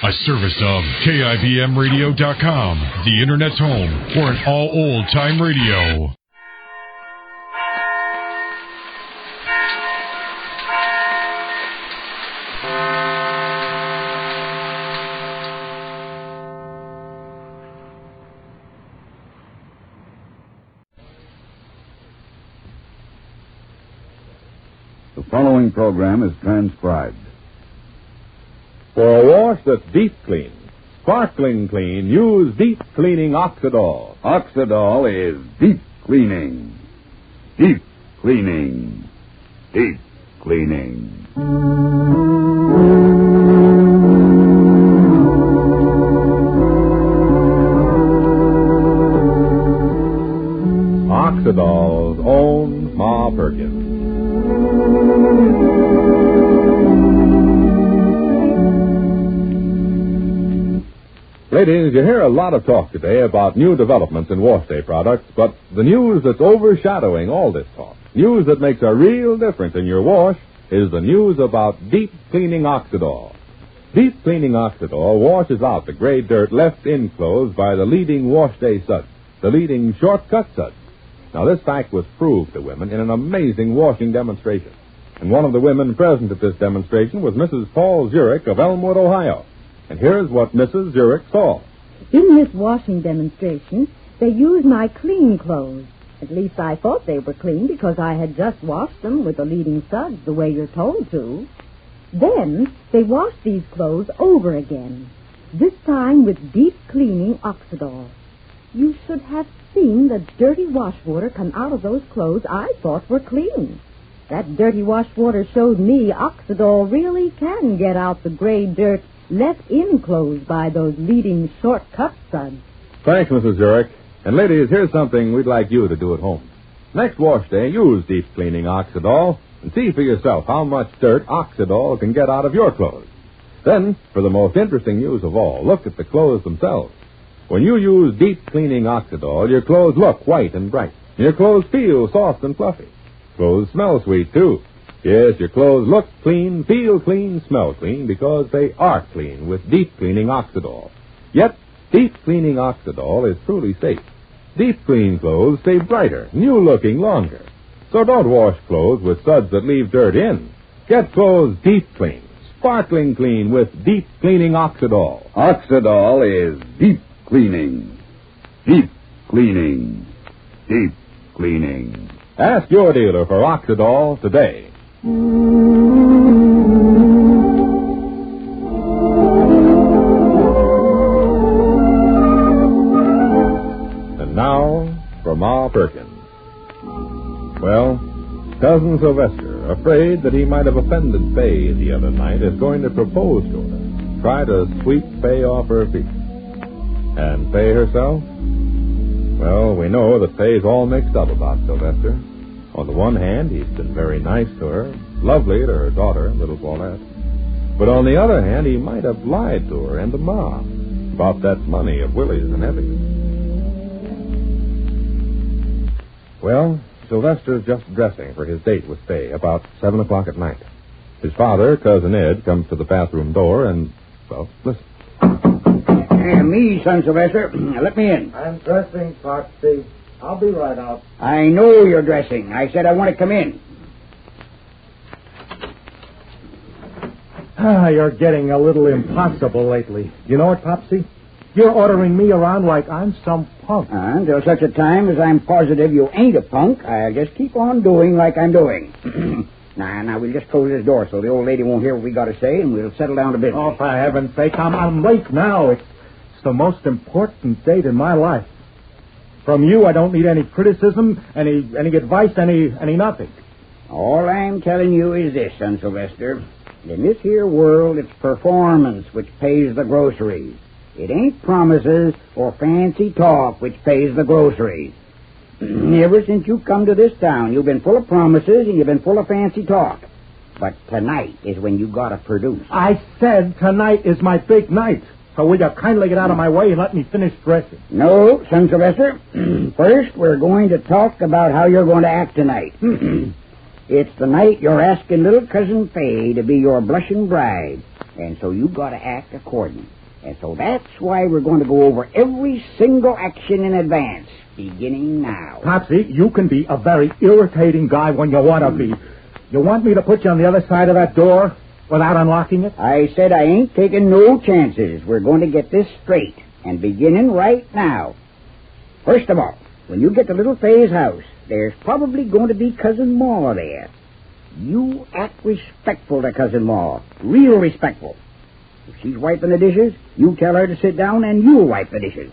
A service of KIBMradio.com, the Internet's home for an all old-time radio. The following program is transcribed. For a wash that's deep clean, sparkling clean, use deep cleaning Oxidol. Oxidol is deep cleaning. Deep cleaning. Deep cleaning. Oxidol's own Ma Perkins. Ladies, you hear a lot of talk today about new developments in wash day products, but the news that's overshadowing all this talk, news that makes a real difference in your wash, is the news about deep cleaning Oxidol. Deep cleaning Oxidol washes out the gray dirt left in clothes by the leading wash day suds, the leading shortcut suds. Now, this fact was proved to women in an amazing washing demonstration. And one of the women present at this demonstration was Mrs. Paul Zurich of Elmwood, Ohio. And here's what Mrs. Zurich saw. In this washing demonstration, they used my clean clothes. At least I thought they were clean because I had just washed them with the leading suds the way you're told to. Then they washed these clothes over again, this time with deep cleaning Oxidol. You should have seen the dirty wash water come out of those clothes I thought were clean. That dirty wash water showed me Oxidol really can get out the gray dirt left in clothes by those leading shortcut suds. Thanks, Mrs. Zurich. And ladies, here's something we'd like you to do at home. Next wash day, use deep cleaning Oxidol and see for yourself how much dirt Oxidol can get out of your clothes. Then, for the most interesting news of all, look at the clothes themselves. When you use deep cleaning Oxidol, your clothes look white and bright. Your clothes feel soft and fluffy. Clothes smell sweet, too. Yes, your clothes look clean, feel clean, smell clean, because they are clean with deep cleaning Oxidol. Yet, deep cleaning Oxidol is truly safe. Deep clean clothes stay brighter, new-looking longer. So don't wash clothes with suds that leave dirt in. Get clothes deep clean, sparkling clean with deep cleaning Oxidol. Oxidol is deep cleaning. Deep cleaning. Deep cleaning. Ask your dealer for Oxidol today. And now, for Ma Perkins. Well, Cousin Sylvester, afraid that he might have offended Fay the other night, is going to propose to her, try to sweep Fay off her feet. And Fay herself? Well, we know that Fay's all mixed up about Sylvester. On the one hand, he's been very nice to her, lovely to her daughter, little Paulette. But on the other hand, he might have lied to her and to Ma about that money of Willie's and Effie's. Well, Sylvester's just dressing for his date with Fay about 7 o'clock at night. His father, Cousin Ed, comes to the bathroom door and, well, listen. Me, son Sylvester. Let me in. I'm dressing, Foxy. I'll be right out. I know you're dressing. I said I want to come in. You're getting a little impossible lately. You know what, Popsy? You're ordering me around like I'm some punk. Until such a time as I'm positive you ain't a punk, I'll just keep on doing like I'm doing. Now, we'll just close this door so the old lady won't hear what we got to say, and we'll settle down to business. Oh, for heaven's sake, I'm late now. It's the most important date in my life. From you, I don't need any criticism, any advice, any nothing. All I'm telling you is this, son Sylvester. In this here world, it's performance which pays the groceries. It ain't promises or fancy talk which pays the groceries. Ever since you come to this town, you've been full of promises and you've been full of fancy talk. But tonight is when you gotta produce. I said tonight is my big night. So will you kindly get out of my way and let me finish dressing? No, son Sylvester. First, we're going to talk about how you're going to act tonight. It's the night you're asking little Cousin Fay to be your blushing bride. And so you got to act according. And so that's why we're going to go over every single action in advance, beginning now. Popsy, you can be a very irritating guy when you want to be. You want me to put you on the other side of that door without unlocking it? I said I ain't taking no chances. We're going to get this straight, and beginning right now. First of all, when you get to Little Fay's house, there's probably going to be Cousin Ma there. You act respectful to Cousin Ma, real respectful. If she's wiping the dishes, you tell her to sit down and you'll wipe the dishes.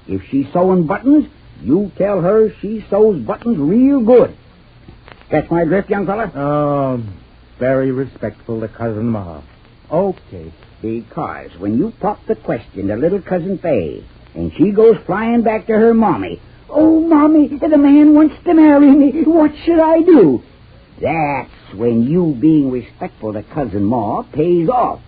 If she's sewing buttons, you tell her she sews buttons real good. Catch my drift, young fella? Oh, very respectful to Cousin Ma. Okay. Because when you pop the question to little Cousin Fay, and she goes flying back to her mommy, "Oh, Mommy, the man wants to marry me. What should I do?" That's when you being respectful to Cousin Ma pays off.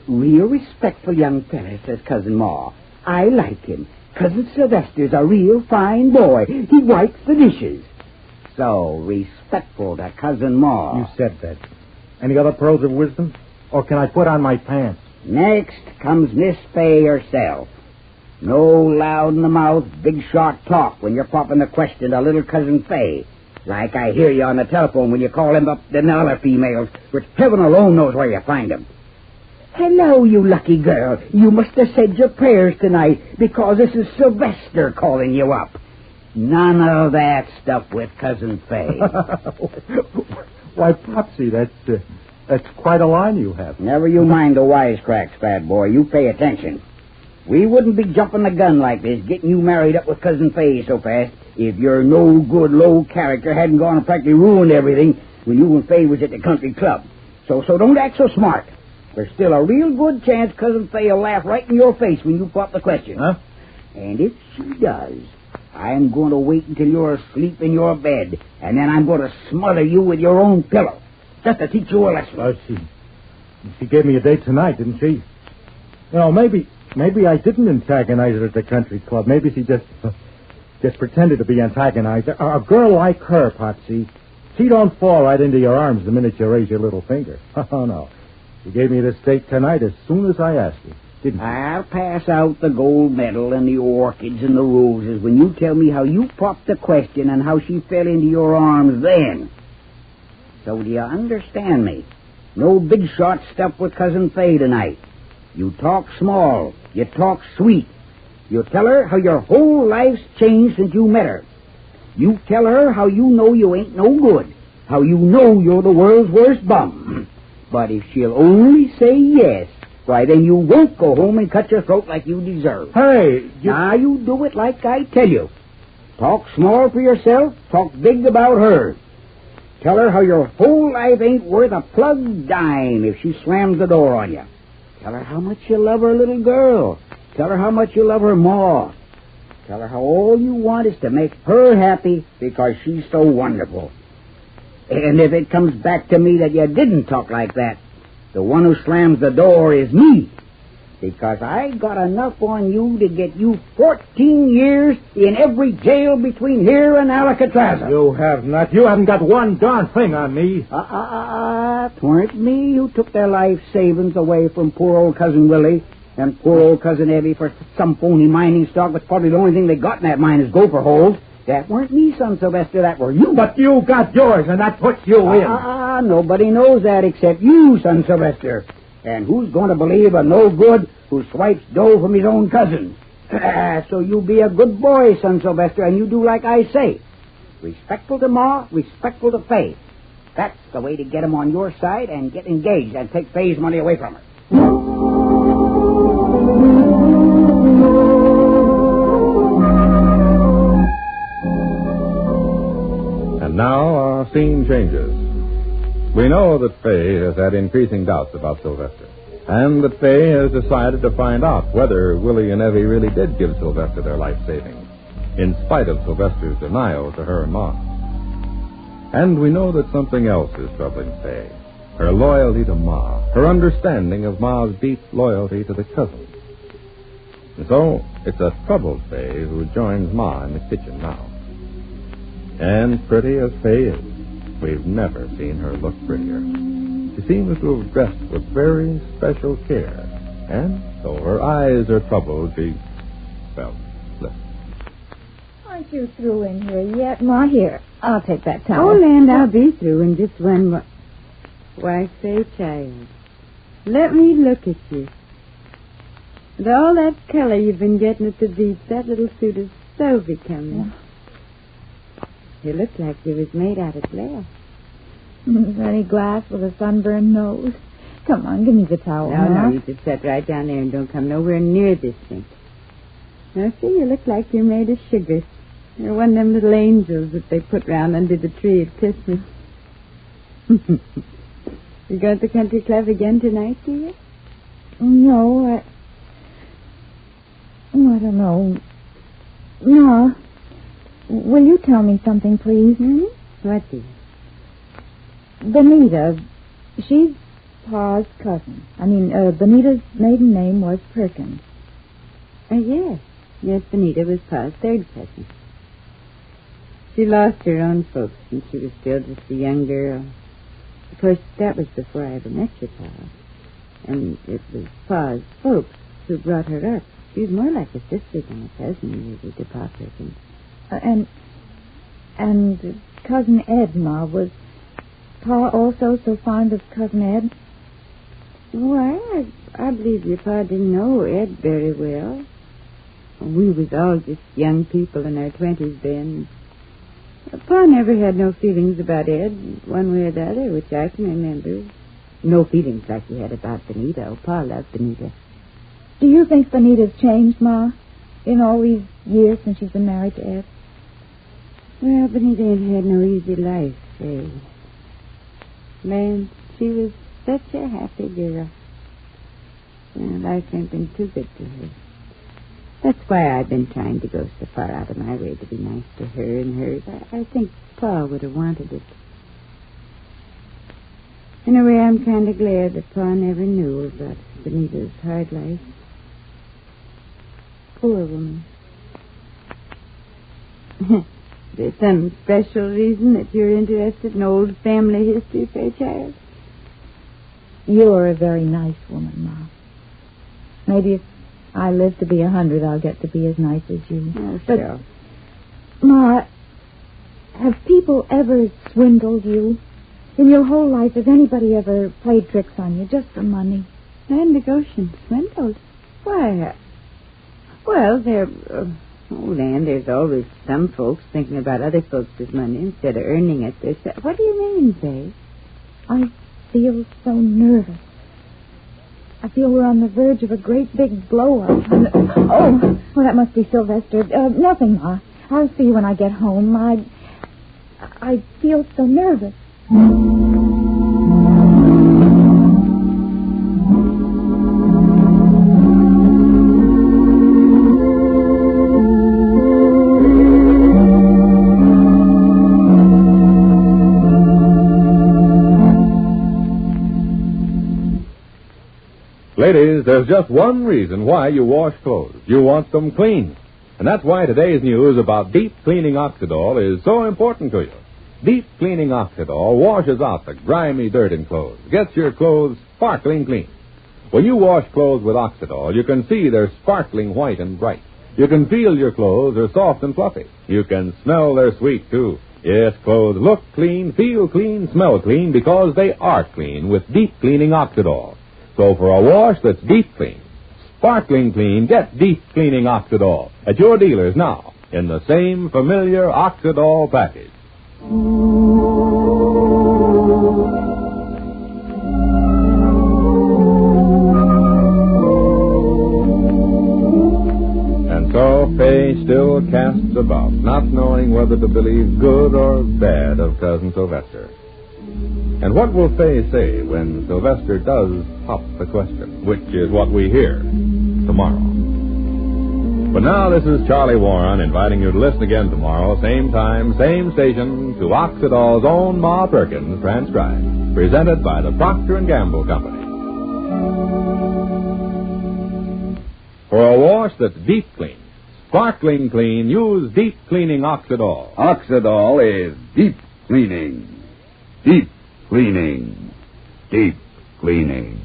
"Real respectful young fella," says Cousin Ma. "I like him. Cousin Sylvester's a real fine boy. He wipes the dishes." So, respectful to Cousin Ma. You said that. Any other pearls of wisdom? Or can I put on my pants? Next comes Miss Fay herself. No loud-in-the-mouth, big-shot talk when you're popping the question to little Cousin Fay. Like I hear you on the telephone when you call them up the other females, which heaven alone knows where you find them. "Hello, you lucky girl. You must have said your prayers tonight because this is Sylvester calling you up." None of that stuff with Cousin Fay. Why, Popsy, that's quite a line you have. Never you mind the wisecracks, fat boy. You pay attention. We wouldn't be jumping the gun like this, getting you married up with Cousin Fay so fast, if your no-good, low character hadn't gone and practically ruined everything when you and Fay was at the country club. So don't act so smart. There's still a real good chance Cousin Fay will laugh right in your face when you pop the question. Huh? And if she does, I'm going to wait until you're asleep in your bed, and then I'm going to smother you with your own pillow, just to teach you a lesson. Oh, she gave me a date tonight, didn't she? You know, maybe I didn't antagonize her at the country club. Maybe she just pretended to be antagonized. A girl like her, Popsy, she don't fall right into your arms the minute you raise your little finger. Oh, no. She gave me this date tonight as soon as I asked her, didn't she? I'll pass out the gold medal and the orchids and the roses when you tell me how you popped the question and how she fell into your arms then. So do you understand me? No big shot stuff with Cousin Fay tonight. You talk small. You talk sweet. You tell her how your whole life's changed since you met her. You tell her how you know you ain't no good. How you know you're the world's worst bum. But if she'll only say yes, why, then you won't go home and cut your throat like you deserve. Hey! Now you do it like I tell you. Talk small for yourself. Talk big about her. Tell her how your whole life ain't worth a plug dime if she slams the door on you. Tell her how much you love her little girl. Tell her how much you love her ma. Tell her how all you want is to make her happy because she's so wonderful. And if it comes back to me that you didn't talk like that, the one who slams the door is me. Because I got enough on you to get you 14 years in every jail between here and Alcatraz. You have not. You haven't got one darn thing on me. Tweren't me who took their life savings away from poor old Cousin Willie and poor old Cousin Evie for some phony mining stock that's probably the only thing they got in that mine is gopher holes. That weren't me, son Sylvester, that were you. But you got yours, and that puts you in. Nobody knows that except you, son Sylvester. And who's going to believe a no-good who swipes dough from his own cousins? So you be a good boy, son Sylvester, and you do like I say. Respectful to Ma, respectful to Fay. That's the way to get him on your side and get engaged and take Fay's money away from her. And now our scene changes. We know that Fay has had increasing doubts about Sylvester, and that Fay has decided to find out whether Willie and Evie really did give Sylvester their life savings, in spite of Sylvester's denial to her and Ma. And we know that something else is troubling Fay, her loyalty to Ma, her understanding of Ma's deep loyalty to the cousins. And so, it's a troubled Fay who joins Ma in the kitchen now. And pretty as Fay is, we've never seen her look prettier. She seems to have dressed with very special care. And though her eyes are troubled, well, listen. Aren't you through in here yet? Ma, here. I'll take that towel. Oh, Land, I'll be through in just one more. Why, say, child, let me look at you. With all that color you've been getting at the beach, that little suit is so becoming. You look like you was made out of glass. Is there any glass with a sunburned nose? Come on, give me the towel. No, you just sit right down there and don't come nowhere near this thing. Now, see, you look like you're made of sugar. You're one of them little angels that they put round under the tree at Christmas. You go to the country club again tonight, do you? No, I don't know. Ma, will you tell me something, please? What, dear? Benita, she's Pa's cousin. Benita's maiden name was Perkins. Yes. Yes, Benita was Pa's third cousin. She lost her own folks when she was still just a young girl. Of course, that was before I ever met your Pa. And it was Pa's folks who brought her up. She was more like a sister than a cousin, really, to Pa Perkins. And Cousin Ed, Ma, was Pa also so fond of Cousin Ed? Why, I believe your Pa didn't know Ed very well. We was all just young people in our 20s then. Pa never had no feelings about Ed, one way or the other, which I can remember. No feelings like he had about Benita. Oh, Pa loved Benita. Do you think Benita's changed, Ma, in all these years since she's been married to Ed? Well, Benita ain't had no easy life, say. Man, she was such a happy girl. Life ain't been too good to her. That's why I've been trying to go so far out of my way to be nice to her and hers. I think Pa would have wanted it. In a way, I'm kind of glad that Pa never knew about Benita's hard life. Poor woman. There's some special reason that you're interested in old family history, Fairchild? You're a very nice woman, Ma. Maybe if I live to be 100, I'll get to be as nice as you. Oh, sure. But, Ma, have people ever swindled you? In your whole life, has anybody ever played tricks on you just for money? Land Ocean, swindled? Why, well, Land, there's always some folks thinking about other folks' money instead of earning it themselves. What do you mean, Faye? I feel so nervous. I feel we're on the verge of a great big blow-up. Oh, well, that must be Sylvester. Nothing, Ma. I'll see you when I get home. I feel so nervous. Ladies, there's just one reason why you wash clothes. You want them clean. And that's why today's news about deep cleaning Oxidol is so important to you. Deep cleaning Oxidol washes out the grimy dirt in clothes, gets your clothes sparkling clean. When you wash clothes with Oxidol, you can see they're sparkling white and bright. You can feel your clothes are soft and fluffy. You can smell they're sweet, too. Yes, clothes look clean, feel clean, smell clean because they are clean with deep cleaning Oxidol. So for a wash that's deep clean, sparkling clean, get deep cleaning Oxidol at your dealers now in the same familiar Oxidol package. And so Faye still casts about, not knowing whether to believe good or bad of Cousin Sylvester. And what will Faye say when Sylvester does pop the question, which is what we hear tomorrow. But now this is Charlie Warren inviting you to listen again tomorrow, same time, same station, to Oxidol's own Ma Perkins transcribed, presented by the Procter & Gamble Company. For a wash that's deep clean, sparkling clean, use deep cleaning Oxidol. Oxidol is deep cleaning. Deep cleaning. Deep Cleaning.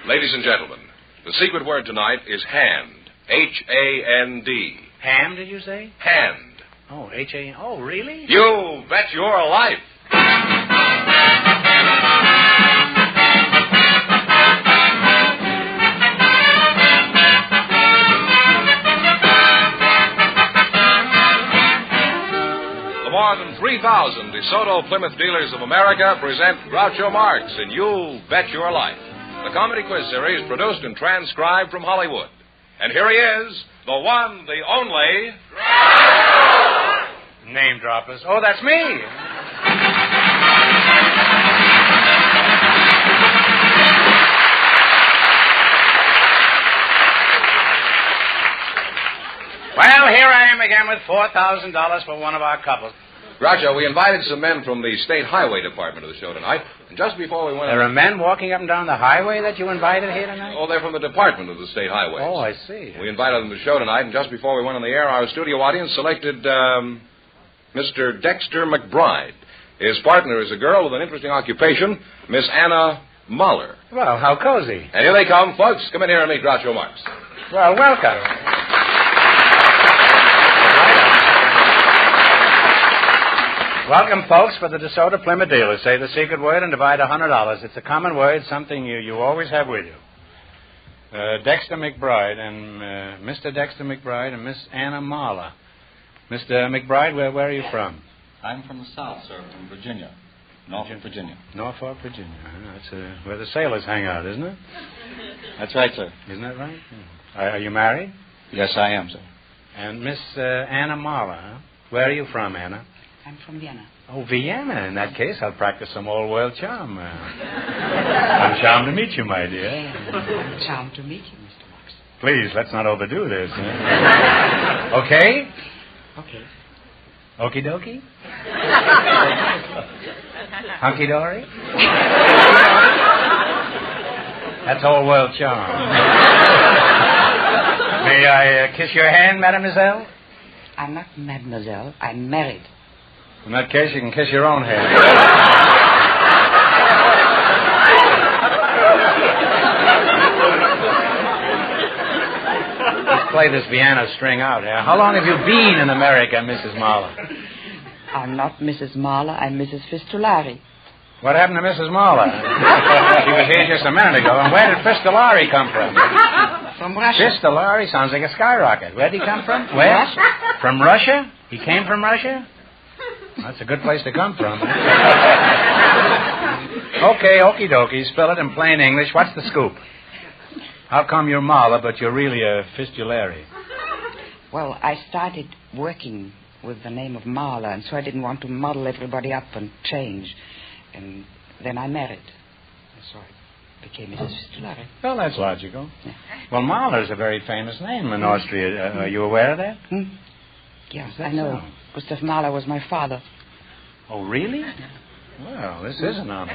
Ladies and gentlemen, the secret word tonight is hand. H-A-N-D. Ham, did you say? Hand. Oh, H-A... Oh, really? You bet your life. The more than 3,000 DeSoto Plymouth dealers of America present Groucho Marx in You Bet Your Life, the comedy quiz series produced and transcribed from Hollywood. And here he is, the one, the only... Name droppers. Oh, that's me. Well, here I am again with $4,000 for one of our couples. Groucho, we invited some men from the State Highway Department to the show tonight. And just before we went... There are men walking up and down the highway that you invited here tonight? Oh, they're from the Department of the State Highways. Oh, I see. We invited them to the show tonight, and just before we went on the air, our studio audience selected Mr. Dexter McBride. His partner is a girl with an interesting occupation, Miss Anna Mahler. Well, how cozy. And here they come, folks. Come in here and meet Groucho Marx. Well, welcome. Welcome, folks, for the DeSoto Plymouth dealers. Say the secret word and divide $100. It's a common word, something you always have with you. Dexter McBride and Mr. Dexter McBride and Miss Anna Mahler. Mr. McBride, where are you from? I'm from the South, sir, from Virginia. Norfolk, Virginia. Norfolk, Virginia. That's where the sailors hang out, isn't it? That's right, sir. Isn't that right? Are you married? Yes, I am, sir. And Miss Anna Mahler, huh? Where are you from, Anna? I'm from Vienna. Oh, Vienna. In that case, I'll practice some old-world charm. I'm charmed to meet you, my dear. Charmed to meet you, Mr. Marx. Please, let's not overdo this. Okay? Okay. Okie dokie? Hunky dory? That's old-world charm. May I kiss your hand, mademoiselle? I'm not mademoiselle. I'm married. In that case, you can kiss your own hand. Let's play this Vienna string out here. How long have you been in America, Mrs. Mahler? I'm not Mrs. Mahler. I'm Mrs. Fistulari. What happened to Mrs. Mahler? She was here just a minute ago. And where did Fistulari come from? From Russia. Fistulari sounds like a skyrocket. Where did he come from? Where? Russia. From Russia? He came from Russia? That's a good place to come from. Okay, okie dokie. Spell it in plain English. What's the scoop? How come you're Mahler, but you're really a Fistulari? Well, I started working with the name of Mahler, and so I didn't want to muddle everybody up and change. And then I married. So I became Mrs. Fistulari. Well, that's logical. Yeah. Well, Mahler's a very famous name in Austria. Are you aware of that? Yes, I know. So? Gustav Mahler was my father. Oh, really? Well, this is an honor.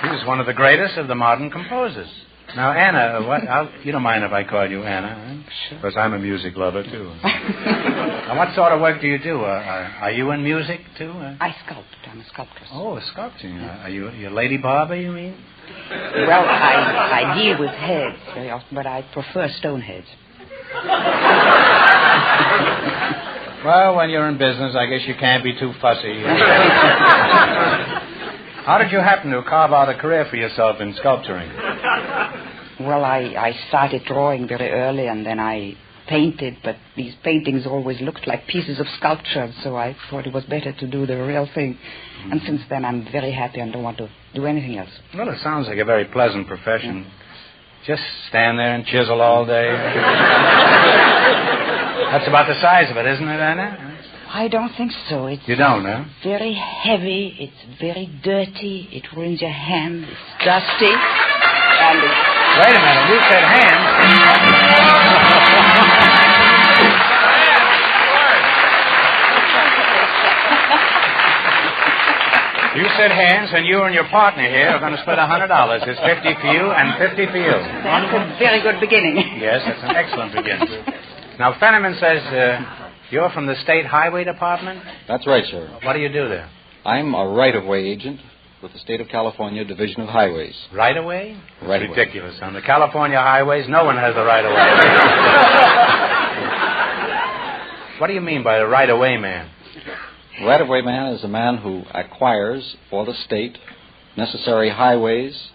He was one of the greatest of the modern composers. Now, Anna, you don't mind if I call you Anna, huh? Sure. Because I'm a music lover, too. Now, what sort of work do you do? Are you in music, too? I sculpt. I'm a sculptress. Oh, sculpting. Are you a lady barber, you mean? Well, I deal with heads very often, but I prefer stone heads. Well, when you're in business, I guess you can't be too fussy. How did you happen to carve out a career for yourself in sculpturing? Well, I started drawing very early, and then I painted, but these paintings always looked like pieces of sculpture, so I thought it was better to do the real thing. Mm-hmm. And since then, I'm very happy and don't want to do anything else. Well, it sounds like a very pleasant profession. Yeah. Just stand there and chisel all day. That's about the size of it, isn't it, Anna? I don't think so. You don't, huh? Very heavy. It's very dirty. It ruins your hand. It's dusty. And it's Wait a minute. You said hands. You said hands, and you and your partner here are going to split $100. It's 50 for you and 50 for you. That's a very good beginning. Yes, that's an excellent beginning. Now, Fenneman says you're from the State Highway Department? That's right, sir. What do you do there? I'm a right-of-way agent with the State of California Division of Highways. Right-of-way? Right-of-way. Ridiculous. On the California highways, no one has the right-of-way. What do you mean by a right-of-way man? Right-of-way man is a man who acquires for the state necessary highways,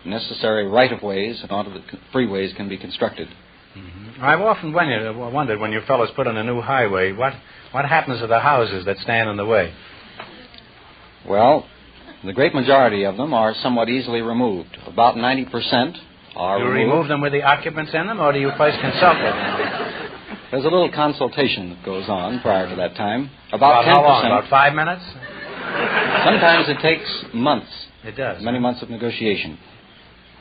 necessary right-of-ways in order that freeways can be constructed. Mm-hmm. I've often wondered when you fellows put in a new highway, what happens to the houses that stand in the way? Well, the great majority of them are somewhat easily removed. About 90% are removed. You remove them with the occupants in them, or do you first consult with them? There's a little consultation that goes on prior to that time. About 10%. How long? About 5 minutes? Sometimes it takes months. It does. Many months of negotiation.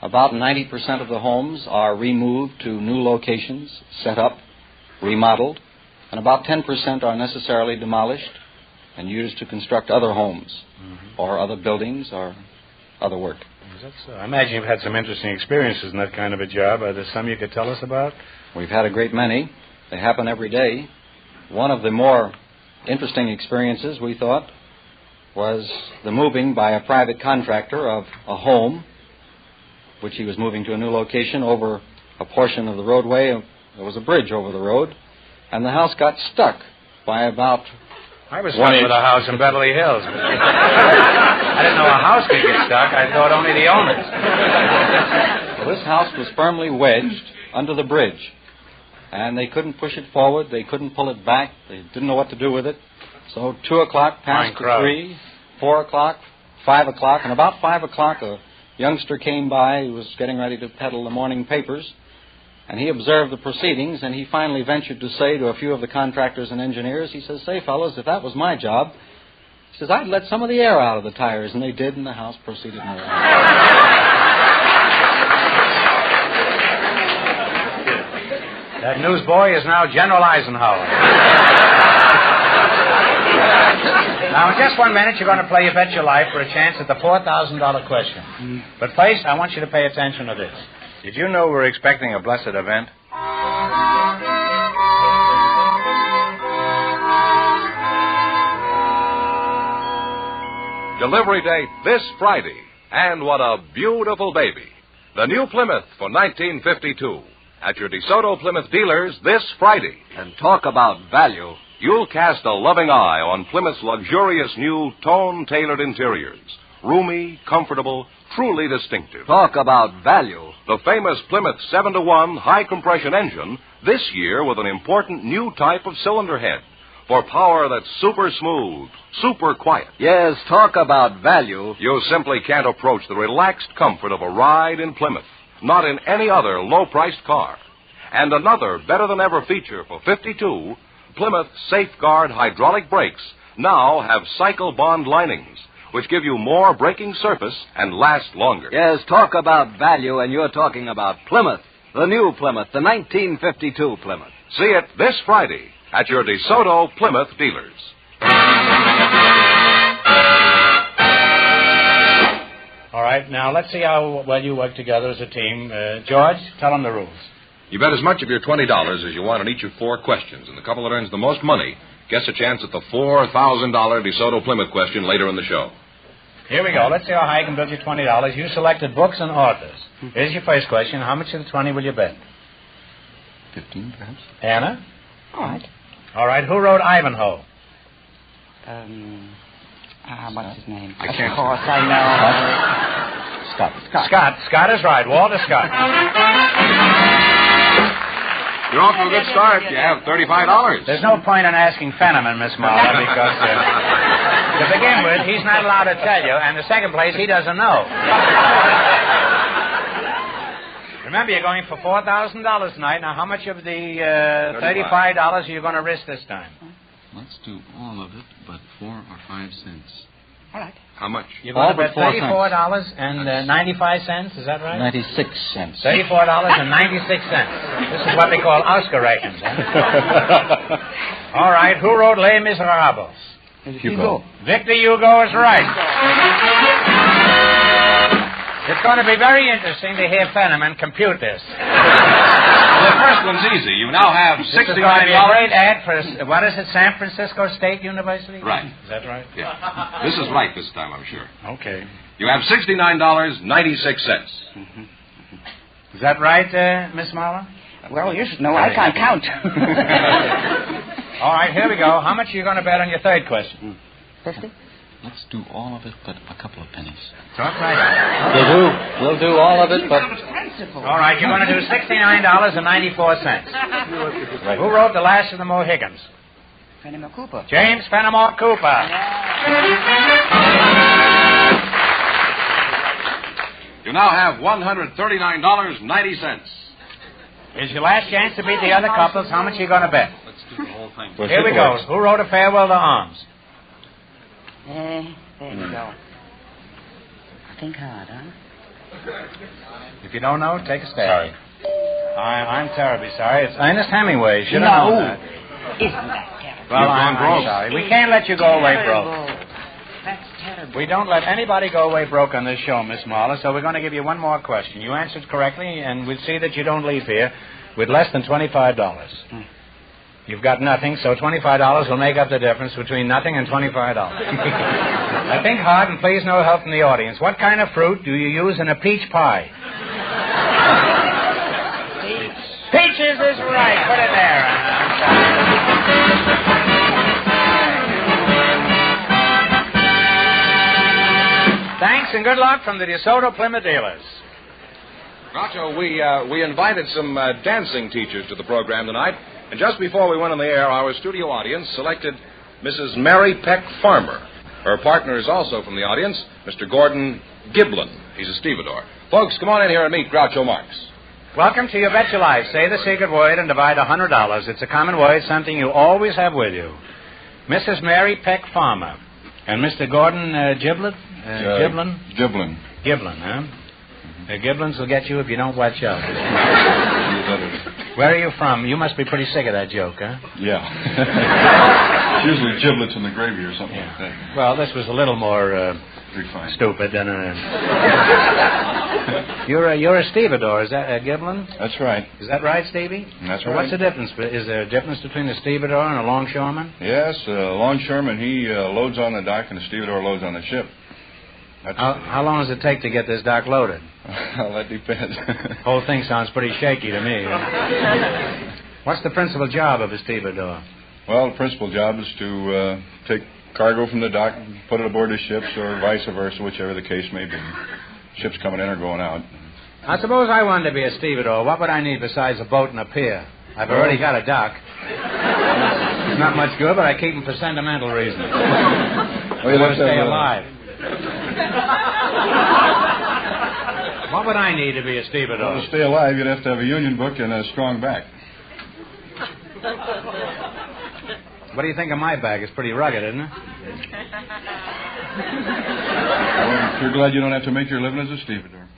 About 90% of the homes are removed to new locations, set up, remodeled, and about 10% are necessarily demolished and used to construct other homes or other buildings or other work. I imagine you've had some interesting experiences in that kind of a job. Are there some you could tell us about? We've had a great many. They happen every day. One of the more interesting experiences, we thought, was the moving by a private contractor of a home, which he was moving to a new location over a portion of the roadway. There was a bridge over the road, and the house got stuck by about I was stuck with a house in Beverly Hills. I didn't know a house could get stuck. I thought only the owners. Well, this house was firmly wedged under the bridge. And they couldn't push it forward. They couldn't pull it back. They didn't know what to do with it. So 2 o'clock passed to 3, 4 o'clock, 5 o'clock. And about 5 o'clock, a youngster came by who was getting ready to peddle the morning papers. And he observed the proceedings, and he finally ventured to say to a few of the contractors and engineers, he says, "Say, fellows, if that was my job," he says, "I'd let some of the air out of the tires." And they did, and the house proceeded on. That newsboy is now General Eisenhower. Now, in just 1 minute, you're going to play You Bet Your Life for a chance at the $4,000 question. But first, I want you to pay attention to this. Did you know we're expecting a blessed event? Delivery date this Friday. And what a beautiful baby. The new Plymouth for 1952. At your DeSoto Plymouth dealers this Friday. And talk about value. You'll cast a loving eye on Plymouth's luxurious new tone-tailored interiors. Roomy, comfortable, truly distinctive. Talk about value. The famous Plymouth 7-to-1 high-compression engine, this year with an important new type of cylinder head. For power that's super smooth, super quiet. Yes, talk about value. You simply can't approach the relaxed comfort of a ride in Plymouth. Not in any other low-priced car. And another better-than-ever feature for 52, Plymouth Safeguard hydraulic brakes now have cycle bond linings, which give you more braking surface and last longer. Yes, talk about value, and you're talking about Plymouth, the new Plymouth, the 1952 Plymouth. See it this Friday at your DeSoto Plymouth dealers. All right, now let's see how well you work together as a team. George, tell them the rules. You bet as much of your $20 as you want on each of 4 questions, and the couple that earns the most money gets a chance at the $4,000 DeSoto Plymouth question later in the show. Here we go. Let's see how high I can build you $20. You selected books and authors. Here's your first question. How much of the 20 will you bet? 15, perhaps. Anna? All right. All right. Who wrote Ivanhoe? What's his name? I can't. Of course, I know. Scott. Scott is right. Walter Scott. You're off to a good start. You have $35. There's no point in asking Fenneman, Miss Marla, because to begin with, he's not allowed to tell you, and in the second place, he doesn't know. Remember, you're going for $4,000 tonight. Now, how much of the $35 are you going to risk this time? Let's do all of it, but 4 or 5 cents. All right. How much? You're going to All bet but 4 $34.95, is that right? 96 cents. $34.96. This is what they call Oscar ratings, huh? All right, who wrote Les Miserables? Hugo. Victor Hugo is right. It's going to be very interesting to hear Fenneman compute this. The first one's easy. You now have This is going to be a $69. great ad for, what is it, San Francisco State University? Right. Is that right? Yeah. This is right this time, I'm sure. Okay. You have $69.96. Is that right, Miss Marlowe? Well, you should know I can't count. All right, here we go. How much are you going to bet on your third question? 50? Let's do all of it, but a couple of pennies. Talk right. We'll do all of it, but... All right, you're going to do $69.94. Who wrote The Last of the Mohicans? Fenimore Cooper. James Fenimore Cooper. You now have $139.90. Is your last chance to beat the other couples. How much are you going to bet? Let's do the whole thing. Here we go. Who wrote A Farewell to Arms? There you go. Think hard, huh? If you don't know, take a stab. Sorry. I'm terribly sorry. It's Ernest Hemingway. Should have known that. Isn't that terrible? Well, I'm sorry. We can't let you go away broke. That's terrible. We don't let anybody go away broke on this show, Miss Marler, so we're going to give you one more question. You answered correctly, and we'll see that you don't leave here with less than $25. You've got nothing, so $25 will make up the difference between nothing and $25. Now think hard, and please no help from the audience. What kind of fruit do you use in a peach pie? Peaches is right. Put it there. Thanks and good luck from the DeSoto Plymouth dealers. Groucho, we invited some dancing teachers to the program tonight, and just before we went on the air, our studio audience selected Mrs. Mary Peck Farmer. Her partner is also from the audience, Mr. Gordon Giblin. He's a stevedore. Folks, come on in here and meet Groucho Marx. Welcome to You Bet Your Life. Say the secret word and divide $100. It's a common word, something you always have with you. Mrs. Mary Peck Farmer. And Mr. Gordon Giblin? Giblin. Giblin, huh? Giblins will get you if you don't watch out. Where are you from? You must be pretty sick of that joke, huh? Yeah. It's usually giblets in the gravy or something like that. Well, this was a little more stupid than You're a stevedore, is that Giblin? That's right. Is that right, Stevie? That's so right. What's the difference? Is there a difference between a stevedore and a longshoreman? Yes, longshoreman, he loads on the dock and the stevedore loads on the ship. How long does it take to get this dock loaded? Well, that depends. Whole thing sounds pretty shaky to me. What's the principal job of a stevedore? Well, the principal job is to take cargo from the dock and put it aboard the ships, or vice versa, whichever the case may be. Ships coming in or going out. I suppose I wanted to be a stevedore. What would I need besides a boat and a pier? I've already got a dock. It's not much good, but I keep them for sentimental reasons. I want to stay alive. What would I need to be a stevedore? Well, to stay alive, you'd have to have a union book and a strong back. What do you think of my back? It's pretty rugged, isn't it? Well, you're glad you don't have to make your living as a stevedore.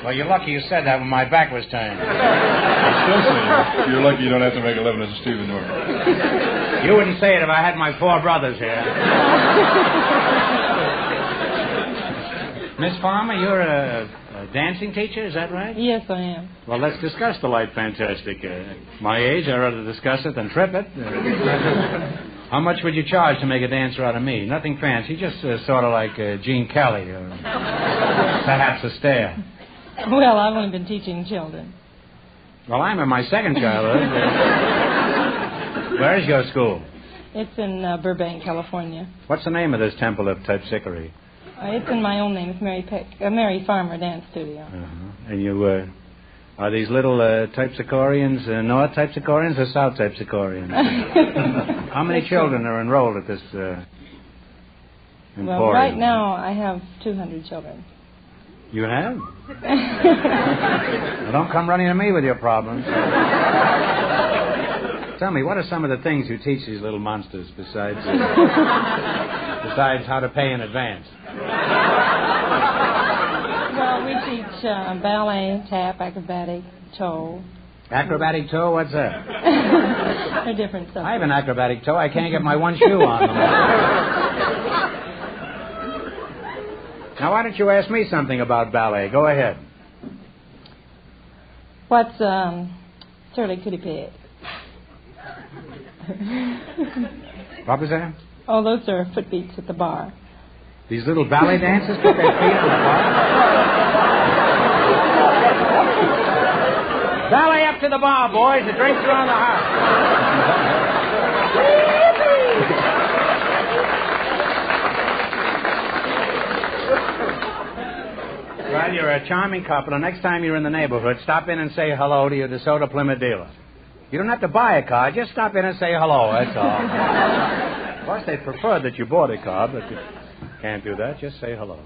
Well, you're lucky you said that when my back was turned. I'm still saying you're lucky you don't have to make a living as a stevedore. You wouldn't say it if I had my 4 brothers here. Miss Farmer, you're a dancing teacher, is that right? Yes, I am. Well, let's discuss the light fantastic. My age, I'd rather discuss it than trip it. How much would you charge to make a dancer out of me? Nothing fancy, just sort of like Gene Kelly or perhaps a stare. Well, I've only been teaching children. Well, I'm in my second childhood. Where is your school? It's in Burbank, California. What's the name of this temple of terpsichore? It's in my own name. It's Mary Farmer Dance Studio. Uh-huh. And you, are these little terpsichoreans North terpsichoreans or South terpsichoreans? How many children are enrolled at this emporium? Well, right now I have 200 children. You have? Well, don't come running to me with your problems. Tell me, what are some of the things you teach these little monsters besides how to pay in advance? Well, we teach ballet, tap, acrobatic, toe. Acrobatic toe? What's that? They're different subjects. I have an acrobatic toe. I can't get my one shoe on them. Now, why don't you ask me something about ballet? Go ahead. What's Surly Kitty Pig? What was that? Oh, those are foot beats at the bar. These little ballet dancers put their feet on the bar? Ballet up to the bar, boys. The drinks are on the house. Well, you're a charming couple, and next time you're in the neighborhood, stop in and say hello to your DeSoto Plymouth dealer. You don't have to buy a car. Just stop in and say hello, that's all. Of course, they prefer that you bought a car, but you can't do that. Just say hello.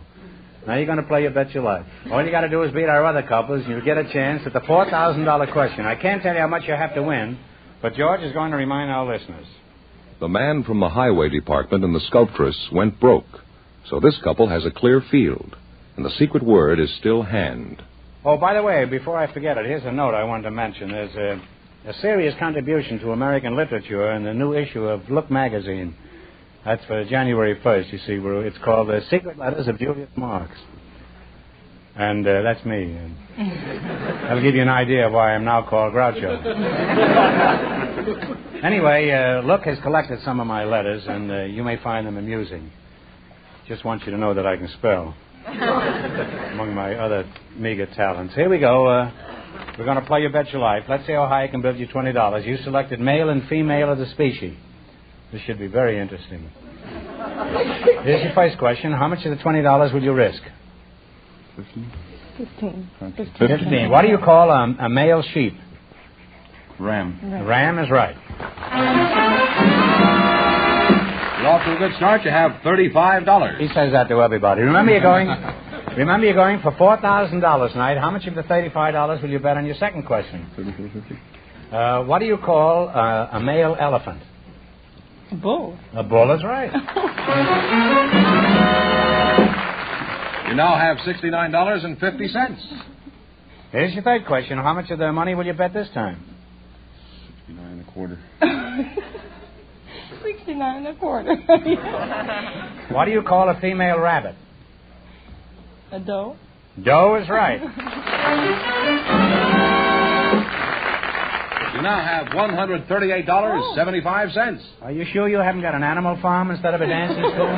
Now you're going to play your Bet Your Life. All you got to do is beat our other couples, and you'll get a chance at the $4,000 question. I can't tell you how much you have to win, but George is going to remind our listeners. The man from the highway department and the sculptress went broke, so this couple has a clear field, and the secret word is still hand. Oh, by the way, before I forget it, here's a note I wanted to mention. There's a serious contribution to American literature in the new issue of Look magazine. That's for January 1st, you see. It's called The Secret Letters of Julius Marx. And that's me. That'll give you an idea of why I'm now called Groucho. Anyway, Look has collected some of my letters, and you may find them amusing. Just want you to know that I can spell, among my other meager talents. Here we go. We're going to play your Bet Your Life. Let's see how high I can build you $20. You selected male and female of the species. This should be very interesting. Here's your first question. How much of the $20 will you risk? 15. 15. What do you call a male sheep? Ram. Ram is right. You're off to a good start. You have $35. He says that to everybody. Remember you're going for $4,000 tonight. How much of the $35 will you bet on your second question? 34.50. What do you call a male elephant? A bull. A bull is right. You now have $69.50. Here's your third question. How much of the money will you bet this time? 69.25. 69.25. What do you call a female rabbit? A doe. Doe is right. You now have $138.75. Are you sure you haven't got an animal farm instead of a dancing school?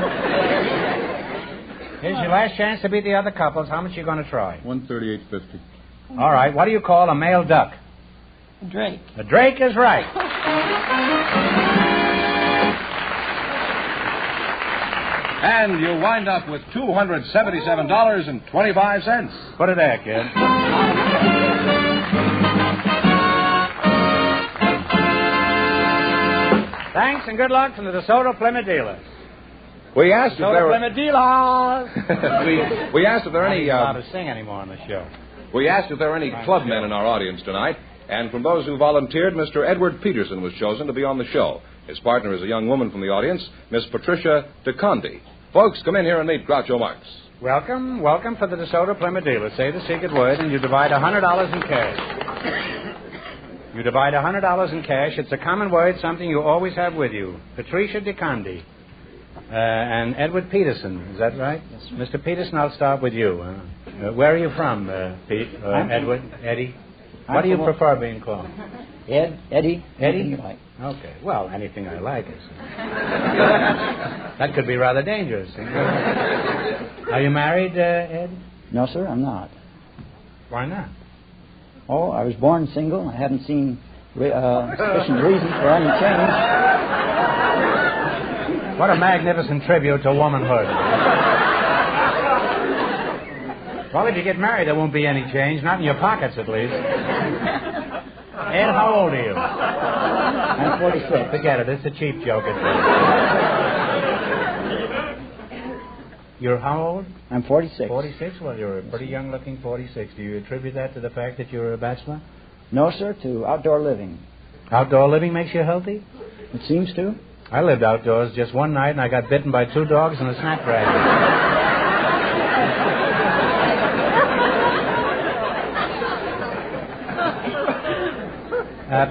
Here's your last chance to beat the other couples. How much are you going to try? $138.50. All right. What do you call a male duck? A drake. A drake is right. And you wind up with $277.25. Put it there, kid. Thanks and good luck from the DeSoto Plymouth dealers. We asked if there were... Plymouth dealers. we asked if there are any... I'm not allowed to sing anymore on the show. We asked if there are any clubmen in our audience tonight, and from those who volunteered, Mr. Edward Peterson was chosen to be on the show. His partner is a young woman from the audience, Miss Patricia DeConde. Folks, come in here and meet Groucho Marx. Welcome for the DeSoto Plymouth dealers. Say the secret word, and you divide $100 in cash. You divide $100 in cash. It's a common word, something you always have with you. Patricia DeConde and Edward Peterson. Is that right? Yes. Mr. Peterson, I'll start with you. Where are you from, Pete? Edward? Eddie? What do you prefer being called? Ed? Eddie? Eddie? You like. Okay. Well, anything I like is... That could be rather dangerous. Are you married, Ed? No, sir, I'm not. Why not? Oh, I was born single. I haven't seen sufficient reasons for any change. What a magnificent tribute to womanhood. Well, if you get married, there won't be any change. Not in your pockets, at least. Ed, how old are you? I'm 46. Forget it. It's a cheap joke. You're how old? I'm 46. 46? Well, you're a pretty young-looking 46. Do you attribute that to the fact that you're a bachelor? No, sir, to outdoor living. Outdoor living makes you healthy? It seems to. I lived outdoors just one night, and I got bitten by 2 dogs and a snapdragon.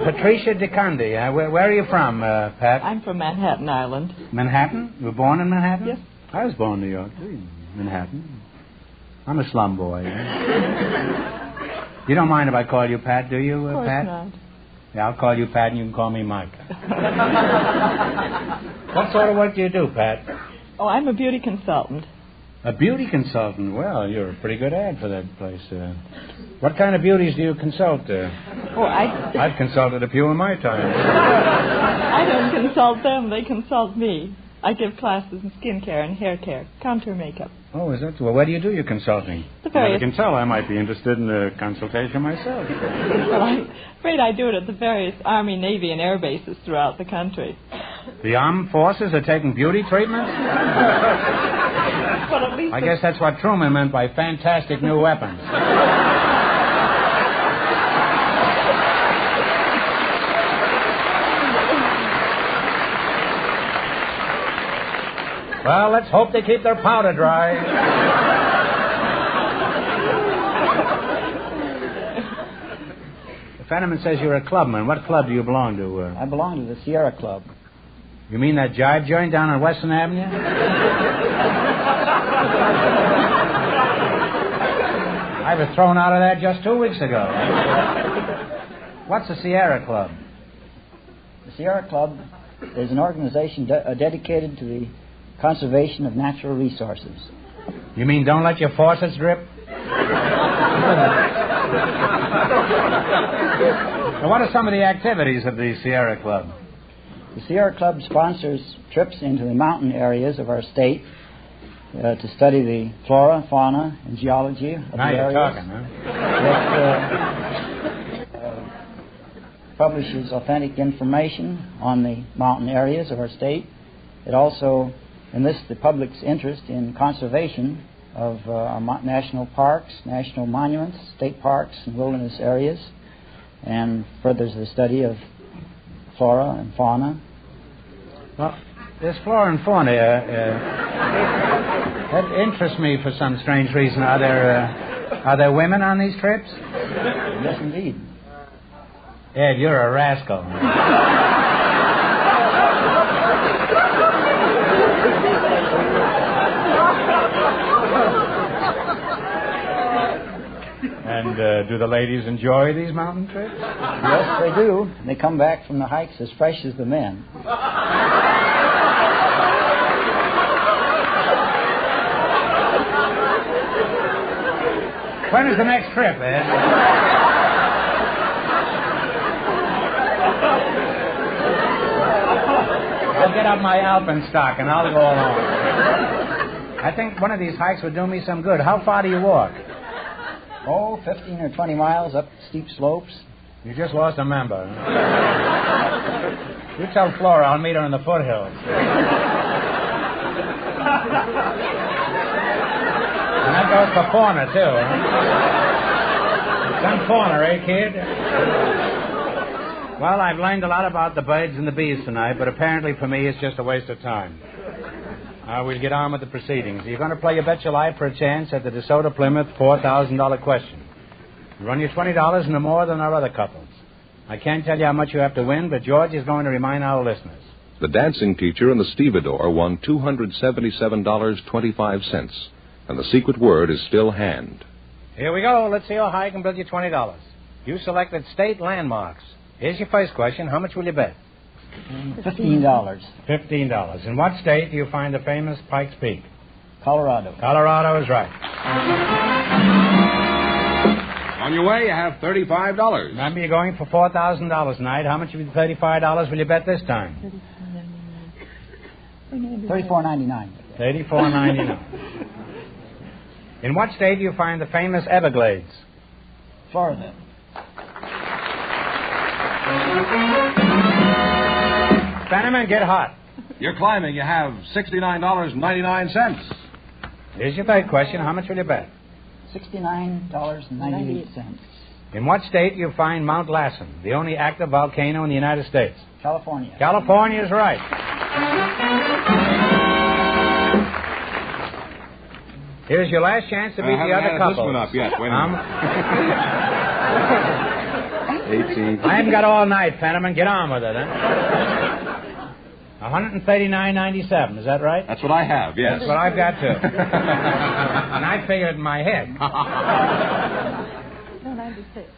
Patricia DeCondi, where are you from, Pat? I'm from Manhattan Island. Manhattan? You were born in Manhattan? Yes. I was born in New York, too. Manhattan. I'm a slum boy. You don't mind if I call you Pat, do you, Pat? Of course not. Yeah, I'll call you Pat and you can call me Mike. What sort of work do you do, Pat? Oh, I'm a beauty consultant. A beauty consultant? Well, you're a pretty good ad for that place. What kind of beauties do you consult? I've consulted a few in my time. I don't consult them. They consult me. I give classes in skincare and hair care, contour makeup. Oh, is that so? Well, where do you do your consulting? The various... You can tell I might be interested in a consultation myself. Well, I'm afraid I do it at the various Army, Navy, and air bases throughout the country. The armed forces are taking beauty treatments? Well, at least I guess that's what Truman meant by fantastic new weapons. Well, let's hope they keep their powder dry. The Fenneman says you're a clubman. What club do you belong to? I belong to the Sierra Club. You mean that jive joint down on Western Avenue? I was thrown out of that just 2 weeks ago. What's the Sierra Club? The Sierra Club is an organization dedicated to the conservation of natural resources. You mean don't let your faucets drip? Now, what are some of the activities of the Sierra Club? The Sierra Club sponsors trips into the mountain areas of our state to study the flora, fauna, and geology of the areas. Now you're talking, huh? It publishes authentic information on the mountain areas of our state. It also enlists the public's interest in conservation of our national parks, national monuments, state parks, and wilderness areas, and furthers the study of flora and fauna. Well, this flora and fauna that interests me for some strange reason. Are there women on these trips? Yes, indeed. Ed, you're a rascal. And do the ladies enjoy these mountain trips? Yes, they do. They come back from the hikes as fresh as the men. When is the next trip, Ed? I'll get up my alpenstock and I'll go along. I think one of these hikes would do me some good. How far do you walk? Oh, 15 or 20 miles up steep slopes. You just lost a member. You tell Flora I'll meet her in the foothills. And that goes for fauna, too, huh? Some fauna, eh, kid? Well, I've learned a lot about the birds and the bees tonight, but apparently for me it's just a waste of time. We'll get on with the proceedings. You're going to play You Bet Your Life for a chance at the DeSoto Plymouth $4,000 question. You run you $20 and no more than our other couples. I can't tell you how much you have to win, but George is going to remind our listeners. The dancing teacher and the stevedore won $277.25, and the secret word is still hand. Here we go. Let's see how high I can build you $20. You selected state landmarks. Here's your first question. How much will you bet? $15. $15. In what state do you find the famous Pikes Peak? Colorado. Colorado is right. On your way, you have $35. Remember, you're going for $4,000 tonight. How much of the $35 will you bet this time? $34.99. $34.99. In what state do you find the famous Everglades? Florida. Bannerman, get hot. You're climbing. You have $69.99. Here's your third question. How much will you bet? $69.98. In what state do you find Mount Lassen, the only active volcano in the United States? California. California is right. Here's your last chance to beat the other couple. This one up yet. Wait a minute. 18. I haven't got all night, Fenneman. Get on with it, huh? 139.97. Is that right? That's what I have, yes. That's what I've got, too. And I figured in my head. No, 96.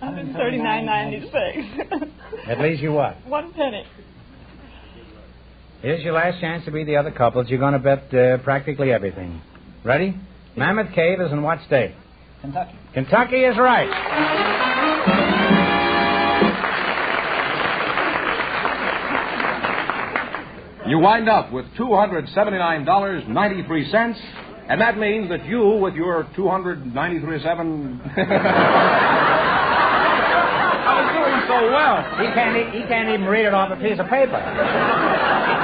139.96. That leaves you what? 1 penny. Here's your last chance to beat the other couples. You're going to bet practically everything. Ready? Mammoth Cave is in what state? Kentucky. Kentucky is right. You wind up with $279.93, and that means that you, with your 293.7... I was doing so well. He can't even read it off a piece of paper.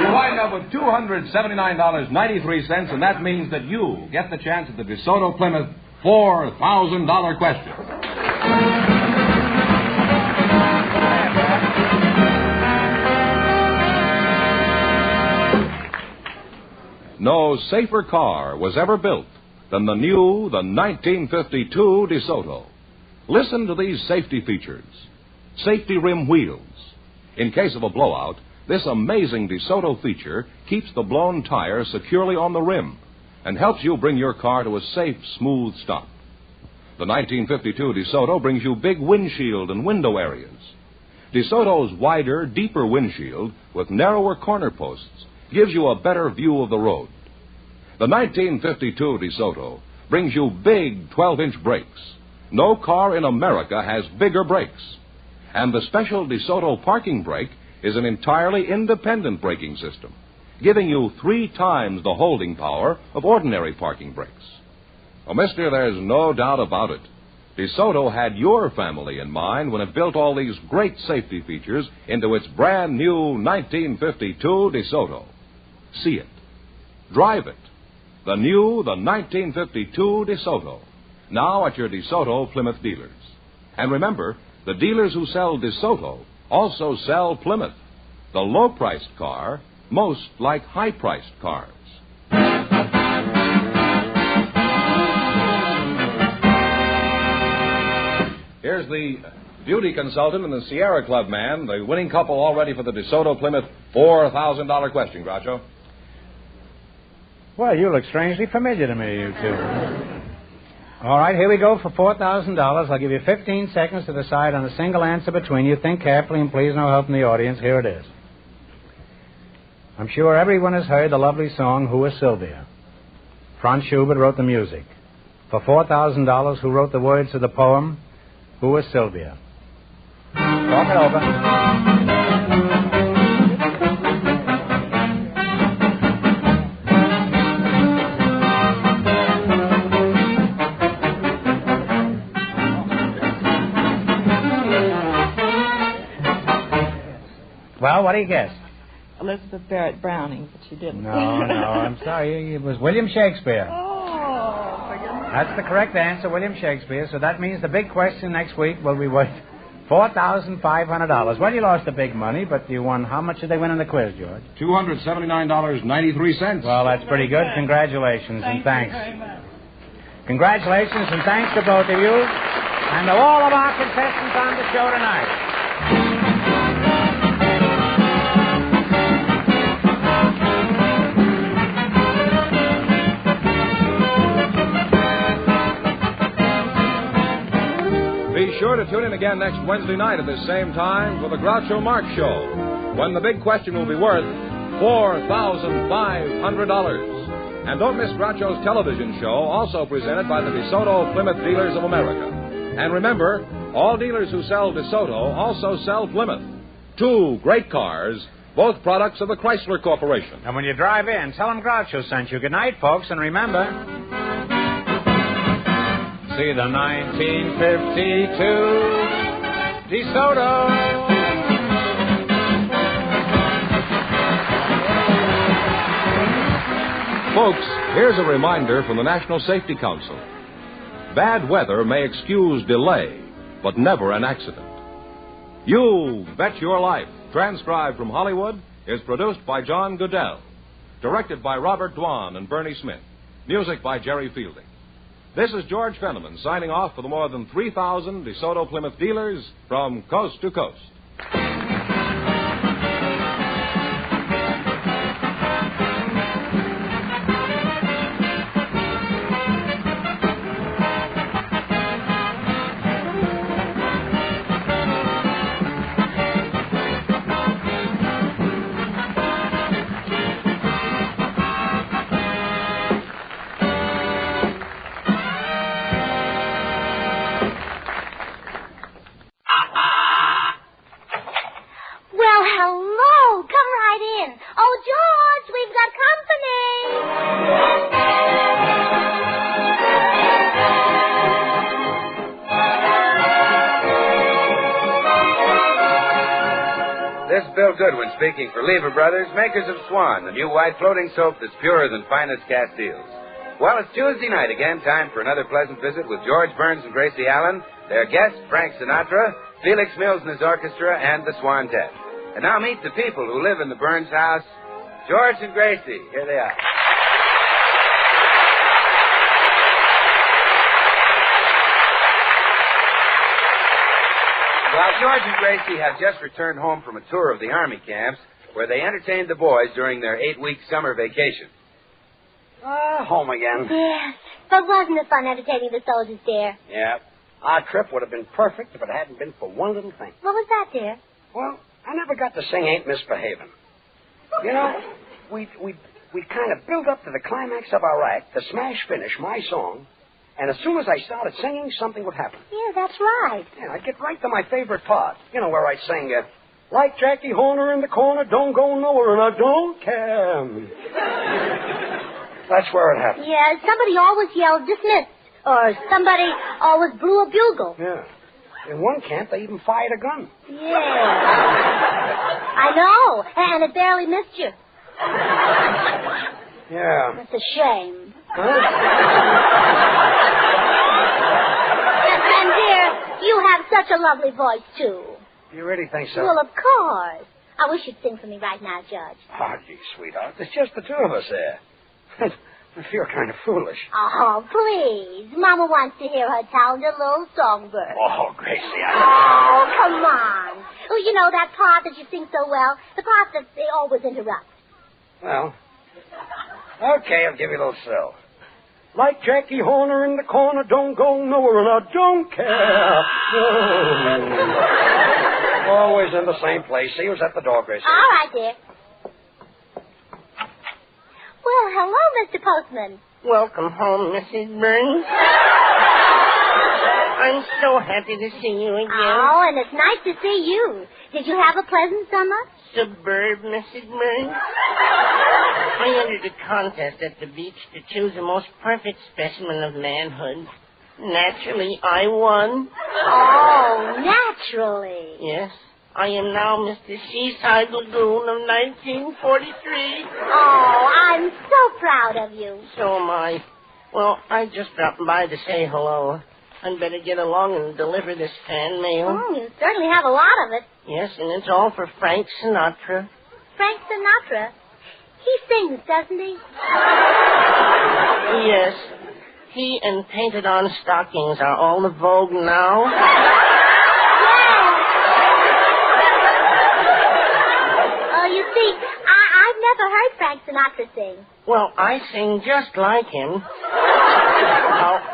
You wind up with $279.93, and that means that you get the chance at the DeSoto Plymouth $4,000 question. No safer car was ever built than the new, the 1952 DeSoto. Listen to these safety features. Safety rim wheels. In case of a blowout, this amazing DeSoto feature keeps the blown tire securely on the rim and helps you bring your car to a safe, smooth stop. The 1952 DeSoto brings you big windshield and window areas. DeSoto's wider, deeper windshield with narrower corner posts gives you a better view of the road. The 1952 DeSoto brings you big 12-inch brakes. No car in America has bigger brakes. And the special DeSoto parking brake is an entirely independent braking system, giving you 3 times the holding power of ordinary parking brakes. Oh, mister, there's no doubt about it. DeSoto had your family in mind when it built all these great safety features into its brand new 1952 DeSoto. See it. Drive it. The new, the 1952 DeSoto. Now at your DeSoto Plymouth dealers. And remember, the dealers who sell DeSoto also sell Plymouth, the low-priced car, most like high-priced cars. Here's the beauty consultant and the Sierra Club man, the winning couple all ready for the DeSoto Plymouth $4,000 question, Groucho. Well, you look strangely familiar to me, you two. All right, here we go for $4,000. I'll give you 15 seconds to decide on a single answer between you. Think carefully and please no help from the audience. Here it is. I'm sure everyone has heard the lovely song, Who is Sylvia? Franz Schubert wrote the music. For $4,000, who wrote the words to the poem, Who is Sylvia? Talk it over. Well, what do you guess? Elizabeth Barrett Browning, but she didn't. No, I'm sorry. It was William Shakespeare. Oh, for goodness. That's the correct answer, William Shakespeare. So that means the big question next week will be worth $4,500. Well, you lost the big money, but you won. How much did they win in the quiz, George? $279.93. Well, that's pretty good. Congratulations and thanks. Thank you very much. Congratulations and thanks to both of you and to all of our contestants on the show tonight. Be sure to tune in again next Wednesday night at this same time for the Groucho Marx Show, when the big question will be worth $4,500. And don't miss Groucho's television show, also presented by the DeSoto Plymouth Dealers of America. And remember, all dealers who sell DeSoto also sell Plymouth. 2 great cars, both products of the Chrysler Corporation. And when you drive in, tell them Groucho sent you. Good night, folks, and remember... See the 1952 DeSoto. Folks, here's a reminder from the National Safety Council. Bad weather may excuse delay, but never an accident. You Bet Your Life, transcribed from Hollywood, is produced by John Goodell. Directed by Robert Dwan and Bernie Smith. Music by Jerry Fielding. This is George Fenneman signing off for the more than 3,000 DeSoto Plymouth dealers from coast to coast. Goodwin speaking for Lever Brothers, makers of Swan, the new white floating soap that's purer than finest Castiles. Well, it's Tuesday night again, time for another pleasant visit with George Burns and Gracie Allen, their guest, Frank Sinatra, Felix Mills and his orchestra, and the Swantet. And now meet the people who live in the Burns house, George and Gracie. Here they are. Well, George and Gracie have just returned home from a tour of the Army camps where they entertained the boys during their 8-week summer vacation. Home again. Yes, but wasn't it fun entertaining the soldiers, dear? Yeah. Our trip would have been perfect if it hadn't been for one little thing. What was that, dear? Well, I never got to sing Ain't Misbehavin'. You know, we kind of build up to the climax of our act, the smash finish, my song, and as soon as I started singing, something would happen. Yeah, that's right. Yeah, I'd get right to my favorite part. You know, where I'd sing, like Jackie Horner in the corner, don't go nowhere, and I don't care. That's where it happened. Yeah, somebody always yelled, dismissed. Or somebody always blew a bugle. Yeah. In one camp, they even fired a gun. Yeah. I know, and it barely missed you. Yeah. That's a shame. Huh? And dear, you have such a lovely voice, too. You really think so? Well, of course. I wish you'd sing for me right now, Judge. Oh, gee, sweetheart. It's just the two of us there. I feel kind of foolish. Oh, please. Mama wants to hear her talented little songbird. Oh, Gracie, Oh, come on. Oh, you know that part that you sing so well? The part that they always interrupt. Well, okay, I'll give you a little sell. Like Jackie Horner in the corner, don't go nowhere, and I don't care. Always in the same place. See who's at the door, Gracie. All right, dear. Well, hello, Mr. Postman. Welcome home, Mrs. Burns. I'm so happy to see you again. Oh, and it's nice to see you. Did you have a pleasant summer? Superb, Mrs. Burns. I entered a contest at the beach to choose the most perfect specimen of manhood. Naturally, I won. Oh, naturally. Yes. I am now Mr. Seaside Lagoon of 1943. Oh, I'm so proud of you. So am I. Well, I just dropped by to say hello. I'd better get along and deliver this fan mail. Oh, you certainly have a lot of it. Yes, and it's all for Frank Sinatra. Frank Sinatra? He sings, doesn't he? Yes. He and painted-on stockings are all the vogue now. You see, I've never heard Frank Sinatra sing. Well, I sing just like him.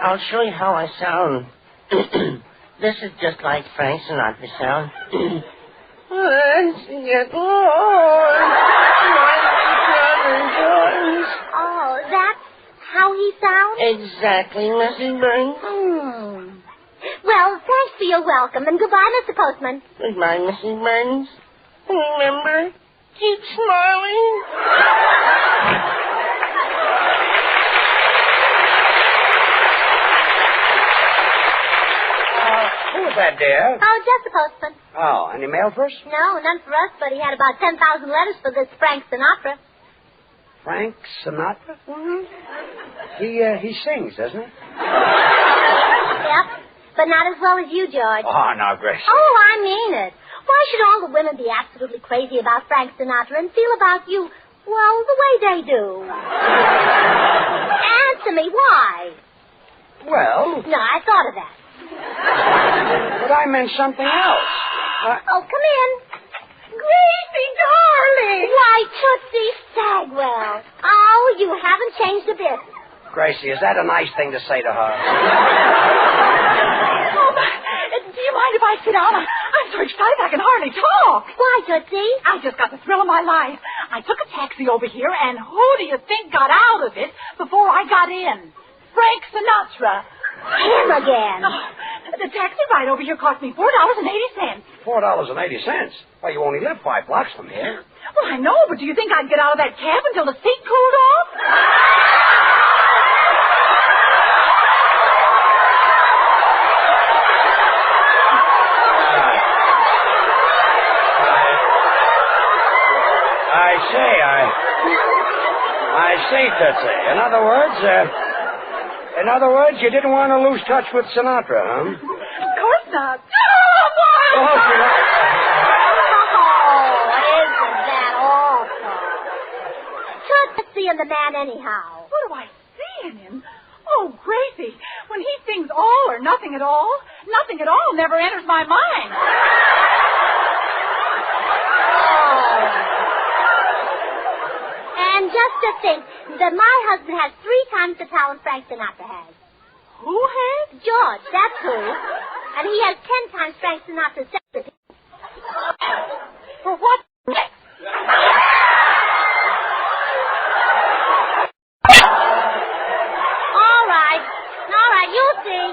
I'll show you how I sound. This is just like Frank Sinatra sound. Let's get on. Oh, that's how he sounds? Exactly, Mrs. Burns. Well, thanks for your welcome, and goodbye, Mr. Postman. Goodbye, Mrs. Burns. Remember, keep smiling. Who was that, dear? Oh, just the postman. Oh, any mail for us? No, none for us, but he had about 10,000 letters for this Frank Sinatra. Frank Sinatra? Mm-hmm. He sings, doesn't he? Yep. but not as well as you, George. Oh, now, Grace. Oh, I mean it. Why should all the women be absolutely crazy about Frank Sinatra and feel about you, well, the way they do? Answer me, why? Well... No, I thought of that. But I meant something else. Oh, come in. Gracie, darling. Why, Tootsie Sagwell. Oh, you haven't changed a bit. Gracie, is that a nice thing to say to her? Do you mind if I sit down? I'm so excited I can hardly talk. Why, Tootsie? I just got the thrill of my life. I took a taxi over here, and who do you think got out of it before I got in? Frank Sinatra. Him again. Oh, the taxi ride over here cost me $4.80. $4.80? Well, you only live 5 blocks from here. Well, I know, but do you think I'd get out of that cab until the seat cooled off? I see, Tootsie. In other words, you didn't want to lose touch with Sinatra, huh? Of course not. Oh, isn't that awful? Tootsie and the man anyhow. What do I see in him? Oh, Gracie, when he sings all or nothing at all never enters my mind. And just to think that my husband has 3 times the talent Frank Sinatra has. Who has? George, that's who. And he has 10 times Frank Sinatra's secretary. For what? All right, you'll see.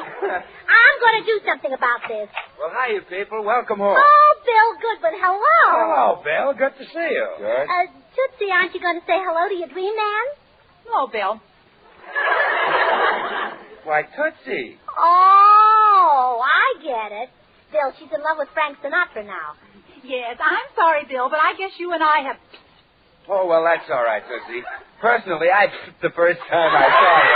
I'm going to do something about this. Well, hi, you people. Welcome home. Oh, Bill Goodwin, hello. Hello, Bill. Good to see you. Good. Tootsie, aren't you going to say hello to your dream man? No, Bill. Why, Tootsie. Oh, I get it. Bill, she's in love with Frank Sinatra now. Yes, I'm sorry, Bill, but I guess you and I have... Oh, well, that's all right, Tootsie. Personally, I the first time I saw it.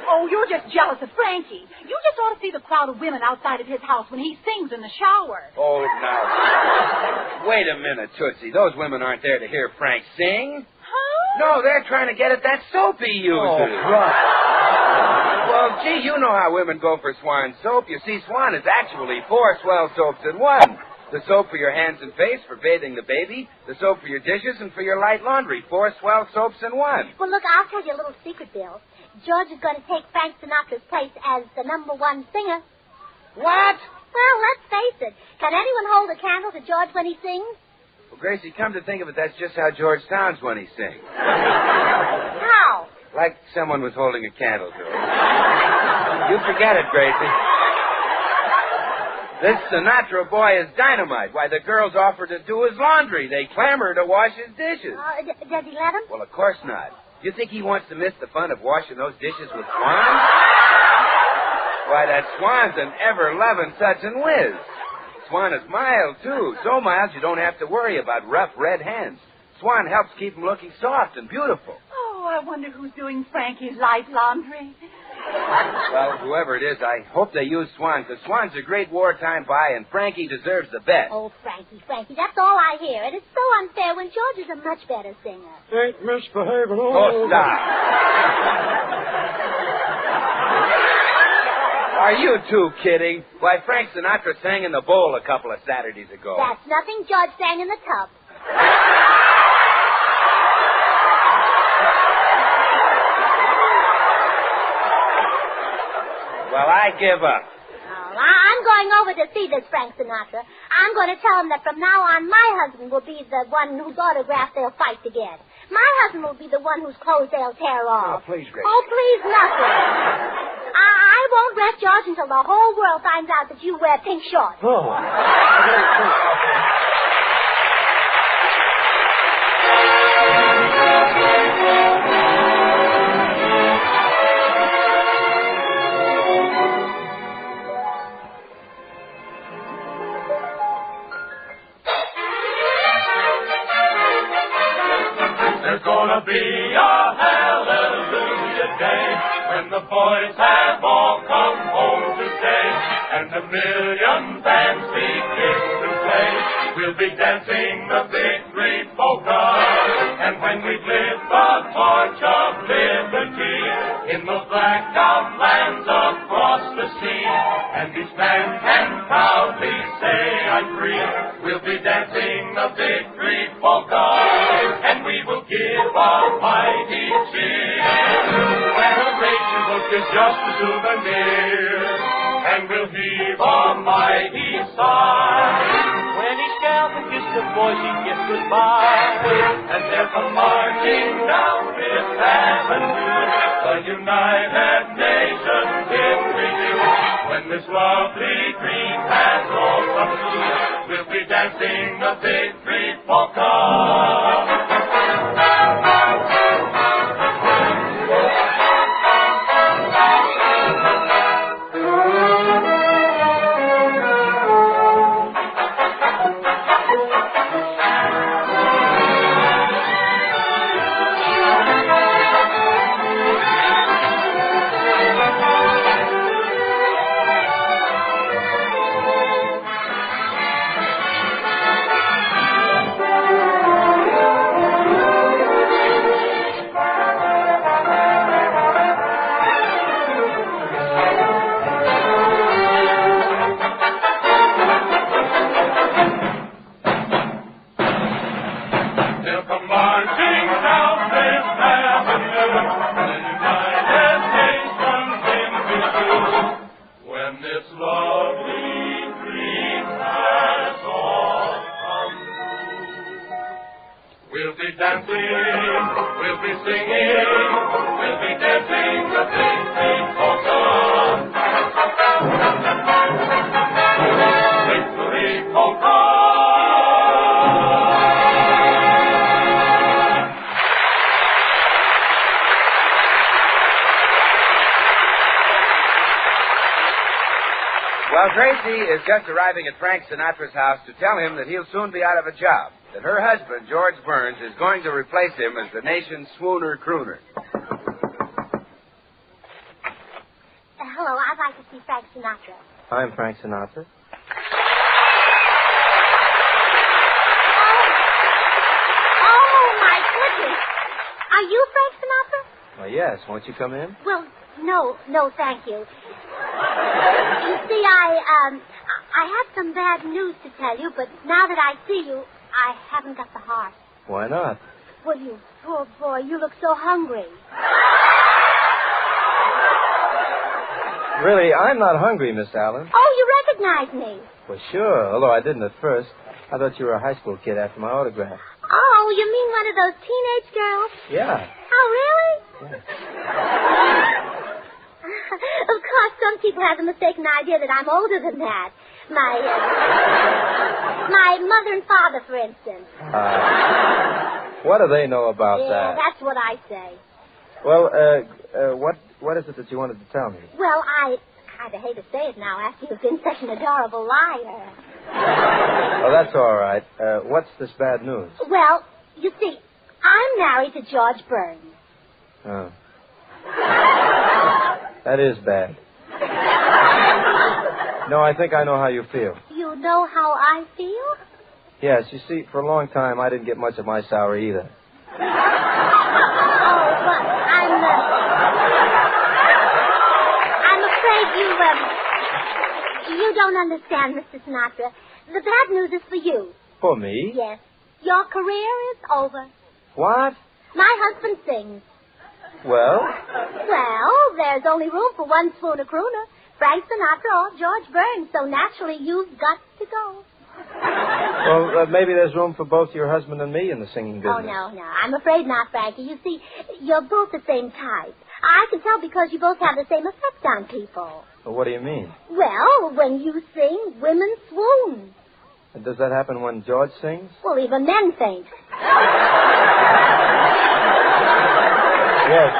Oh, you're just jealous of Frankie. You just ought to see the crowd of women outside of his house when he sings in the shower. Oh, now. Wait a minute, Tootsie. Those women aren't there to hear Frank sing. Huh? No, they're trying to get at that soap he uses. Oh, right. Well, gee, you know how women go for Swan soap. You see, Swan is actually 4 swell soaps in one. The soap for your hands and face, for bathing the baby. The soap for your dishes and for your light laundry. 4 swell soaps in one. Well, look, I'll tell you a little secret, Bill. George is going to take Frank Sinatra's place as the #1 singer. What? Well, let's face it. Can anyone hold a candle to George when he sings? Well, Gracie, come to think of it, that's just how George sounds when he sings. How? Like someone was holding a candle to him. You forget it, Gracie. This Sinatra boy is dynamite. Why, the girls offer to do his laundry. They clamor to wash his dishes. Does he let him? Well, of course not. You think he wants to miss the fun of washing those dishes with Swan? Why, that Swan's an ever-loving such and whiz. Swan is mild, too. So mild you don't have to worry about rough red hands. Swan helps keep him looking soft and beautiful. Oh, I wonder who's doing Frankie's light laundry. Well, whoever it is, I hope they use Swan, because Swan's a great wartime buy, and Frankie deserves the best. Oh, Frankie, that's all I hear. It is so unfair when George is a much better singer. Ain't misbehaving. Oh, stop. Are you two kidding? Why, Frank Sinatra sang in the bowl a couple of Saturdays ago. That's nothing. George sang in the tub. Well, I give up. Oh, I'm going over to see this Frank Sinatra. I'm going to tell him that from now on, my husband will be the one whose autograph they'll fight to get. My husband will be the one whose clothes they'll tear off. Oh, please, Grace. Oh, please, nothing. I won't rest, George, until the whole world finds out that you wear pink shorts. Oh. There's gonna be a hallelujah. when the boys have all come home to stay, and a million bands begin to play. We'll be dancing the victory polka, and when we've lit the torch of liberty in the blackout lands across the sea, and each man can proudly say I'm free, we'll be dancing the victory polka, and we will give a mighty cheer when a raging book is just a souvenir, and we'll heave a mighty sigh when each gal can kiss the boy she kissed goodbye, and they'll come marching down Fifth Avenue, the United Nations in review. When this lovely dream has all come true, we'll be dancing the victory polka. Well, Gracie is just arriving at Frank Sinatra's house to tell him that he'll soon be out of a job, that her husband, George Burns, is going to replace him as the nation's swooner crooner. Hello, I'd like to see Frank Sinatra. I'm Frank Sinatra. Oh, my goodness. Are you Frank Sinatra? Well, yes. Won't you come in? Well, no, thank you. You see, I have some bad news to tell you, but now that I see you, I haven't got the heart. Why not? Well, you poor boy, you look so hungry. Really, I'm not hungry, Miss Allen. Oh, you recognize me. Well, sure, although I didn't at first. I thought you were a high school kid after my autograph. Oh, you mean one of those teenage girls? Yeah. Oh, really? Yeah. Of course, some people have the mistaken idea that I'm older than that. My mother and father, for instance. What do they know about that? Yeah, that's what I say. Well, what is it that you wanted to tell me? Well, I kind of hate to say it now after you've been such an adorable liar. Oh, that's all right. What's this bad news? Well, you see, I'm married to George Burns. Oh. That is bad. No, I think I know how you feel. You know how I feel? Yes, you see, for a long time I didn't get much of my salary either. Oh, but I'm afraid you don't understand, Mr. Sinatra. The bad news is for you. For me? Yes. Your career is over. What? My husband sings. Well? Well, there's only room for one swooner crooner, Frank Sinatra or George Burns, so naturally you've got to go. Well, maybe there's room for both your husband and me in the singing business. Oh, no. I'm afraid not, Frankie. You see, you're both the same type. I can tell because you both have the same effect on people. Well, what do you mean? Well, when you sing, women swoon. And does that happen when George sings? Well, even men faint. Yes.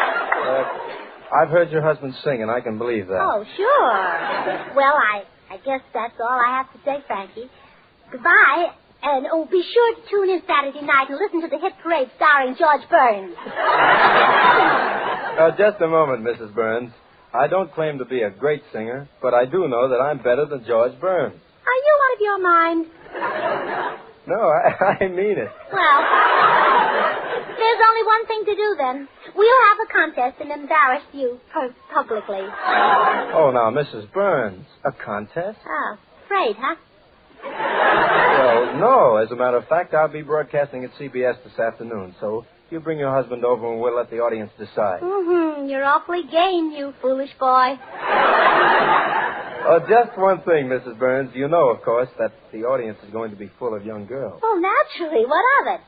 I've heard your husband sing, and I can believe that. Oh, sure. Well, I guess that's all I have to say, Frankie. Goodbye. And, be sure to tune in Saturday night and listen to the hit parade starring George Burns. Just a moment, Mrs. Burns. I don't claim to be a great singer, but I do know that I'm better than George Burns. Are you out of your mind? No, I mean it. Well, there's only one thing to do then. We'll have a contest and embarrass you publicly. Oh, now, Mrs. Burns, a contest? Oh, afraid, huh? Well, no. As a matter of fact, I'll be broadcasting at CBS this afternoon, so you bring your husband over and we'll let the audience decide. Mm-hmm. You're awfully game, you foolish boy. Just one thing, Mrs. Burns. You know, of course, that the audience is going to be full of young girls. Oh, naturally. What of it?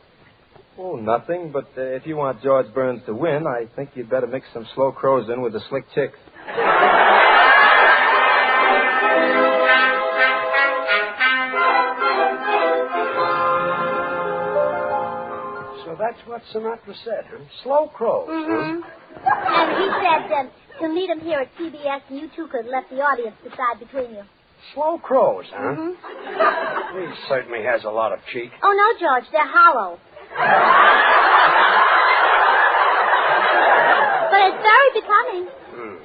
Oh, nothing, but if you want George Burns to win, I think you'd better mix some slow crows in with the slick chicks. So that's what Sinatra said, huh? Slow crows, Mm-hmm. And he said to meet him here at CBS, and you two could let the audience decide between you. Slow crows, huh? Mm-hmm. He certainly has a lot of cheek. Oh, no, George, they're hollow. But it's very becoming.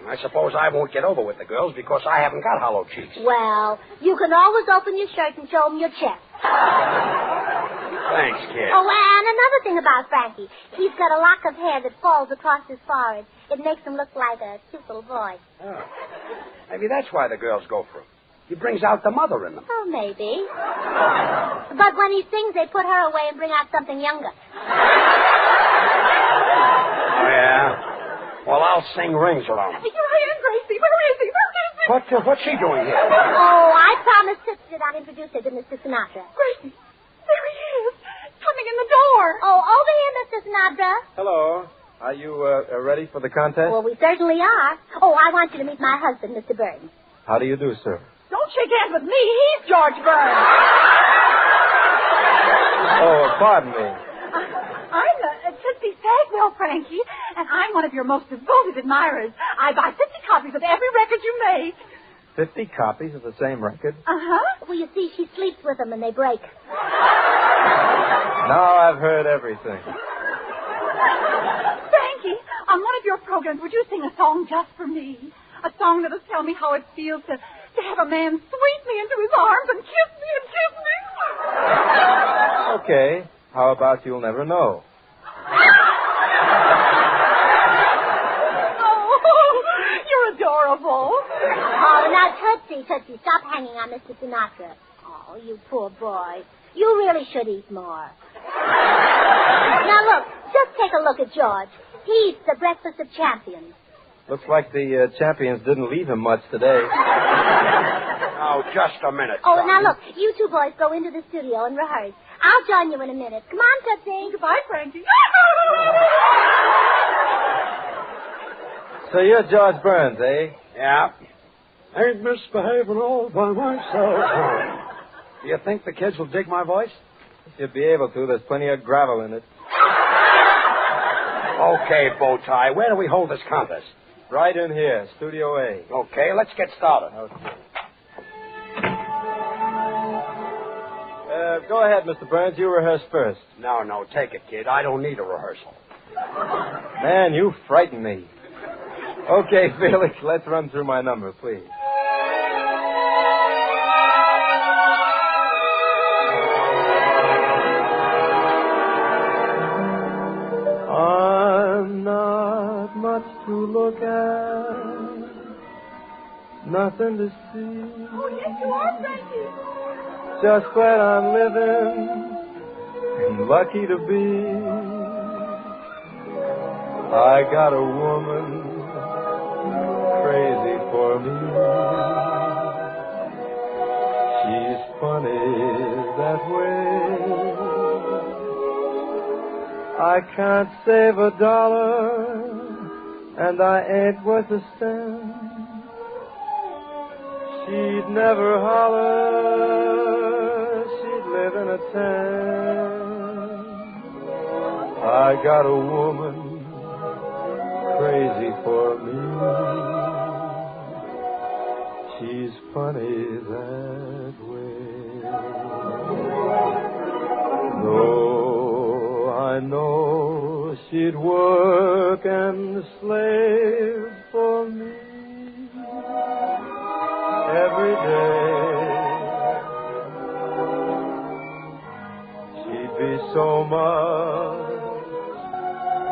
I suppose I won't get over with the girls because I haven't got hollow cheeks. Well, you can always open your shirt and show them your chest. Thanks, kid. Oh, and another thing about Frankie. He's got a lock of hair that falls across his forehead. It makes him look like a cute little boy. Oh. Maybe that's why the girls go for him. He brings out the mother in them. Oh, maybe. But when he sings, they put her away and bring out something younger. Oh, yeah? Well, I'll sing rings around him. You're here, Gracie. Where is he? What's she doing here? Oh, I promised Sister that I'd introduce her to Mr. Sinatra. Gracie, there he is. Coming in the door. Oh, over here, Mr. Sinatra. Hello. Are you ready for the contest? Well, we certainly are. Oh, I want you to meet my husband, Mr. Burns. How do you do, sir? Don't shake hands with me. He's George Burns. Oh, pardon me. I'm Tootsie Sagwell, Frankie, and I'm one of your most devoted admirers. I buy 50 copies of every record you make. 50 copies of the same record? Uh-huh. Well, you see, she sleeps with them and they break. Now I've heard everything. Frankie, on one of your programs, would you sing a song just for me? A song that'll tell me how it feels to have a man sweep me into his arms and kiss me and kiss me. Okay. How about You'll Never Know? Oh, you're adorable. Oh, now, Tootsie, stop hanging on Mr. Sinatra. Oh, you poor boy. You really should eat more. Now, look, just take a look at George. He eats the breakfast of champions. Looks like the champions didn't leave him much today. Oh, just a minute. Oh, son. now, look, you two boys go into the studio and rehearse. I'll join you in a minute. Come on, Tootsie. Goodbye, Frankie. So you're George Burns, eh? Yeah. Ain't misbehaving all by myself. Do you think the kids will dig my voice? You'll be able to. There's plenty of gravel in it. Okay, Bowtie. Where do we hold this contest? Right in here, Studio A. Okay, let's get started. Okay. Go ahead, Mr. Burns. You rehearse first. No, take it, kid. I don't need a rehearsal. Man, you frighten me. Okay, Felix, let's run through my number, please. I'm not much to look at, nothing to see. Oh, yes, you are, Frankie. Just glad I'm living and lucky to be. I got a woman crazy for me. She's funny that way. I can't save $1, and I ain't worth a cent. She'd never holler, she'd live in a tent. I got a woman crazy for me. She's funny that way. Though I know she'd work and slave for me every day. She'd be so much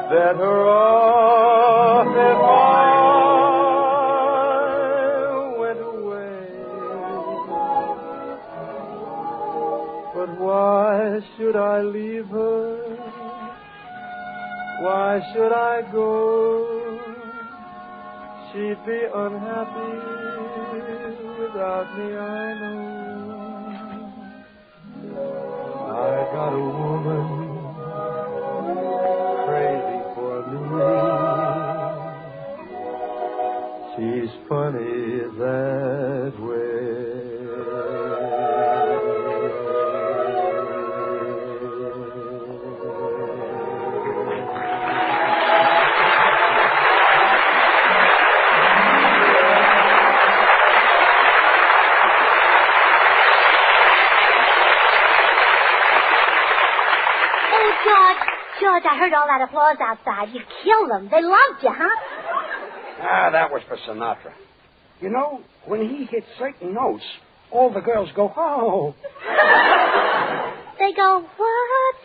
better off if I went away. But why should I leave her? Why should I go? She'd be unhappy without me, I know. I got a woman crazy for me. She's funny that way. George, I heard all that applause outside. You killed them. They loved you, huh? Ah, that was for Sinatra. You know, when he hits certain notes, all the girls go, oh. They go, what?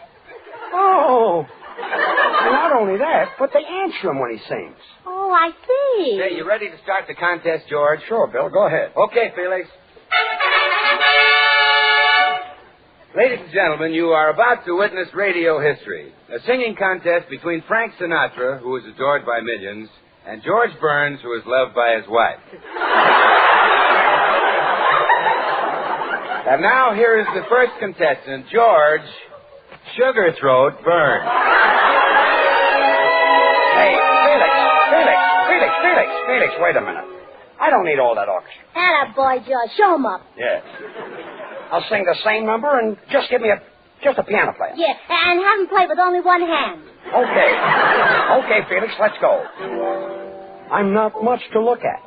Oh. And not only that, but they answer him when he sings. Oh, I see. Hey, you ready to start the contest, George? Sure, Bill. Go ahead. Okay, Felix. Ladies and gentlemen, you are about to witness radio history. A singing contest between Frank Sinatra, who is adored by millions, and George Burns, who is loved by his wife. And now here is the first contestant, George Sugarthroat Burns. Hey, Felix, wait a minute. I don't need all that orchestra. Atta boy, George. Show him up. Yes. I'll sing the same number and just give me a piano player. Yeah, and have him play with only one hand. Okay. Okay, Felix, let's go. I'm not much to look at.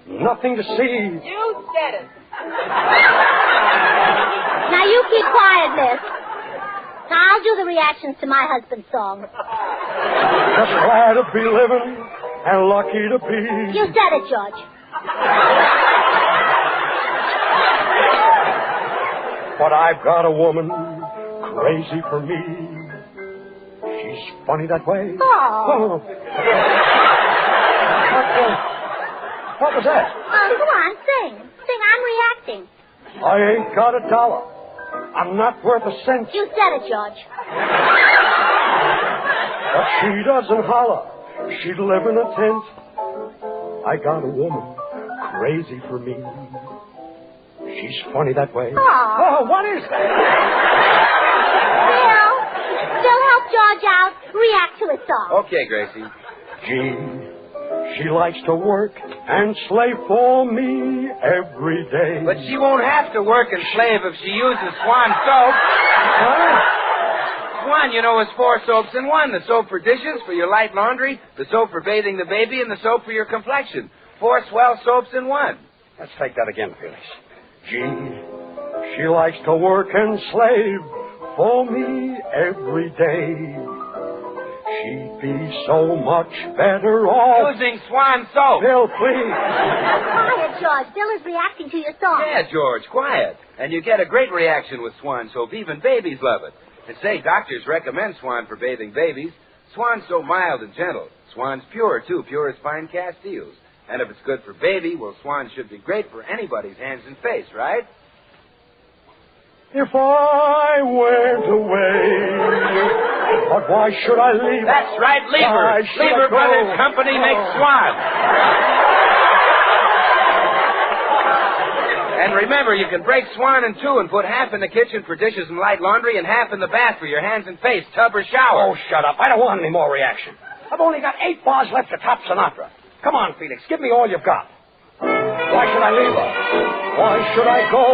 Nothing to see. You said it. Now, you keep quiet, miss. Now, I'll do the reactions to my husband's song. Just glad to be living and lucky to be. You said it, George. But I've got a woman crazy for me. She's funny that way. Oh. What was that? Come on, sing. Sing, I'm reacting. I ain't got $1. I'm not worth a cent. You said it, George. But she doesn't holler. She'd live in a tent. I got a woman crazy for me. She's funny that way. Oh, what is that? Bill, help George out. React to his song. Okay, Gracie. Gee, she likes to work and slave for me every day. But she won't have to work and slave if she uses Swan soap. Huh? Swan, you know, is 4 soaps in one. The soap for dishes, for your light laundry, the soap for bathing the baby, and the soap for your complexion. 4 swell soaps in one. Let's take that again, Felix. Gee, she likes to work and slave for me every day. She'd be so much better off. Using Swan soap. Bill, please. Quiet, George. Bill is reacting to your song. Yeah, George, quiet. And you get a great reaction with Swan soap. Even babies love it. And say, doctors recommend Swan for bathing babies. Swan's so mild and gentle. Swan's pure, too. Pure as fine Castiles. And if it's good for baby, well, Swan should be great for anybody's hands and face, right? If I went away, but why should I leave? That's right, Lever. Lever Brothers Company makes Swan. And remember, you can break Swan in two and put half in the kitchen for dishes and light laundry and half in the bath for your hands and face, tub or shower. Oh, shut up. I don't want any more reaction. I've only got 8 bars left to top Sinatra. Come on, Felix. Give me all you've got. Why should I leave her? Why should I go?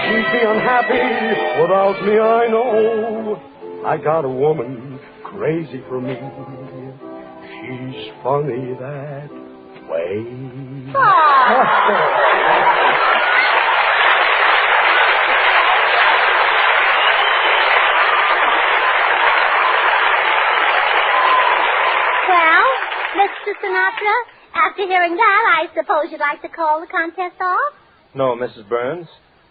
She'd be unhappy without me, I know. I got a woman crazy for me. She's funny that way. Sinatra. After hearing that, I suppose you'd like to call the contest off? No, Mrs. Burns.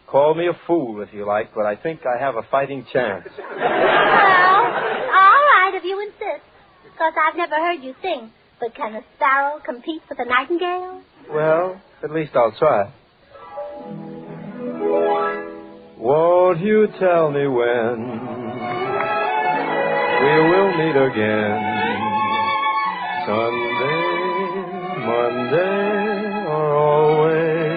Call me a fool if you like, but I think I have a fighting chance. Well, all right, if you insist. Because I've never heard you sing. But can a sparrow compete with a nightingale? Well, at least I'll try. Won't you tell me when we will meet again? Sunday, Monday, or always?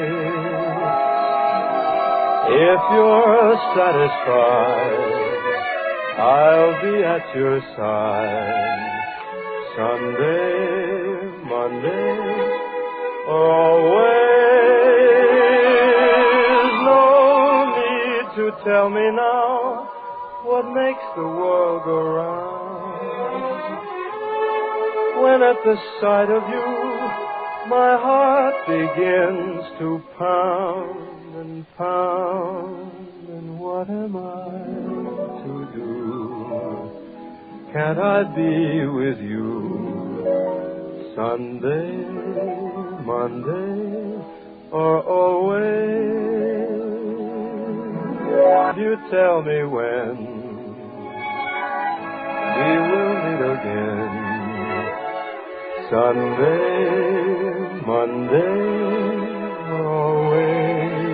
If you're satisfied, I'll be at your side. Sunday, Monday, or always. No need to tell me now what makes the world go round. When at the sight of you, my heart begins to pound and pound. And what am I to do? Can't I be with you Sunday, Monday, or always? You tell me when we will meet again. Sunday, Monday, or always.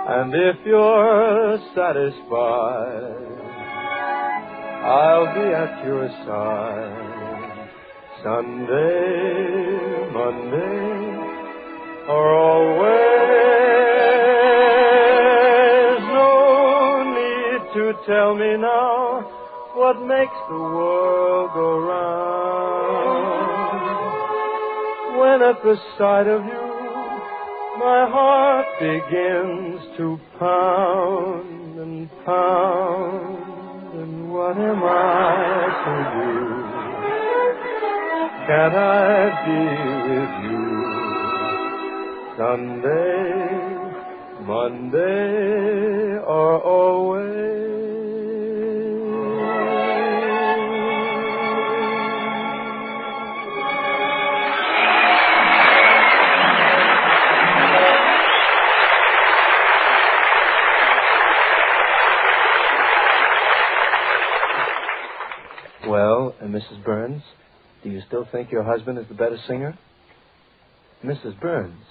And if you're satisfied, I'll be at your side. Sunday, Monday, or always. No need to tell me now what makes the world go round. When at the sight of you, my heart begins to pound and pound. And what am I to do? Can't I be with you Sunday, Monday, or always? Well, Mrs. Burns, do you still think your husband is the better singer? Mrs. Burns.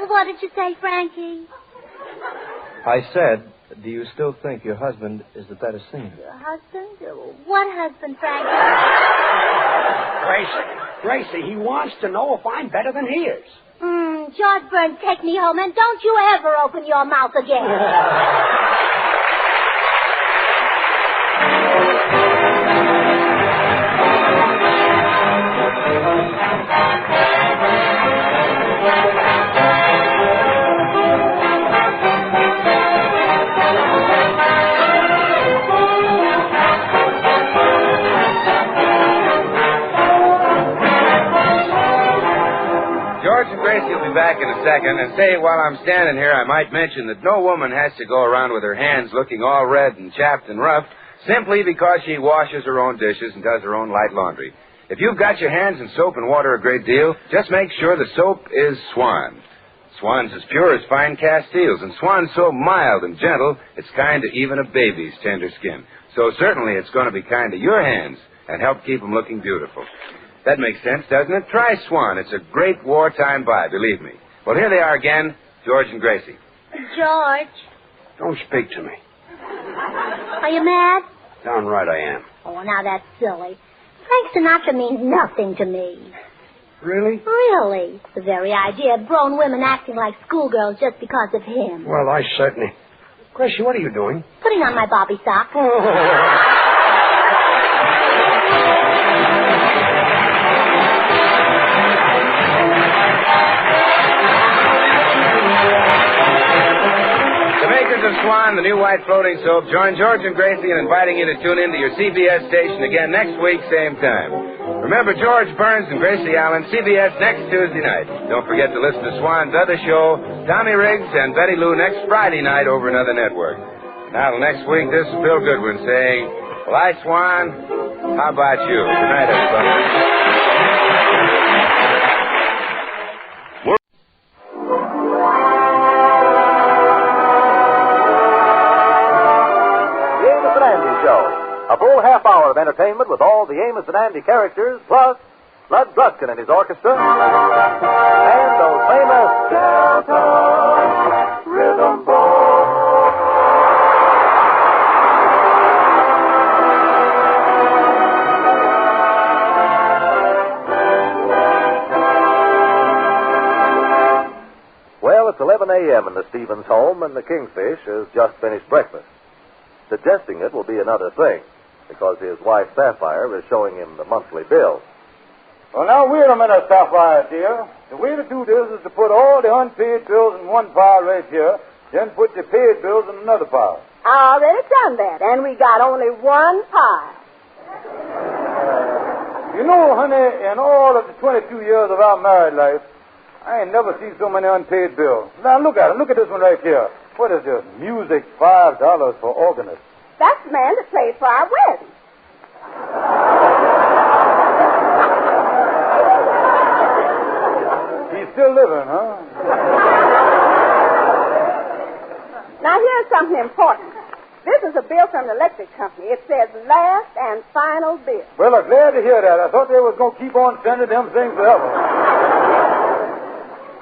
What did you say, Frankie? I said, do you still think your husband is the better singer? Your husband? What husband, Frankie? Gracie, he wants to know if I'm better than he is. George Burns, take me home, and don't you ever open your mouth again. George and Gracie will be back in a second, and say, while I'm standing here, I might mention that no woman has to go around with her hands looking all red and chapped and rough simply because she washes her own dishes and does her own light laundry. If you've got your hands in soap and water a great deal, just make sure the soap is Swan. Swan's as pure as fine Castiles, and Swan's so mild and gentle, it's kind to even a baby's tender skin. So certainly it's going to be kind to your hands and help keep them looking beautiful. That makes sense, doesn't it? Try Swan. It's a great wartime buy, believe me. Well, here they are again, George and Gracie. George. Don't speak to me. Are you mad? Downright I am. Oh, now that's silly. Frank Sinatra means nothing to me. Really? Really. The very idea of grown women acting like schoolgirls just because of him. Well, I certainly... Gracie, what are you doing? Putting on my bobby sock. Of Swan, the new white floating soap, join George and Gracie in inviting you to tune in to your CBS station again next week, same time. Remember George Burns and Gracie Allen, CBS next Tuesday night. Don't forget to listen to Swan's other show, Tommy Riggs and Betty Lou, next Friday night over another network. Now, till next week, this is Bill Goodwin saying, Well, hi, Swan. How about you? Good night, everybody. A full half hour of entertainment with all the Amos and Andy characters, plus Bud Gruskin and his orchestra, and those famous Delta Rhythm Boys. Well, it's 11 a.m. in the Stevens home, and the Kingfish has just finished breakfast. Suggesting it will be another thing, because his wife, Sapphire, is showing him the monthly bill. Well, now, wait a minute, Sapphire, dear. The way to do this is to put all the unpaid bills in one pile right here, then put the paid bills in another pile. I already done that, and we got only one pile. You know, honey, in all of the 22 years of our married life, I ain't never seen so many unpaid bills. Now, look at it. Look at this one right here. What is this? Music, $5 for organist. That's the man that played for our wedding. He's still living, huh? Now, here's something important. This is a bill from the electric company. It says last and final bill. Well, I'm glad to hear that. I thought they was going to keep on sending them things forever.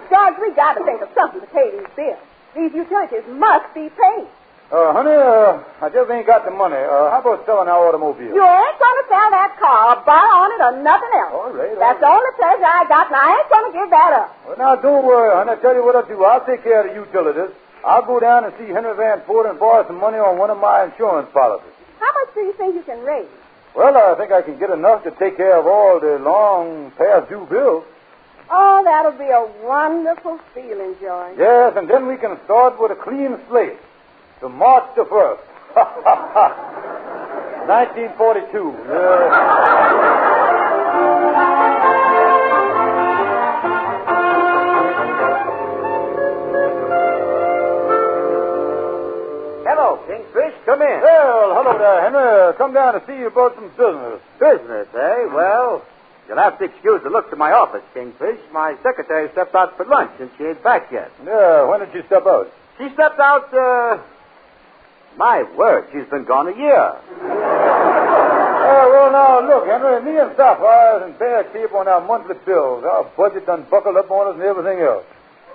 George, we got to think of something to pay these bills. These utilities must be paid. Honey, I just ain't got the money. How about selling our automobile? You ain't going to sell that car or buy on it or nothing else. All right. That's the only pleasure I got, and I ain't going to give that up. Well, now, don't worry, honey. I'll tell you what I'll do. I'll take care of the utilities. I'll go down and see Henry Van Ford and borrow some money on one of my insurance policies. How much do you think you can raise? Well, I think I can get enough to take care of all the long past due bills. Oh, that'll be a wonderful feeling, George. Yes, and then we can start with a clean slate to March the 1st. 1942. Hello, Kingfish. Come in. Well, hello there, Henry. Come down to see you about some business. Business, eh? Well, you'll have to excuse the look to my office, Kingfish. My secretary stepped out for lunch, and she ain't back yet. Yeah, when did she step out? She stepped out, my word, she's been gone a year. Well, now, look, Henry, me and Sapphire is in bad shape on our monthly bills. Our budget done buckled up on us and everything else.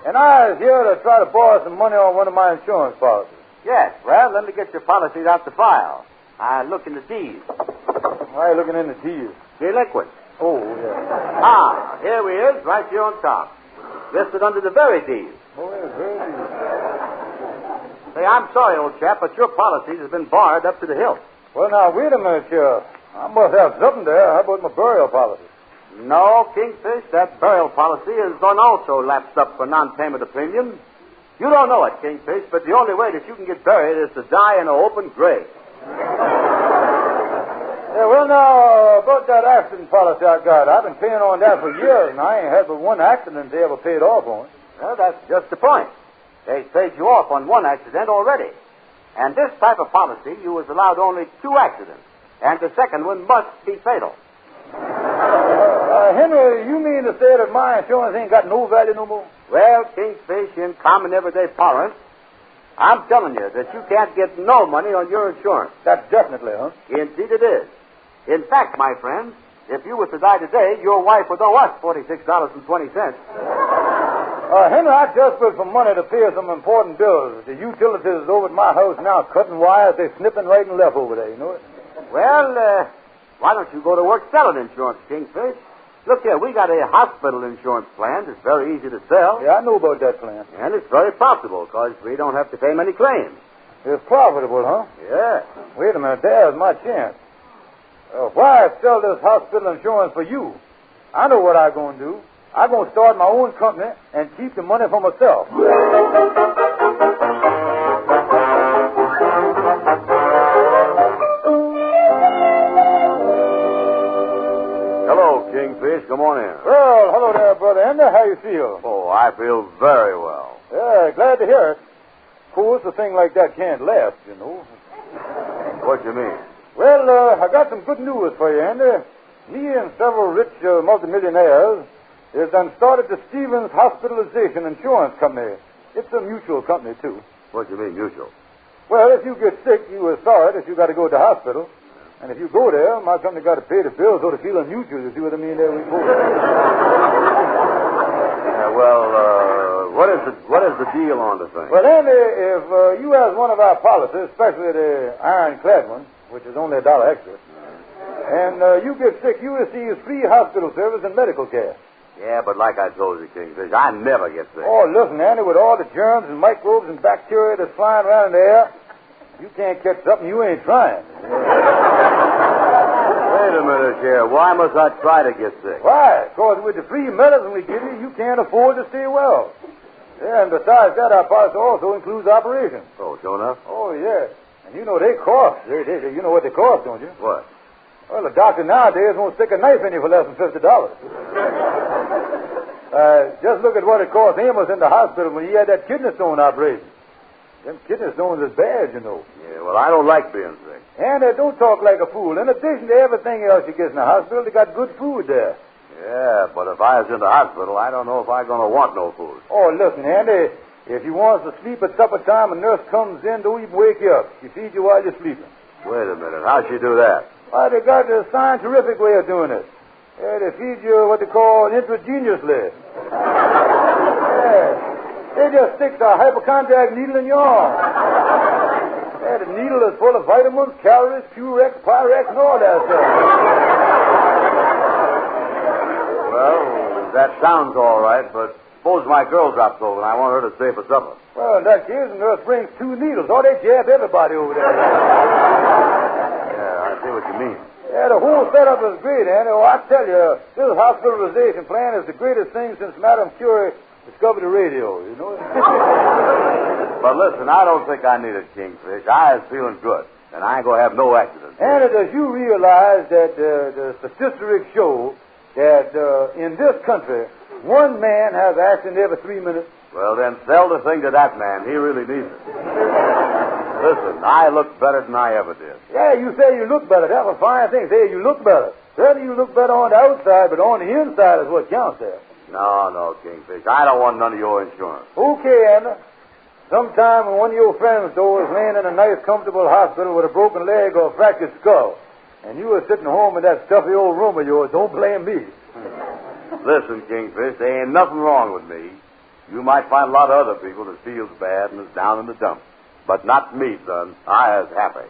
And I was here to try to borrow some money on one of my insurance policies. Yes, well, let me get your policies out the file. I look in the D's. Why are you looking in the D's? Delinquent. Oh, yeah. Ah, here we is, right here on top. Listed under the very D's. Oh, yeah, very D's. Say, I'm sorry, old chap, but your policies have been barred up to the hilt. Well, now, wait a minute here. I must have something there. How about my burial policy? No, Kingfish, that burial policy is also lapsed up for non-payment of premium. You don't know it, Kingfish, but the only way that you can get buried is to die in an open grave. Yeah, well, now, about that accident policy I got, I've been paying on that for years, and I ain't had but one accident they ever paid off on. Well, that's just the point. They paid you off on one accident already. And this type of policy, you was allowed only 2 accidents, and the second one must be fatal. Henry, you mean to say that my insurance ain't got no value no more? Well, Kingfish, in common everyday parlance, I'm telling you that you can't get no money on your insurance. That's definitely, huh? Indeed it is. In fact, my friend, if you were to die today, your wife would owe us $46.20. Henry, I just put some money to pay some important bills. The utilities over at my house now cutting wires. They're snipping right and left over there, you know it? Well, why don't you go to work selling insurance, Kingfish? Look here, we got a hospital insurance plan that's very easy to sell. Yeah, I know about that plan. And it's very profitable because we don't have to pay many claims. It's profitable, huh? Yeah. Wait a minute, there's my chance. Why sell this hospital insurance for you? I know what I'm going to do. I'm going to start my own company and keep the money for myself. Hello, Kingfish. Come on in. Well, hello there, Brother Ender. How you feel? Oh, I feel very well. Yeah, glad to hear it. Of course, a thing like that can't last, you know. What do you mean? Well, I got some good news for you, Andy. Me and several rich multimillionaires has done started the Stevens Hospitalization Insurance Company. It's a mutual company, too. What do you mean, mutual? Well, if you get sick, you saw it if you got to go to the hospital. And if you go there, my company got to pay the bills, so the feeling mutual, you see what I mean there? We go. What is the deal on the thing? Well, Andy, if you has one of our policies, especially the ironclad one, which is only $1 extra, and you get sick, you receive free hospital service and medical care. Yeah, but like I told you, Kingfish, I never get sick. Oh, listen, Andy, with all the germs and microbes and bacteria that's flying around in the air, you can't catch something you ain't trying. Wait a minute here. Why must I try to get sick? Why? Because with the free medicine we give you, you can't afford to stay well. Yeah, and besides that, our policy also includes operations. Oh, sure enough? Oh, yeah. And you know they cost. You know what they cost, don't you? What? Well, a doctor nowadays won't stick a knife in you for less than $50. Just look at what it cost Amos in the hospital when he had that kidney stone operation. Them kidney stones is bad, you know. Yeah, well, I don't like being sick. And don't talk like a fool. In addition to everything else you get in the hospital, they got good food there. Yeah, but if I was in the hospital, I don't know if I'm going to want no food. Oh, listen, Andy, if you want to sleep at supper time, a nurse comes in, don't even wake you up. She feeds you while you're sleeping. Wait a minute. How'd she do that? Why, they got a scientific way of doing it. Yeah, they feed you what they call intravenously. Yeah. They just stick a hypochondriac needle in your arm. Yeah, the needle is full of vitamins, calories, Purex, Pyrex, and all that stuff. Well, that sounds all right, but suppose my girl drops over and I want her to stay for supper. Well, in that case, the nurse brings 2 needles. Oh, they jab everybody over there. Yeah, I see what you mean. Yeah, the whole setup is great, Andy. Oh, I tell you, this hospitalization plan is the greatest thing since Madame Curie discovered the radio, you know? But listen, I don't think I need it, Kingfish. I was feeling good, and I ain't going to have no accidents. Andy, does you realize that the statistics show that in this country, 1 man has an accident every 3 minutes? Well, then sell the thing to that man. He really needs it. Listen, I look better than I ever did. Yeah, you say you look better. That's a fine thing. Say you look better. Certainly you look better on the outside, but on the inside is what counts there. No, Kingfish. I don't want none of your insurance. Okay, Andy. Sometime when one of your friends, though, is laying in a nice, comfortable hospital with a broken leg or a fractured skull, and you are sitting home in that stuffy old room of yours, don't blame me. Listen, Kingfish, there ain't nothing wrong with me. You might find a lot of other people that feels bad and is down in the dumps. But not me, son. I is happy.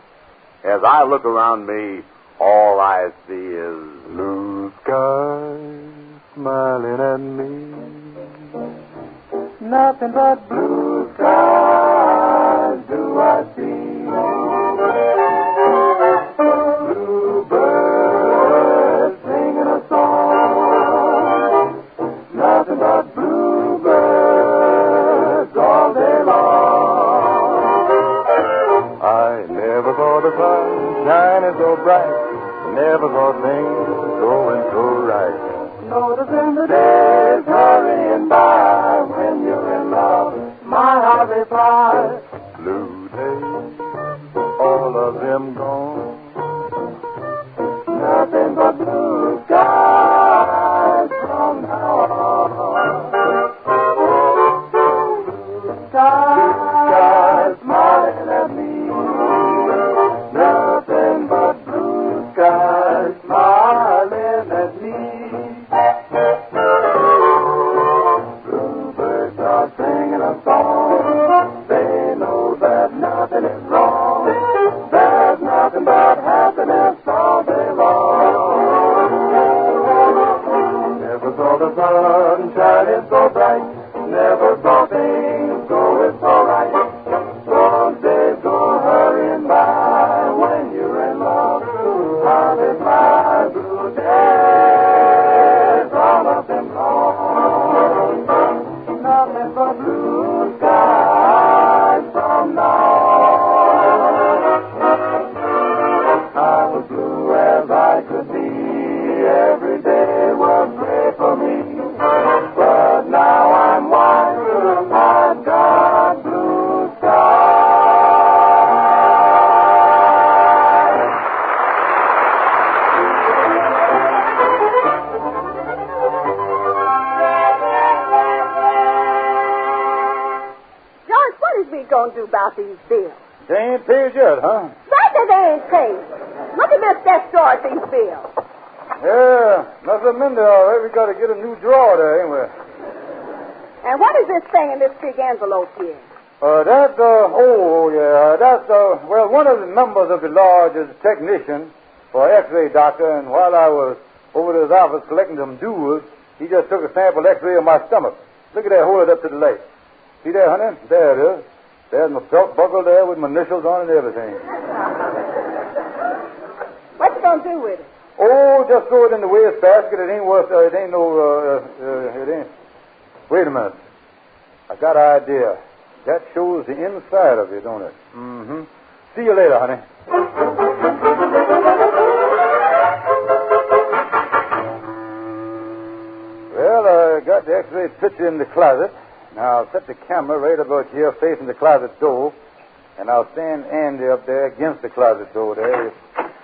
As I look around me, all I see is blue skies smiling at me. Nothing but blue skies do I see. Bluebirds singing a song. Nothing but bluebirds all day long. I never saw the sun shining so bright. Never saw things going so right. Noticing the days hurrying by. When you're in love, my heart replies. Blue days, all of them gone. Nothing but blue skies from now on. Blue skies smiling at me. Nothing but blue skies smiling at me. Bluebirds are singing a song. They know that nothing is wrong. There's nothing but happiness all day long. Never saw the sun shining so bright. Never saw things going so right. Some days go hurrying by. When you're in love, how they fly. Blue days, all of them gone. Nothing but blue skies from now on. I was blue as I could be. Every day was great for me. But now going to do about these bills? They ain't paid yet, huh? Certainly they ain't paid. Look at this desk drawer at these bills. Yeah, must have been there all right. We got to get a new drawer there, ain't we? And what is this thing in this big envelope here? That's one of the members of the lodge is a technician for an X-ray doctor, and while I was over to his office collecting some dues, he just took a sample X-ray of my stomach. Look at that, hold it up to the light. See there, honey? There it is. There's my belt buckle there with my initials on it and everything. What you gonna do with it? Oh, just throw it in the wastebasket. It ain't worth, it ain't. Wait a minute. I got an idea. That shows the inside of it, don't it? Mm-hmm. See you later, honey. Well, I got the X-ray picture in the closet. Now, I'll set the camera right about here facing the closet door, and I'll stand Andy up there against the closet door there.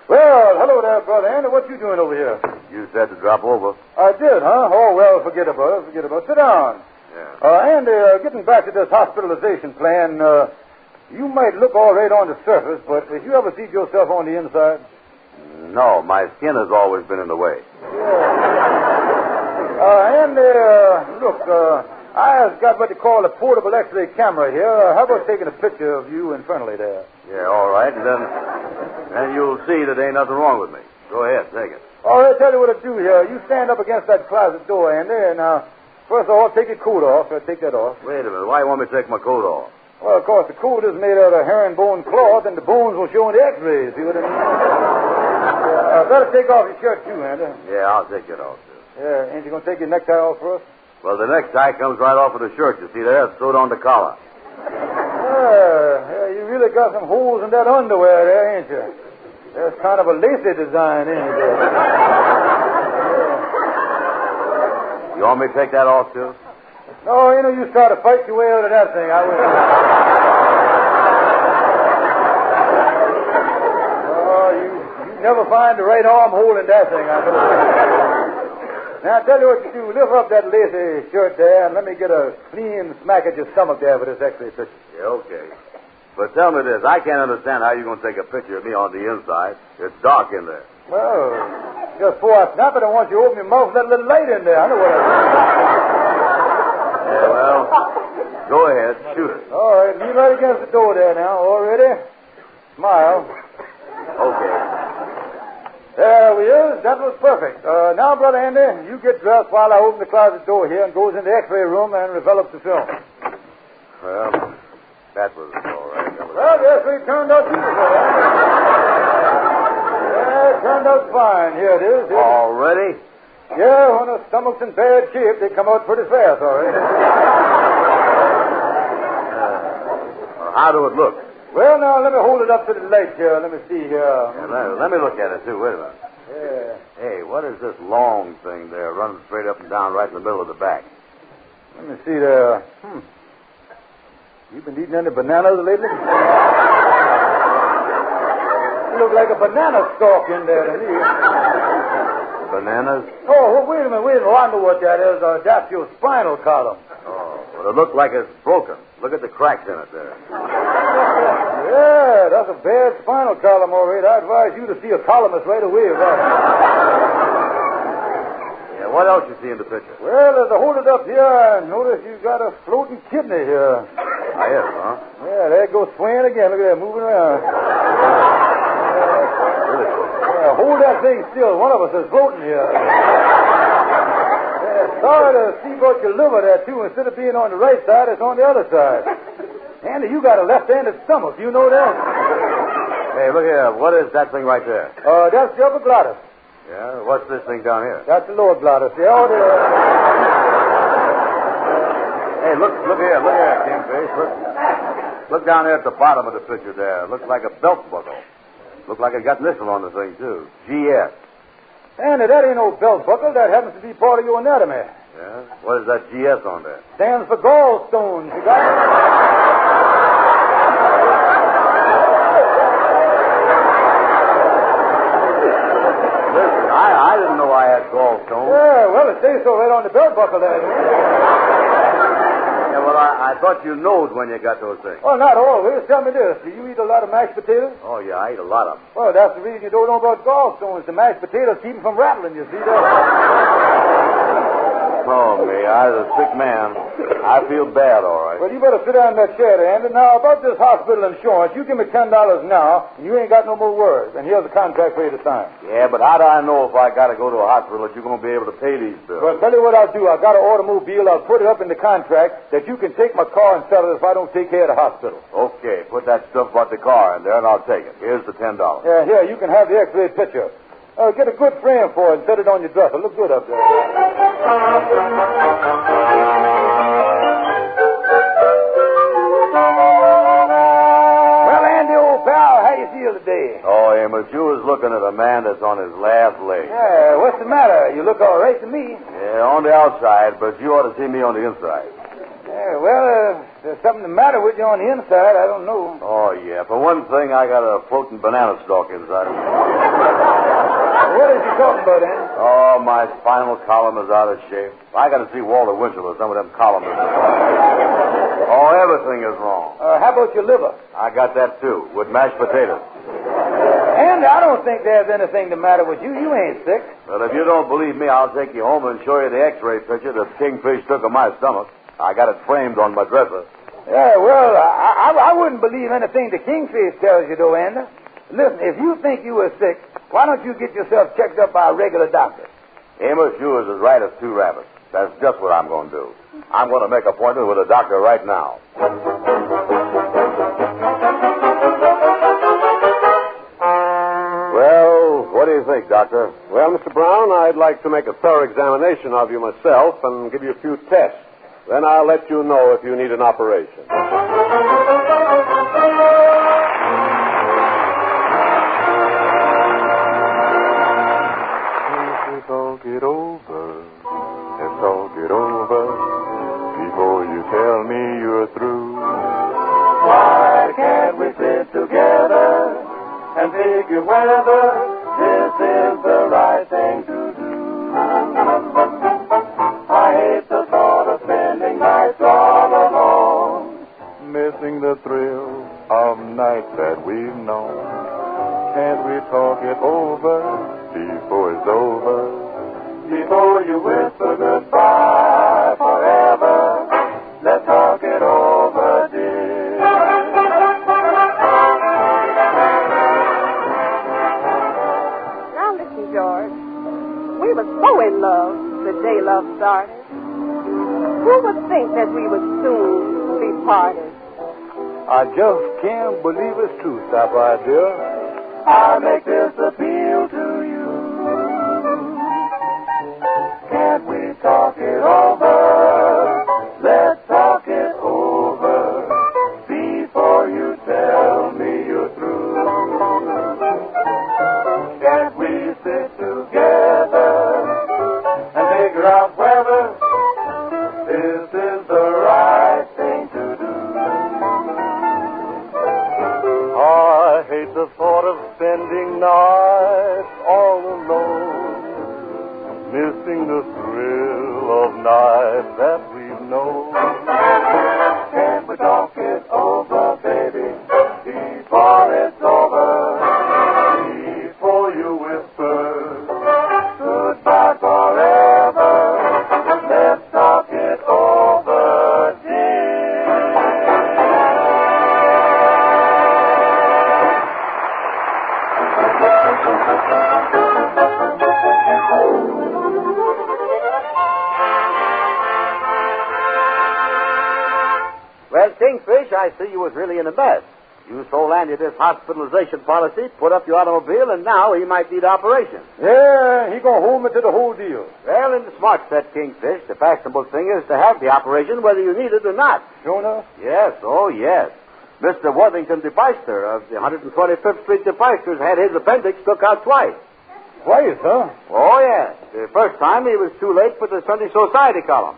Well, hello there, Brother Andy. What you doing over here? You said to drop over. I did, huh? Oh, well, forget about it. Sit down. Yeah. Andy, getting back to this hospitalization plan, you might look all right on the surface, but have you ever seen yourself on the inside? No, my skin has always been in the way. Andy, look, I have got what they call a portable X-ray camera here. How about taking a picture of you internally there? Yeah, all right. And then you'll see that ain't nothing wrong with me. Go ahead, take it. All right, tell you what to do here. You stand up against that closet door, Andy, and first of all, take your coat off. Take that off. Wait a minute. Why you want me to take my coat off? Well, of course, the coat is made out of herringbone cloth, and the bones will show in the X-rays. See what I mean? Better take off your shirt, too, Andy. Yeah, I'll take it off, too. Yeah, ain't you going to take your necktie off first? Well, the necktie comes right off of the shirt. You see there? It's sewed on the collar. Yeah, you really got some holes in that underwear there, ain't you? There's kind of a lacy design, ain't it? You want me to take that off, too? No, you try to fight your way out of that thing. I will. Oh, you never find the right armhole in that thing, I know. Now, I'll tell you what you do. Lift up that lacy shirt there and let me get a clean smack at your stomach there with this X-ray picture. Yeah, okay. But tell me this. I can't understand how you're going to take a picture of me on the inside. It's dark in there. Well, just before I snap it, I want you to open your mouth and let a little light in there. I know what I mean. Yeah, well, go ahead. Shoot it. All right. Lean right against the door there now. All ready? Smile. Okay. There we is. That was perfect. Now, Brother Andy, you get dressed while I open the closet door here and goes in the X-ray room and develops the film. Well, that was all right. Well, the X-ray turned out beautiful. Yeah, it turned out fine. Here it is. Already? Yeah, when a stomach's in bad shape, they come out pretty fast, all right. How do it look? Well, now, let me hold it up to the light here. Let me see here. Yeah, let me look at it, too. Wait a minute. Yeah. Hey, what is this long thing there running straight up and down right in the middle of the back? Let me see there. You been eating any bananas lately? You look like a banana stalk in there to me. Bananas? Oh, wait a minute. Oh, I know what that is. That's your spinal column. Oh, well, it looks like it's broken. Look at the cracks in it there. Yeah, that's a bad spinal column, all right. I advise you to see a columnist right away about it. Yeah, what else you see in the picture? Well, as I hold it up here, I notice you've got a floating kidney here. I is, huh? Yeah, there it goes swaying again. Look at that, moving around. Really cool. Yeah, hold that thing still. One of us is floating here. Yeah, sorry to see about your liver there, too. Instead of being on the right side, it's on the other side. Andy, you got a left-handed stomach. You know that? Hey, look here. What is that thing right there? That's the upper glottis. Yeah? What's this thing down here? That's the lower glottis. Yeah, Hey, look here, Kingfish. Look down there at the bottom of the picture there. Looks like a belt buckle. Looks like it got initial on the thing, too. GS. Andy, that ain't no belt buckle. That happens to be part of your anatomy. Yeah? What is that GS on there? Stands for gallstones. You got it? Listen, I didn't know I had gallstones. Yeah, well, it says so right on the belt buckle there. Yeah, Yeah, well, I thought you knowed when you got those things. Oh, not always. Tell me this. Do you eat a lot of mashed potatoes? Oh, yeah, I eat a lot of them. Well, that's the reason you don't know about gallstones. The mashed potatoes keep them from rattling, you see that? Oh, me, I was a sick man. I feel bad, all right. Well, you better sit down in that chair there, Andy. Now, about this hospital insurance, you give me $10 now, and you ain't got no more words. And here's the contract for you to sign. Yeah, but how do I know if I got to go to a hospital that you're going to be able to pay these bills? Well, I'll tell you what I'll do. I've got an automobile. I'll put it up in the contract that you can take my car and sell it if I don't take care of the hospital. Okay, put that stuff about the car in there, and I'll take it. Here's the $10. Yeah, here, you can have the X-ray picture. Get a good frame for it and set it on your dresser. Look good up there. Well, Andy, old pal, how you feel today? Oh, Amos, you was looking at a man that's on his last leg. Yeah, what's the matter? You look all right to me. Yeah, on the outside, but you ought to see me on the inside. Yeah, well, there's something the matter with you on the inside. I don't know. Oh, yeah. For one thing, I got a floating banana stalk inside of me. What is he talking about, Andy? Oh, my spinal column is out of shape. I got to see Walter Winchell or some of them columnists. Oh, everything is wrong. How about your liver? I got that, too, with mashed potatoes. Andy, I don't think there's anything the matter with you. You ain't sick. Well, if you don't believe me, I'll take you home and show you the X-ray picture that Kingfish took of my stomach. I got it framed on my dresser. Yeah, well, I wouldn't believe anything the Kingfish tells you, though, Andy. Listen, if you think you were sick, why don't you get yourself checked up by a regular doctor? Amos, you was as right as two rabbits. That's just what I'm going to do. I'm going to make an appointment with a doctor right now. Well, what do you think, Doctor? Well, Mr. Brown, I'd like to make a thorough examination of you myself and give you a few tests. Then I'll let you know if you need an operation. Talk it over. Let's talk it over before you tell me you're through. Why can't we sit together and figure whether this is the right thing to do? I hate the thought of spending nights all alone, missing the thrill of nights that we've known. Can't we talk it over before it's over? Before you whisper goodbye forever, let's talk it over, dear. Now listen, George. We were so in love the day love started. Who would think that we would soon be parted? I just can't believe it's true, Sapphire, dear. I make this appeal to you. Can't we talk it over? Let's talk it over before you tell me you're through. Can't we sit together and figure out whether this is the right thing to do? I hate the thought of spending nights all alone, missing the thrill of nights that we've known. Can't we talk it over, baby, before it's over? Before you whisper goodbye forever, let's talk it over, Well, Kingfish, I see you was really in a mess. You sold Andy this hospitalization policy, put up your automobile, and now he might need operation. Yeah, he gonna hold me to the whole deal. Well, in the smart set, Kingfish, the fashionable thing is to have the operation whether you need it or not. Sure enough? Yes, oh yes. Mr. Worthington DePeister of the 125th Street DePeisters had his appendix took out twice. Twice, huh? Oh, yes. The first time he was too late for the Sunday Society column.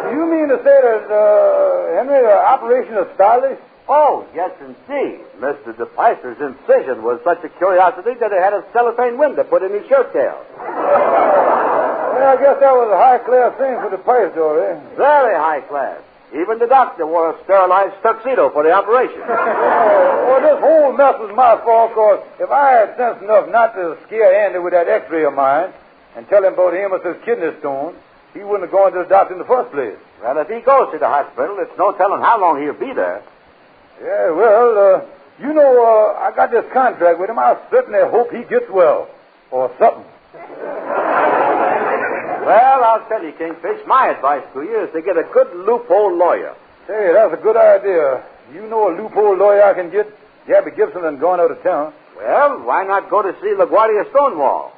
You mean to say that, Henry, the operation is stylish? Oh, yes, indeed. Mr. DePeister's incision was such a curiosity that he had a cellophane window put in his shirt tail. Well, I guess that was a high-class thing for the price, though, eh? Very high class. Even the doctor wore a sterilized tuxedo for the operation. Well, this whole mess was my fault, because if I had sense enough not to scare Andy with that x-ray of mine and tell him about Amos's kidney stone, he wouldn't have gone to the doctor in the first place. Well, if he goes to the hospital, it's no telling how long he'll be there. Yeah, well, I got this contract with him. I certainly hope he gets well. Or something. Well, I'll tell you, Kingfish, my advice to you is to get a good loophole lawyer. Hey, that's a good idea. You know a loophole lawyer I can get? Gabby Gibson has gone out of town. Well, why not go to see LaGuardia Stonewall?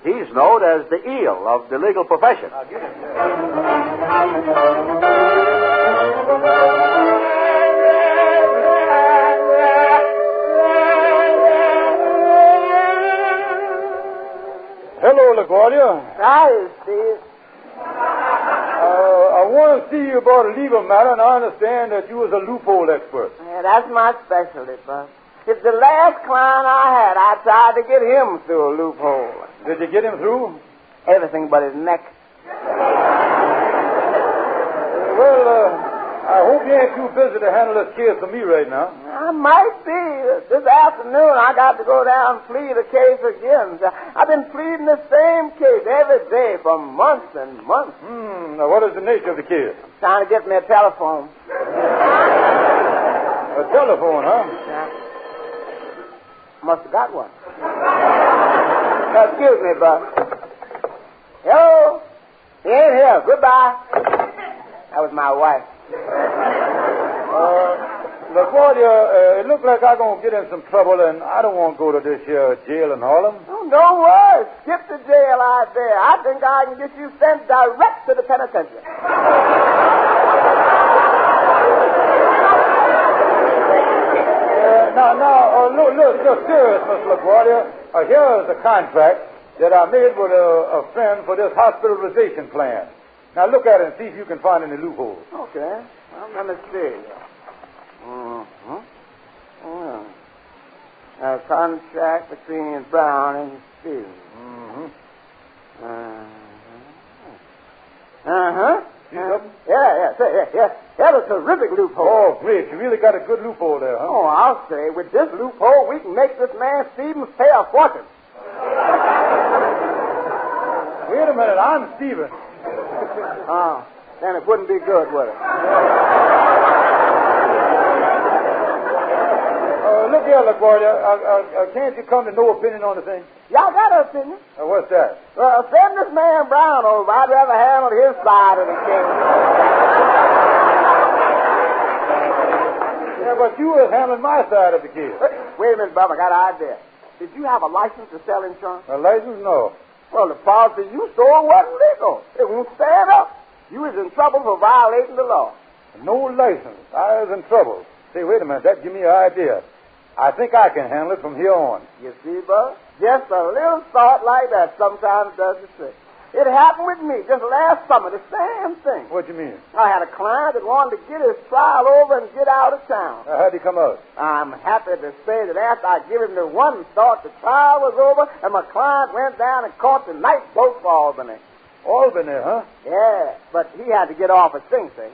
He's known as the eel of the legal profession. I'll get him, Hello, LaGuardia. Hi, Steve. I want to see you about a legal matter, and I understand that you was a loophole expert. Yeah, that's my specialty, bud. If the last client I had, I tried to get him through a loophole. Did you get him through? Everything but his neck. Well, I hope you ain't too busy to handle this case for me right now. I might be. This afternoon, I got to go down and plead a case again. I've been pleading the same case every day for months and months. Now, what is the nature of the case? I'm trying to get me a telephone. A telephone, huh? Yeah. Must have got one. Now, excuse me, bud. Hello? He ain't here. Goodbye. That was my wife. LaGuardia, it looks like I'm going to get in some trouble, and I don't want to go to this here jail in Harlem. Oh, don't worry. Skip the jail out there. I think I can get you sent direct to the penitentiary. Look, serious, Miss LaGuardia. Here is a contract that I made with a friend for this hospitalization plan. Now, look at it and see if you can find any loopholes. Okay. Well, let me see. A contract between Brown and Stevens. Yeah. That's a terrific loophole. Oh, great. You really got a good loophole there, huh? Oh, I'll say, with this loophole, we can make this man Stevens pay a fortune. Wait a minute. I'm Stevens. Then it wouldn't be good, would it? Look here, LaGuardia. Can't you come to no opinion on the thing? Y'all got an opinion? What's that? Well, send this man Brown over. I'd rather handle his side of the case. Yeah, but you was handling my side of the case. Wait a minute, Bob. I got an idea. Did you have a license to sell insurance? A license? No. Well, the policy you sold wasn't legal. It won't stand up. You was in trouble for violating the law. No license. I was in trouble. Say, wait a minute. That give me an idea. I think I can handle it from here on. You see, Bud? Just a little thought like that sometimes does the trick. It happened with me just last summer, the same thing. What do you mean? I had a client that wanted to get his trial over and get out of town. How'd he come out? I'm happy to say that after I gave him the one thought, the trial was over, and my client went down and caught the night boat for Albany. Albany, huh? Yeah, but he had to get off at Sing Sing.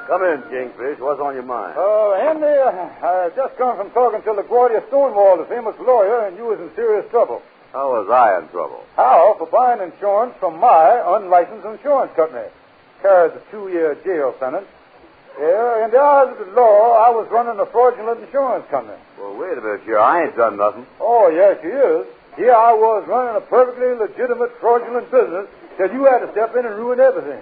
Come in, Kingfish. What's on your mind? Andy, I just come from talking to LaGuardia Stonewall, the famous lawyer, and you was in serious trouble. How was I in trouble? How? For buying insurance from my unlicensed insurance company. Carries a 2-year jail sentence. Yeah, in the eyes of the law, I was running a fraudulent insurance company. Well, wait a minute, here. I ain't done nothing. Oh, yes, you is. Here I was running a perfectly legitimate fraudulent business till you had to step in and ruin everything.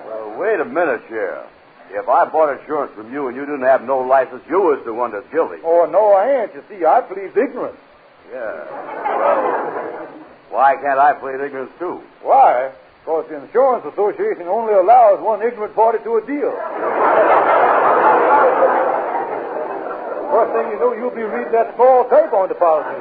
Well, wait a minute, Sheriff. If I bought insurance from you and you didn't have no license, you was the one that's guilty. Oh, no, I ain't. You see, I plead ignorance. Yeah. Well, why can't I plead ignorance, too? Why? Because the Insurance Association only allows one ignorant party to a deal. First thing you know, you'll be reading that small type on the policy.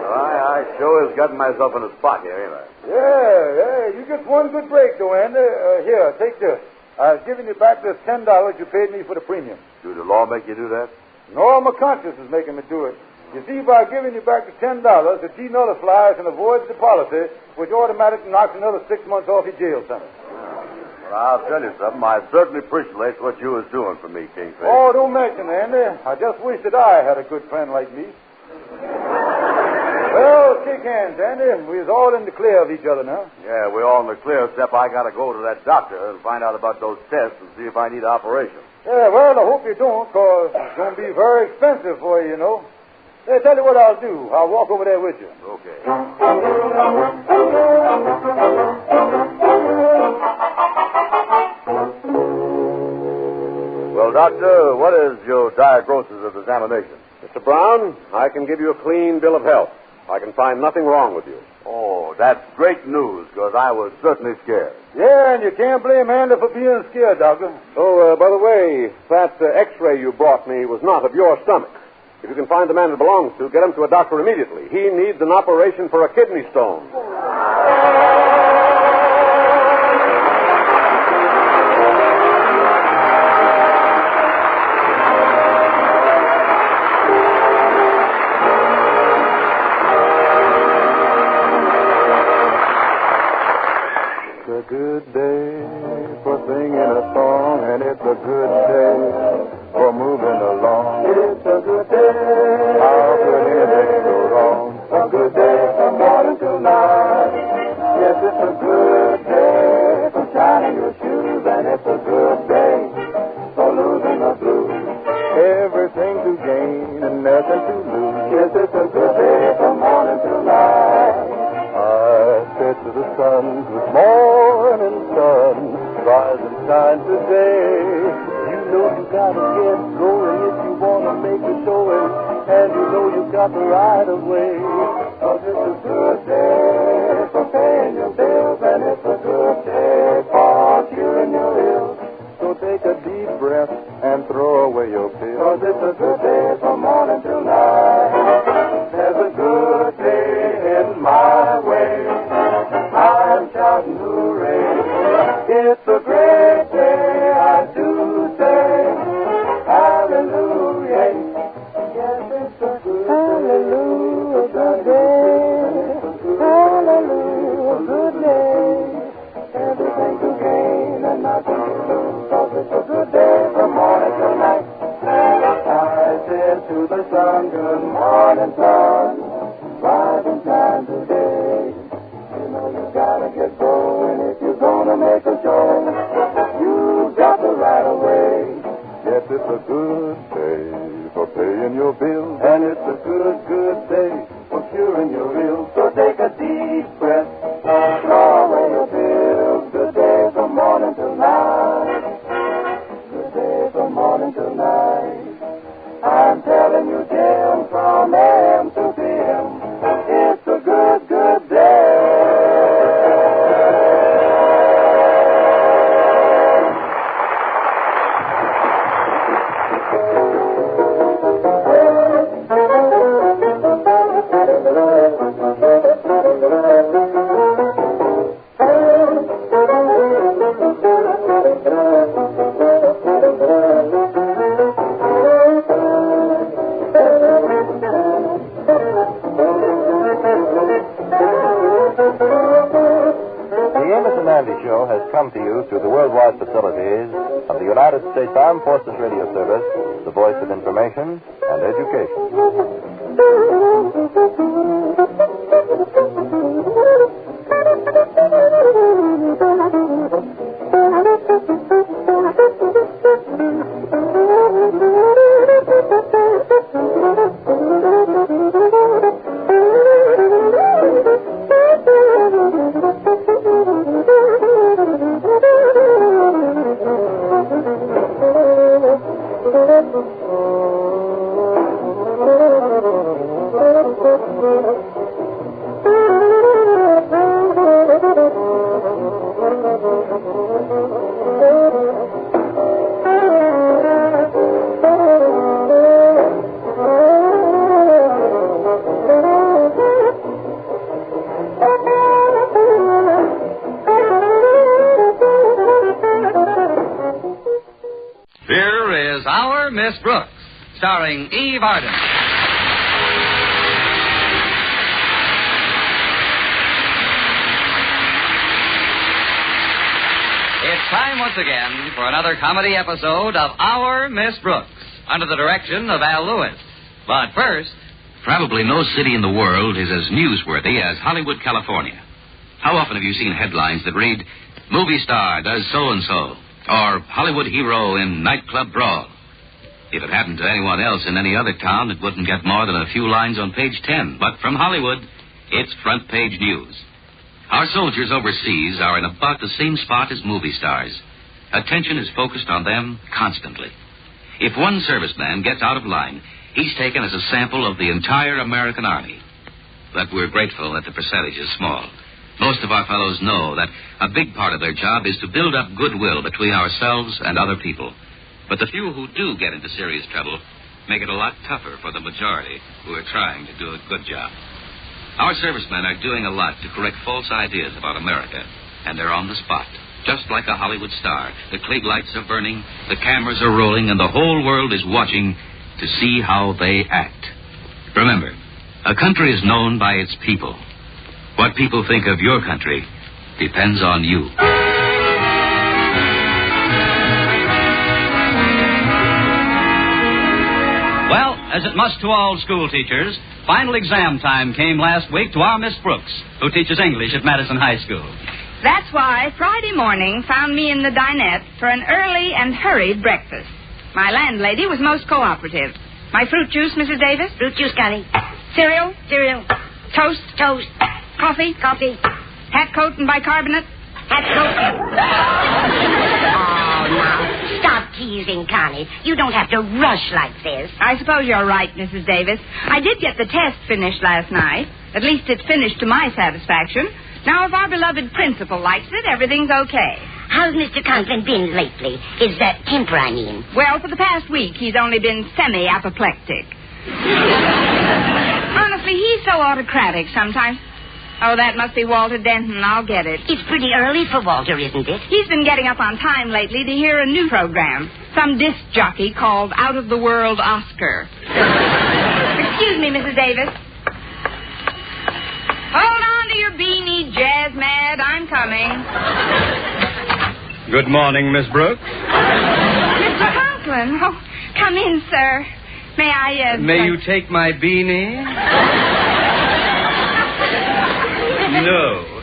I I sure is getting myself in a spot here, ain't I? Yeah. You get one good break, though, Andy. Here, take this. I was giving you back this $10 you paid me for the premium. Do the law make you do that? No, my conscience is making me do it. You see, by giving you back the $10, it denullifies and avoids the policy, which automatically knocks another 6 months off your jail sentence. Well, I'll tell you something. I certainly appreciate what you was doing for me, Kingfish. Oh, don't mention it, Andy. I just wish that I had a good friend like me. Well, shake hands, Andy. We're all in the clear of each other now. Yeah, we're all in the clear, except I got to go to that doctor and find out about those tests and see if I need an operation. Yeah, well, I hope you don't, because it's going to be very expensive for you, you know. Hey, tell you what I'll do. I'll walk over there with you. Okay. Well, Doctor, what is your diagnosis of examination? Mr. Brown, I can give you a clean bill of health. I can find nothing wrong with you. Oh, that's great news, because I was certainly scared. Yeah, and you can't blame Andy for being scared, Doctor. Oh, by the way, that X-ray you brought me was not of your stomach. If you can find the man it belongs to, get him to a doctor immediately. He needs an operation for a kidney stone. It's a good day for singing a song, and it's a good day for moving along. It's a good day. How could anything go wrong? A good day from morning till night. Yes, it's a good day for shining your shoes, and it's a good day for losing the blues. Everything to gain and nothing to lose. Yes, it's a good day from morning till night. I said to the sun, good morning, sun, rise and shine today. You know you gotta get going if you wanna make a showing, and you know you got the right of way. 'Cause it's a good day for paying your bills, and it's a good day for curing your ills. So take a deep breath and throw away your pills. 'Cause it's a good day from morning till night. There's a good day in my way. I'm shouting hooray. It's a great day, I do say. Hallelujah. Yes, it's a good hallelujah, good day. Hallelujah, good day. Everything to gain and nothing to lose. 'Cause it's a good day from morning till night. I said to the sun, good morning, sun. Rise and shine today. You know you gotta get going if you're gonna make a show. You got the right of way. Yes, it's a good day for paying your bills, and it's a good day for curing your ills. So take a deep breath, throw away your bills. Good day from morning till night. Good day from morning till night. I'm telling you, Jim, from AM to PM, it's a good day. The Amos and Andy Show has come to you through the worldwide facilities of the United States Armed Forces Radio Service, the voice of information and education. here is Our Miss Brooks, starring Eve Arden. It's time once again for another comedy episode of Our Miss Brooks, under the direction of Al Lewis. But first... Probably no city in the world is as newsworthy as Hollywood, California. How often have you seen headlines that read, "Movie star does so-and-so," or "Hollywood hero in nightclub brawl"? If it happened to anyone else in any other town, it wouldn't get more than a few lines on page 10. But from Hollywood, it's front-page news. Our soldiers overseas are in about the same spot as movie stars. Attention is focused on them constantly. If one serviceman gets out of line, he's taken as a sample of the entire American Army. But we're grateful that the percentage is small. Most of our fellows know that a big part of their job is to build up goodwill between ourselves and other people. But the few who do get into serious trouble make it a lot tougher for the majority who are trying to do a good job. Our servicemen are doing a lot to correct false ideas about America, and they're on the spot. Just like a Hollywood star. The Klieg lights are burning, the cameras are rolling, and the whole world is watching to see how they act. Remember, a country is known by its people. What people think of your country depends on you. Well, as it must to all school teachers, final exam time came last week to our Miss Brooks, who teaches English at Madison High School. That's why Friday morning found me in the dinette for an early and hurried breakfast. My landlady was most cooperative. My fruit juice, Mrs. Davis? Fruit juice, Connie. Cereal? Cereal. Toast? Toast. Coffee? Coffee. Hat coat and bicarbonate? Hat coat. Oh, now, stop teasing, Connie. You don't have to rush like this. I suppose you're right, Mrs. Davis. I did get the test finished last night. At least it's finished to my satisfaction. Now, if our beloved principal likes it, everything's okay. How's Mr. Conklin been lately? His temper, I mean. Well, for the past week, he's only been semi-apoplectic. Honestly, he's so autocratic sometimes. Oh, that must be Walter Denton. I'll get it. It's pretty early for Walter, isn't it? He's been getting up on time lately to hear a new program. Some disc jockey called Out of the World Oscar. Excuse me, Mrs. Davis. Hold on to your beanie, Jazz Mad. I'm coming. Good morning, Miss Brooks. Mr. Conklin. Oh, come in, sir. May I, May you take my beanie?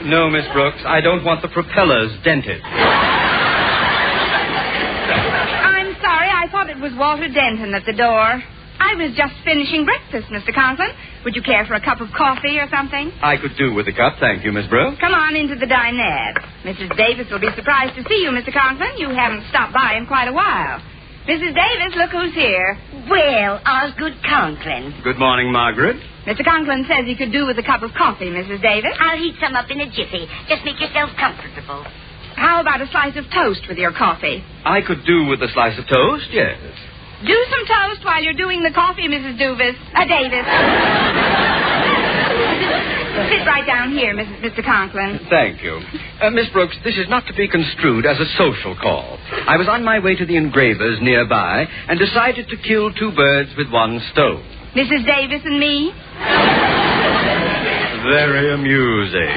No, Miss Brooks. I don't want the propellers dented. I'm sorry. I thought it was Walter Denton at the door. I was just finishing breakfast, Mr. Conklin. Would you care for a cup of coffee or something? I could do with a cup, thank you, Miss Brooks. Come on into the dinette. Mrs. Davis will be surprised to see you, Mr. Conklin. You haven't stopped by in quite a while. Mrs. Davis, look who's here. Well, Osgood Conklin. Good morning, Margaret. Mr. Conklin says he could do with a cup of coffee, Mrs. Davis. I'll heat some up in a jiffy. Just make yourself comfortable. How about a slice of toast with your coffee? I could do with a slice of toast, yes. Do some toast while you're doing the coffee, Mrs. Davis. Sit right down here, Mr. Conklin. Thank you. Miss Brooks, this is not to be construed as a social call. I was on my way to the engravers nearby and decided to kill two birds with one stone. Mrs. Davis and me? Very amusing.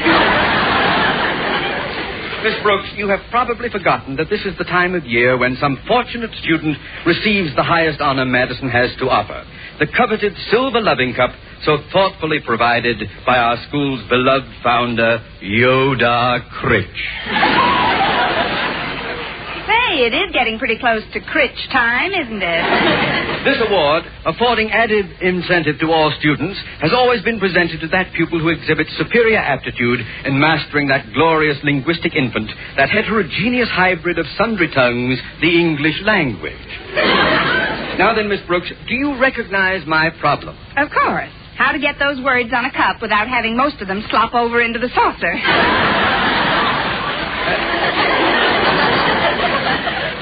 Miss Brooks, you have probably forgotten that this is the time of year when some fortunate student receives the highest honor Madison has to offer, the coveted silver loving cup so thoughtfully provided by our school's beloved founder, Yoda Critch. Say, it is getting pretty close to Critch time, isn't it? This award, affording added incentive to all students, has always been presented to that pupil who exhibits superior aptitude in mastering that glorious linguistic infant, that heterogeneous hybrid of sundry tongues, the English language. Now then, Miss Brooks, do you recognize my problem? Of course. How to get those words on a cup without having most of them slop over into the saucer.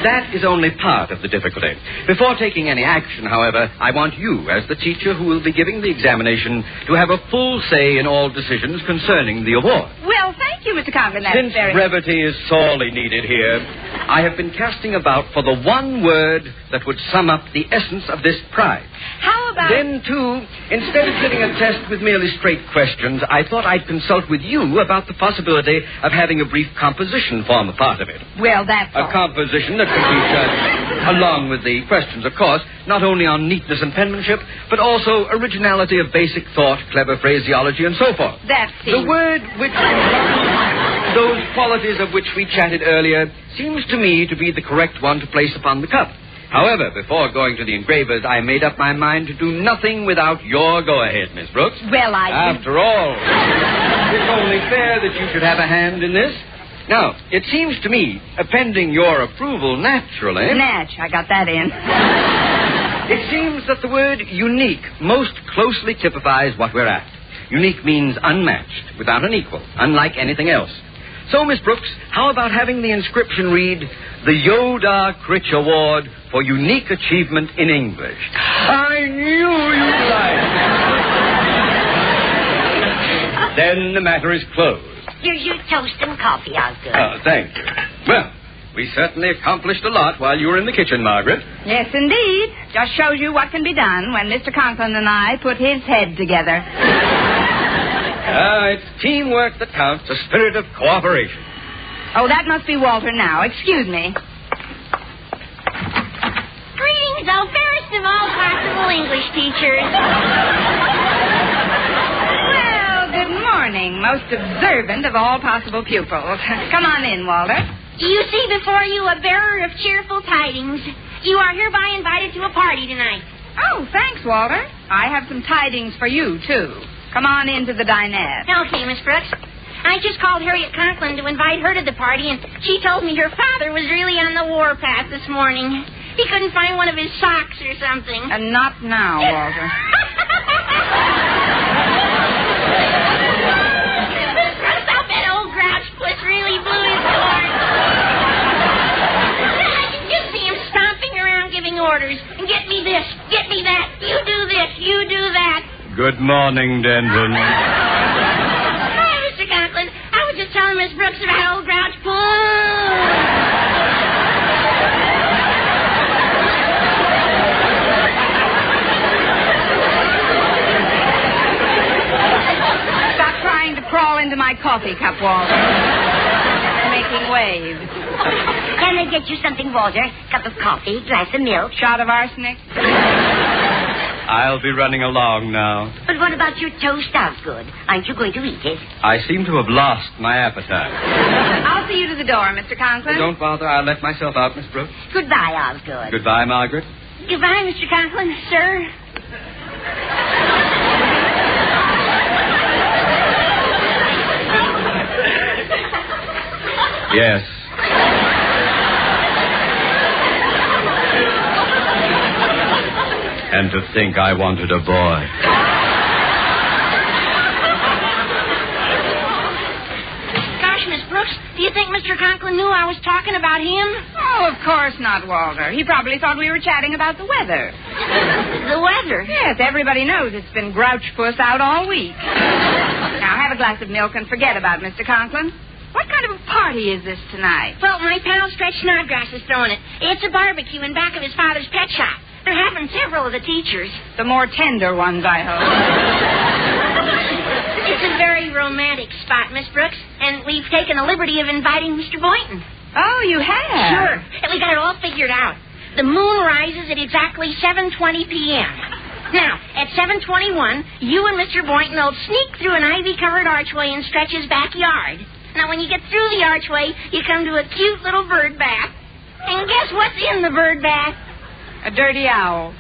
That is only part of the difficulty. Before taking any action, however, I want you, as the teacher who will be giving the examination, to have a full say in all decisions concerning the award. Well, thank you, Mr. Conklin. That's Since very... brevity is sorely needed here, I have been casting about for the one word that would sum up the essence of this prize. How about... Then, too, instead of giving a test with merely straight questions, I thought I'd consult with you about the possibility of having a brief composition form a part of it. Well, that's A composition that could be judged, along with the questions, of course, not only on neatness and penmanship, but also originality of basic thought, clever phraseology, and so forth. That seems... The word which... Those qualities of which we chatted earlier seems to me to be the correct one to place upon the cup. However, before going to the engravers, I made up my mind to do nothing without your go-ahead, Miss Brooks. Well, After all, it's only fair that you should have a hand in this. Now, it seems to me, pending your approval, naturally... Natch, I got that in. It seems that the word unique most closely typifies what we're at. Unique means unmatched, without an equal, unlike anything else. So, Miss Brooks, how about having the inscription read, the Yoda Critch Award for Unique Achievement in English? I knew you'd like it. Then the matter is closed. Here's your toast and coffee, Osgood. Oh, thank you. Well, we certainly accomplished a lot while you were in the kitchen, Margaret. Yes, indeed. Just shows you what can be done when Mr. Conklin and I put his head together. It's teamwork that counts, a spirit of cooperation. Oh, that must be Walter now. Excuse me. Greetings, oh, fairest of all possible English teachers. Well, good morning, most observant of all possible pupils. Come on in, Walter. You see before you a bearer of cheerful tidings. You are hereby invited to a party tonight. Oh, thanks, Walter. I have some tidings for you, too. Come on into the dinette. Okay, Miss Brooks. I just called Harriet Conklin to invite her to the party, and she told me her father was really on the warpath this morning. He couldn't find one of his socks or something. And not now, Walter. Miss Brooks, I'll bet old grouch puss really blew his horn. I can just see him stomping around giving orders. Get me this, get me that, you do this, you do that. Good morning, Denton. Hi, Mr. Conklin. I was just telling Miss Brooks about old grouch Stop trying to crawl into my coffee cup, Walter. You're making waves. Can I get you something, Walter? Cup of coffee, glass of milk, shot of arsenic? I'll be running along now. But what about your toast, Osgood? Aren't you going to eat it? I seem to have lost my appetite. I'll see you to the door, Mr. Conklin. Don't bother. I'll let myself out, Miss Brooks. Goodbye, Osgood. Goodbye, Margaret. Goodbye, Mr. Conklin, sir. Yes. And to think I wanted a boy. Gosh, Miss Brooks, do you think Mr. Conklin knew I was talking about him? Oh, of course not, Walter. He probably thought we were chatting about the weather. The weather? Yes, everybody knows it's been grouch puss out all week. Now, have a glass of milk and forget about Mr. Conklin. What kind of a party is this tonight? Well, my pal Stretch Snodgrass is throwing it. It's a barbecue in back of his father's pet shop. They're having several of the teachers. The more tender ones, I hope. It's a very romantic spot, Miss Brooks, and we've taken the liberty of inviting Mr. Boynton. Oh, you have? Sure. And we got it all figured out. The moon rises at exactly 7:20 p.m. Now, at 7:21, you and Mr. Boynton will sneak through an ivy-covered archway in Stretch's backyard. Now, when you get through the archway, you come to a cute little bird bath. And guess what's in the bird bath? A dirty owl.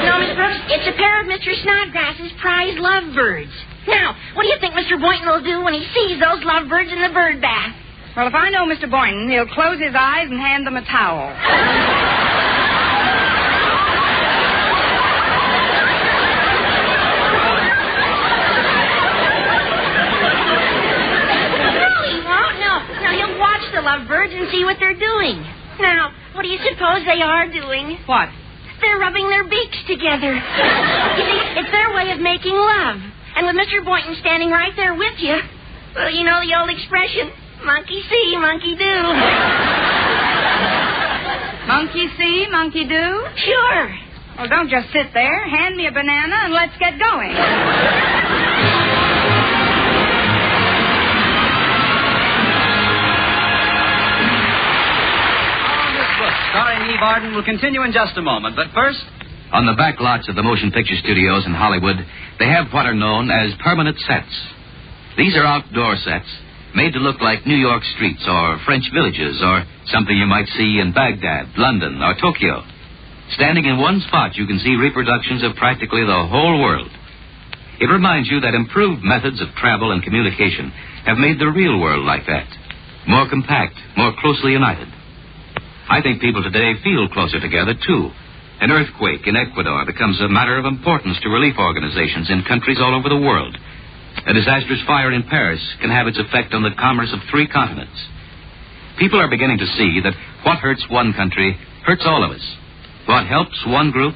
No, Miss Brooks, it's a pair of Mr. Snodgrass's prize lovebirds. Now, what do you think Mr. Boynton will do when he sees those lovebirds in the bird bath? Well, if I know Mr. Boynton, he'll close his eyes and hand them a towel. see what they're doing. Now, what do you suppose they are doing? What? They're rubbing their beaks together. You see, it's their way of making love. And with Mr. Boynton standing right there with you, well, you know the old expression, monkey see, monkey do. Monkey see, monkey do? Sure. Well, don't just sit there. Hand me a banana and let's get going. Starring Eve Arden will continue in just a moment. But first, on the back lots of the motion picture studios in Hollywood, they have what are known as permanent sets. These are outdoor sets made to look like New York streets or French villages or something you might see in Baghdad, London, or Tokyo. Standing in one spot, you can see reproductions of practically the whole world. It reminds you that improved methods of travel and communication have made the real world like that. More compact, more closely united. I think people today feel closer together, too. An earthquake in Ecuador becomes a matter of importance to relief organizations in countries all over the world. A disastrous fire in Paris can have its effect on the commerce of 3 continents. People are beginning to see that what hurts one country hurts all of us. What helps one group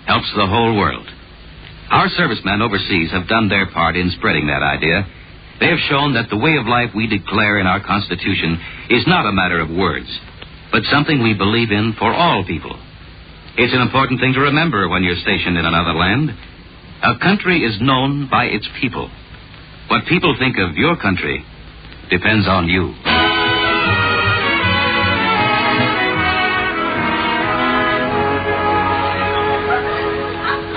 helps the whole world. Our servicemen overseas have done their part in spreading that idea. They have shown that the way of life we declare in our Constitution is not a matter of words, but something we believe in for all people. It's an important thing to remember when you're stationed in another land. A country is known by its people. What people think of your country depends on you.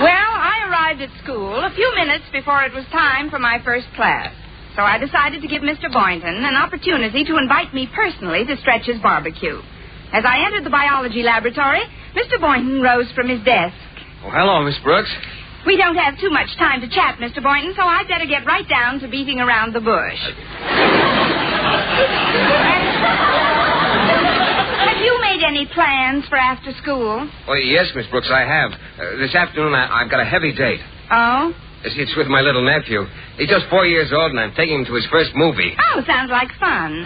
Well, I arrived at school a few minutes before it was time for my first class. So I decided to give Mr. Boynton an opportunity to invite me personally to stretch his barbecue. As I entered the biology laboratory, Mr. Boynton rose from his desk. Oh, hello, Miss Brooks. We don't have too much time to chat, Mr. Boynton, so I'd better get right down to beating around the bush. Have you made any plans for after school? Oh, yes, Miss Brooks, I have. This afternoon, I've got a heavy date. Oh? It's with my little nephew. He's just 4 years old, and I'm taking him to his first movie. Oh, sounds like fun.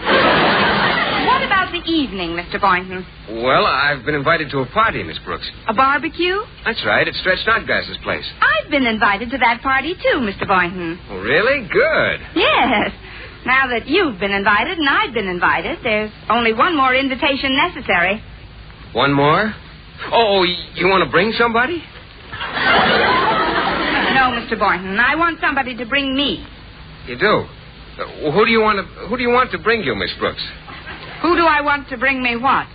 What about the evening, Mr. Boynton? Well, I've been invited to a party, Miss Brooks. A barbecue? That's right. It's Stretch Snodgrass's place. I've been invited to that party, too, Mr. Boynton. Oh, really? Good. Yes. Now that you've been invited and I've been invited, there's only one more invitation necessary. One more? Oh, you want to bring somebody? No, Mr. Boynton. I want somebody to bring me. You do? Who do you want to bring you, Miss Brooks? Who do I want to bring me what?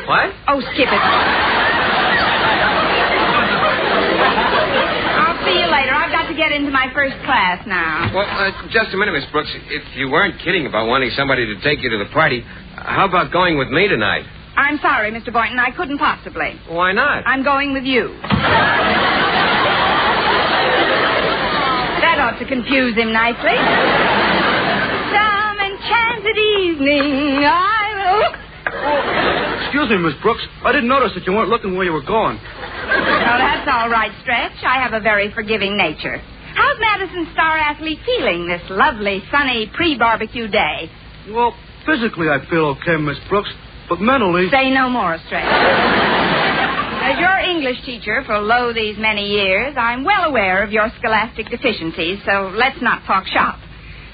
What? Oh, skip it. I'll see you later. I've got to get into my first class now. Well, just a minute, Miss Brooks. If you weren't kidding about wanting somebody to take you to the party, how about going with me tonight? I'm sorry, Mr. Boynton. I couldn't possibly. Why not? I'm going with you. That ought to confuse him nicely. Some enchanted evening, I will... Excuse me, Miss Brooks. I didn't notice that you weren't looking where you were going. Oh, that's all right, Stretch. I have a very forgiving nature. How's Madison's star athlete feeling this lovely, sunny, pre-barbecue day? Well, physically I feel okay, Miss Brooks, but mentally... Say no more, Stretch. As your English teacher for lo these many years, I'm well aware of your scholastic deficiencies, so let's not talk shop.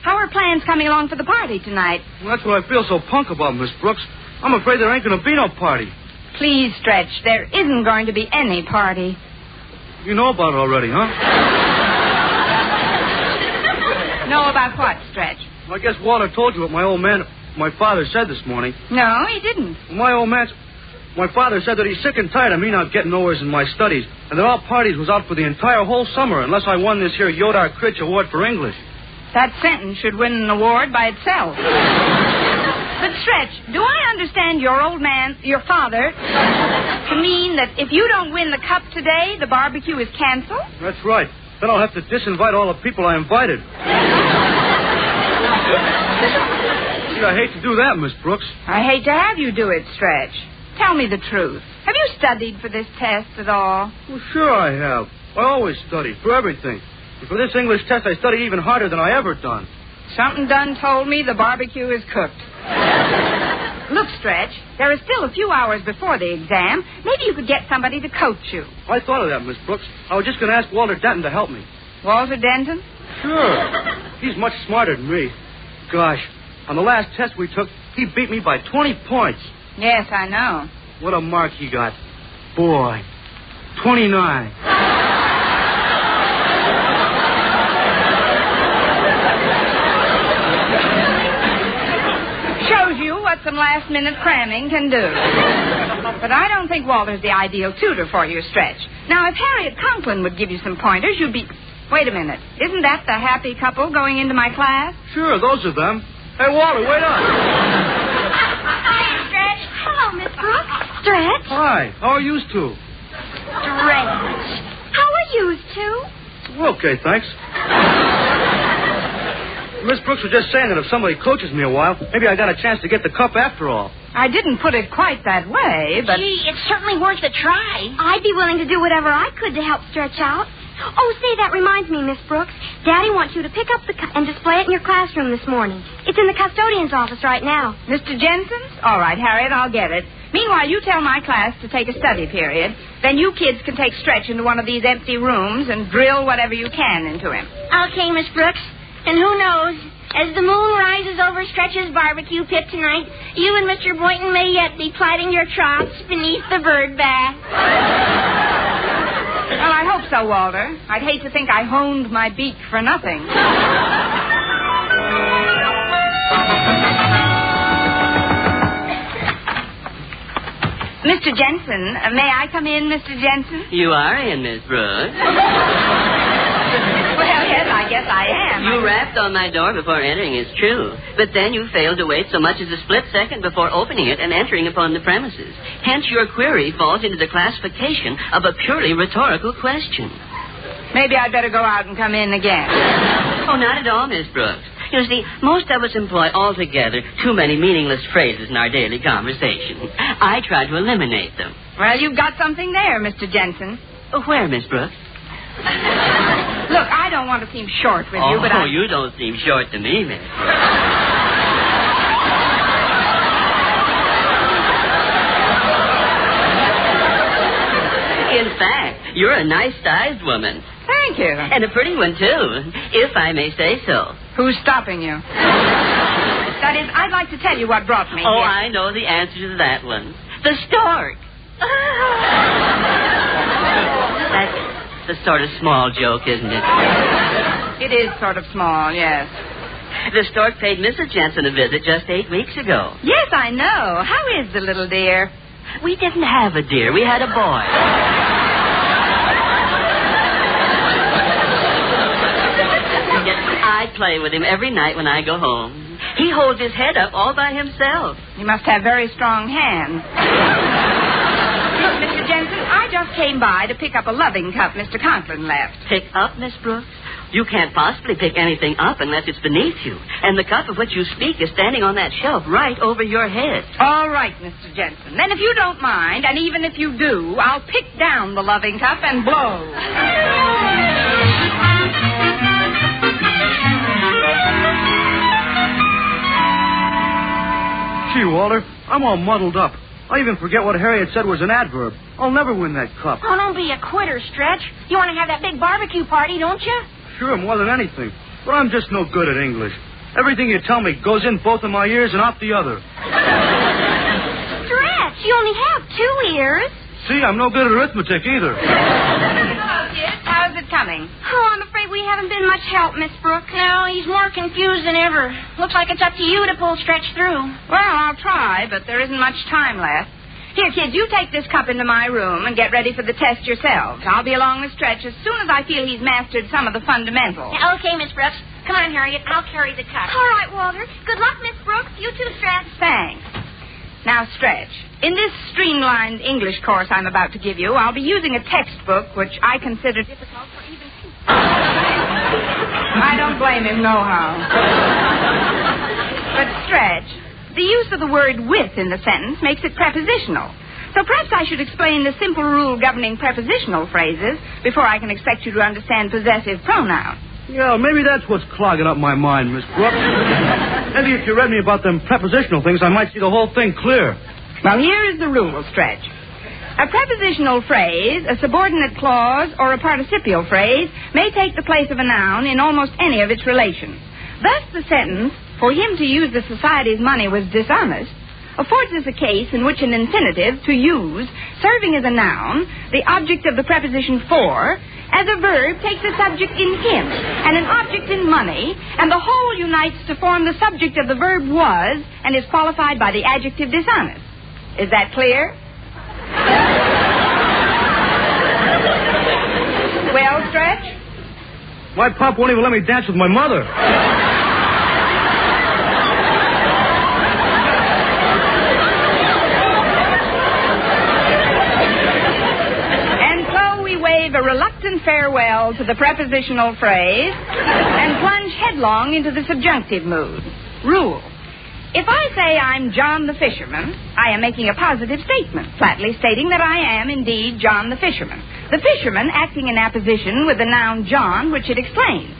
How are plans coming along for the party tonight? Well, that's what I feel so punk about, Miss Brooks. I'm afraid there ain't going to be no party. Please, Stretch, there isn't going to be any party. You know about it already, huh? Know about what, Stretch? Well, I guess Walter told you what my father said this morning. No, he didn't. Well, my father said that he's sick and tired of me not getting nowheres in my studies, and that all parties was out for the entire whole summer unless I won this here Yodar Critch Award for English. That sentence should win an award by itself. But, Stretch, do I understand your father, to mean that if you don't win the cup today, the barbecue is canceled? That's right. Then I'll have to disinvite all the people I invited. Gee, I hate to do that, Miss Brooks. I hate to have you do it, Stretch. Tell me the truth. Have you studied for this test at all? Well, sure I have. I always study for everything. And for this English test, I studied even harder than I ever done. Something done told me the barbecue is cooked. Look, Stretch, there are still a few hours before the exam. Maybe you could get somebody to coach you. I thought of that, Miss Brooks. I was just going to ask Walter Denton to help me. Walter Denton? Sure. He's much smarter than me. Gosh, on the last test we took, he beat me by 20 points. Yes, I know. What a mark he got. Boy, 29. Shows you what some last-minute cramming can do. But I don't think Walter's the ideal tutor for your Stretch. Now, if Harriet Conklin would give you some pointers, you'd be... Wait a minute. Isn't that the happy couple going into my class? Sure, those are them. Hey, Walter, wait up. Hi, Stretch. Hello, Miss Brooks. Stretch. Hi, how are yous two? Stretch. How are yous two? Well, okay, thanks. Miss Brooks was just saying that if somebody coaches me a while, maybe I got a chance to get the cup after all. I didn't put it quite that way, but... Gee, it's certainly worth a try. I'd be willing to do whatever I could to help Stretch out. Oh, say, that reminds me, Miss Brooks. Daddy wants you to pick up the cup and display it in your classroom this morning. It's in the custodian's office right now. Mr. Jensen's? All right, Harriet, I'll get it. Meanwhile, you tell my class to take a study period. Then you kids can take Stretch into one of these empty rooms and drill whatever you can into him. Okay, Miss Brooks. And who knows, as the moon rises over Stretch's barbecue pit tonight, you and Mr. Boynton may yet be plaiting your troughs beneath the bird bath. Well, I hope so, Walter. I'd hate to think I honed my beak for nothing. Mr. Jensen, may I come in, Mr. Jensen? You are in, Miss Brooks. Well, yes, I guess I am. You rapped on my door before entering, it's true. But then you failed to wait so much as a split second before opening it and entering upon the premises. Hence, your query falls into the classification of a purely rhetorical question. Maybe I'd better go out and come in again. Oh, not at all, Miss Brooks. You see, most of us employ altogether too many meaningless phrases in our daily conversation. I try to eliminate them. Well, you've got something there, Mr. Jensen. Where, Miss Brooks? Look, I don't want to seem short with you, but Oh, you don't seem short to me, Miss Brooks. In fact, you're a nice-sized woman. Thank you. And a pretty one, too, if I may say so. Who's stopping you? That is, I'd like to tell you what brought me Oh, here. I know the answer to that one. The stork. That's a sort of small joke, isn't it? It is sort of small, yes. The stork paid Mrs. Jensen a visit just 8 weeks ago. Yes, I know. How is the little dear? We didn't have a deer. We had a boy. I play with him every night when I go home. He holds his head up all by himself. You must have very strong hands. Mr. Jensen, I just came by to pick up a loving cup Mr. Conklin left. Pick up, Miss Brooks? You can't possibly pick anything up unless it's beneath you. And the cup of which you speak is standing on that shelf right over your head. All right, Mr. Jensen. Then if you don't mind, and even if you do, I'll pick down the loving cup and blow. Gee, Walter, I'm all muddled up. I even forget what Harriet said was an adverb. I'll never win that cup. Oh, don't be a quitter, Stretch. You want to have that big barbecue party, don't you? Sure, more than anything. But I'm just no good at English. Everything you tell me goes in both of my ears and out the other. Stretch, you only have 2 ears. See, I'm no good at arithmetic either. Hello, kids. How's it coming? Oh, I'm afraid we haven't been much help, Miss Brooks. No, he's more confused than ever. Looks like it's up to you to pull Stretch through. Well, I'll try, but there isn't much time left. Here, kids, you take this cup into my room and get ready for the test yourselves. I'll be along with Stretch as soon as I feel he's mastered some of the fundamentals. Okay, Miss Brooks. Come on, Harriet. I'll carry the cup. All right, Walter. Good luck, Miss Brooks. You too, Stretch. Thanks. Now, Stretch, in this streamlined English course I'm about to give you, I'll be using a textbook which I consider difficult for even people. I don't blame him, nohow. But, Stretch, the use of the word with in the sentence makes it prepositional. So perhaps I should explain the simple rule governing prepositional phrases before I can expect you to understand possessive pronouns. Yeah, maybe that's what's clogging up my mind, Miss Brooks. Maybe if you read me about them prepositional things, I might see the whole thing clear. Well, here is the rule, Stretch. A prepositional phrase, a subordinate clause, or a participial phrase may take the place of a noun in almost any of its relations. Thus, the sentence, "For him to use the society's money was dishonest," affords us a case in which an infinitive, to use, serving as a noun, the object of the preposition for, as a verb takes a subject in him and an object in money, and the whole unites to form the subject of the verb was and is qualified by the adjective dishonest. Is that clear? Well, Stretch? My pop won't even let me dance with my mother. And so we wave a reluctant farewell to the prepositional phrase and plunge headlong into the subjunctive mood. Rule. If I say I'm John the Fisherman, I am making a positive statement, flatly stating that I am indeed John the Fisherman. The fisherman acting in apposition with the noun John, which it explains.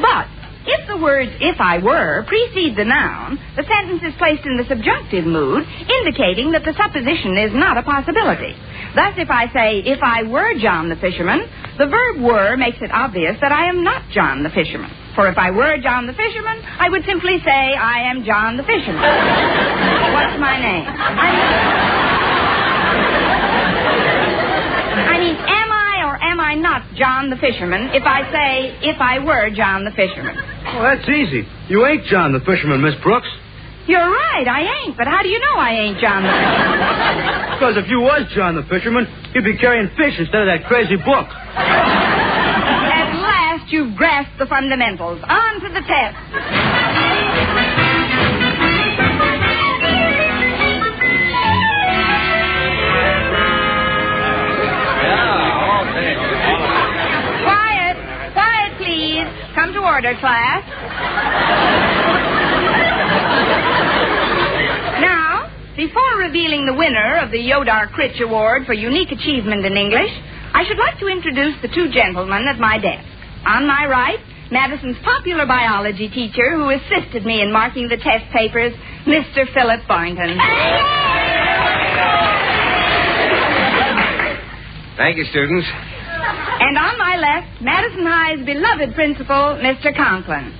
But if the words "if I were" precede the noun, the sentence is placed in the subjunctive mood, indicating that the supposition is not a possibility. Thus, if I say, "If I were John the Fisherman," the verb "were" makes it obvious that I am not John the Fisherman. For if I were John the Fisherman, I would simply say, "I am John the Fisherman." What's my name? I mean, am I or am I not John the Fisherman if I say, "If I were John the Fisherman"? Well, that's easy. You ain't John the Fisherman, Miss Brooks. You're right, I ain't. But how do you know I ain't John the Fisherman? Because if you was John the Fisherman, you'd be carrying fish instead of that crazy book. At last you've grasped the fundamentals. On to the test. Quiet, please. Come to order, class. Now, before revealing the winner of the Yodar Critch Award for unique achievement in English, I should like to introduce the two gentlemen at my desk. On my right, Madison's popular biology teacher who assisted me in marking the test papers, Mr. Philip Boynton. Thank you, students. And on my left, Madison High's beloved principal, Mr. Conklin.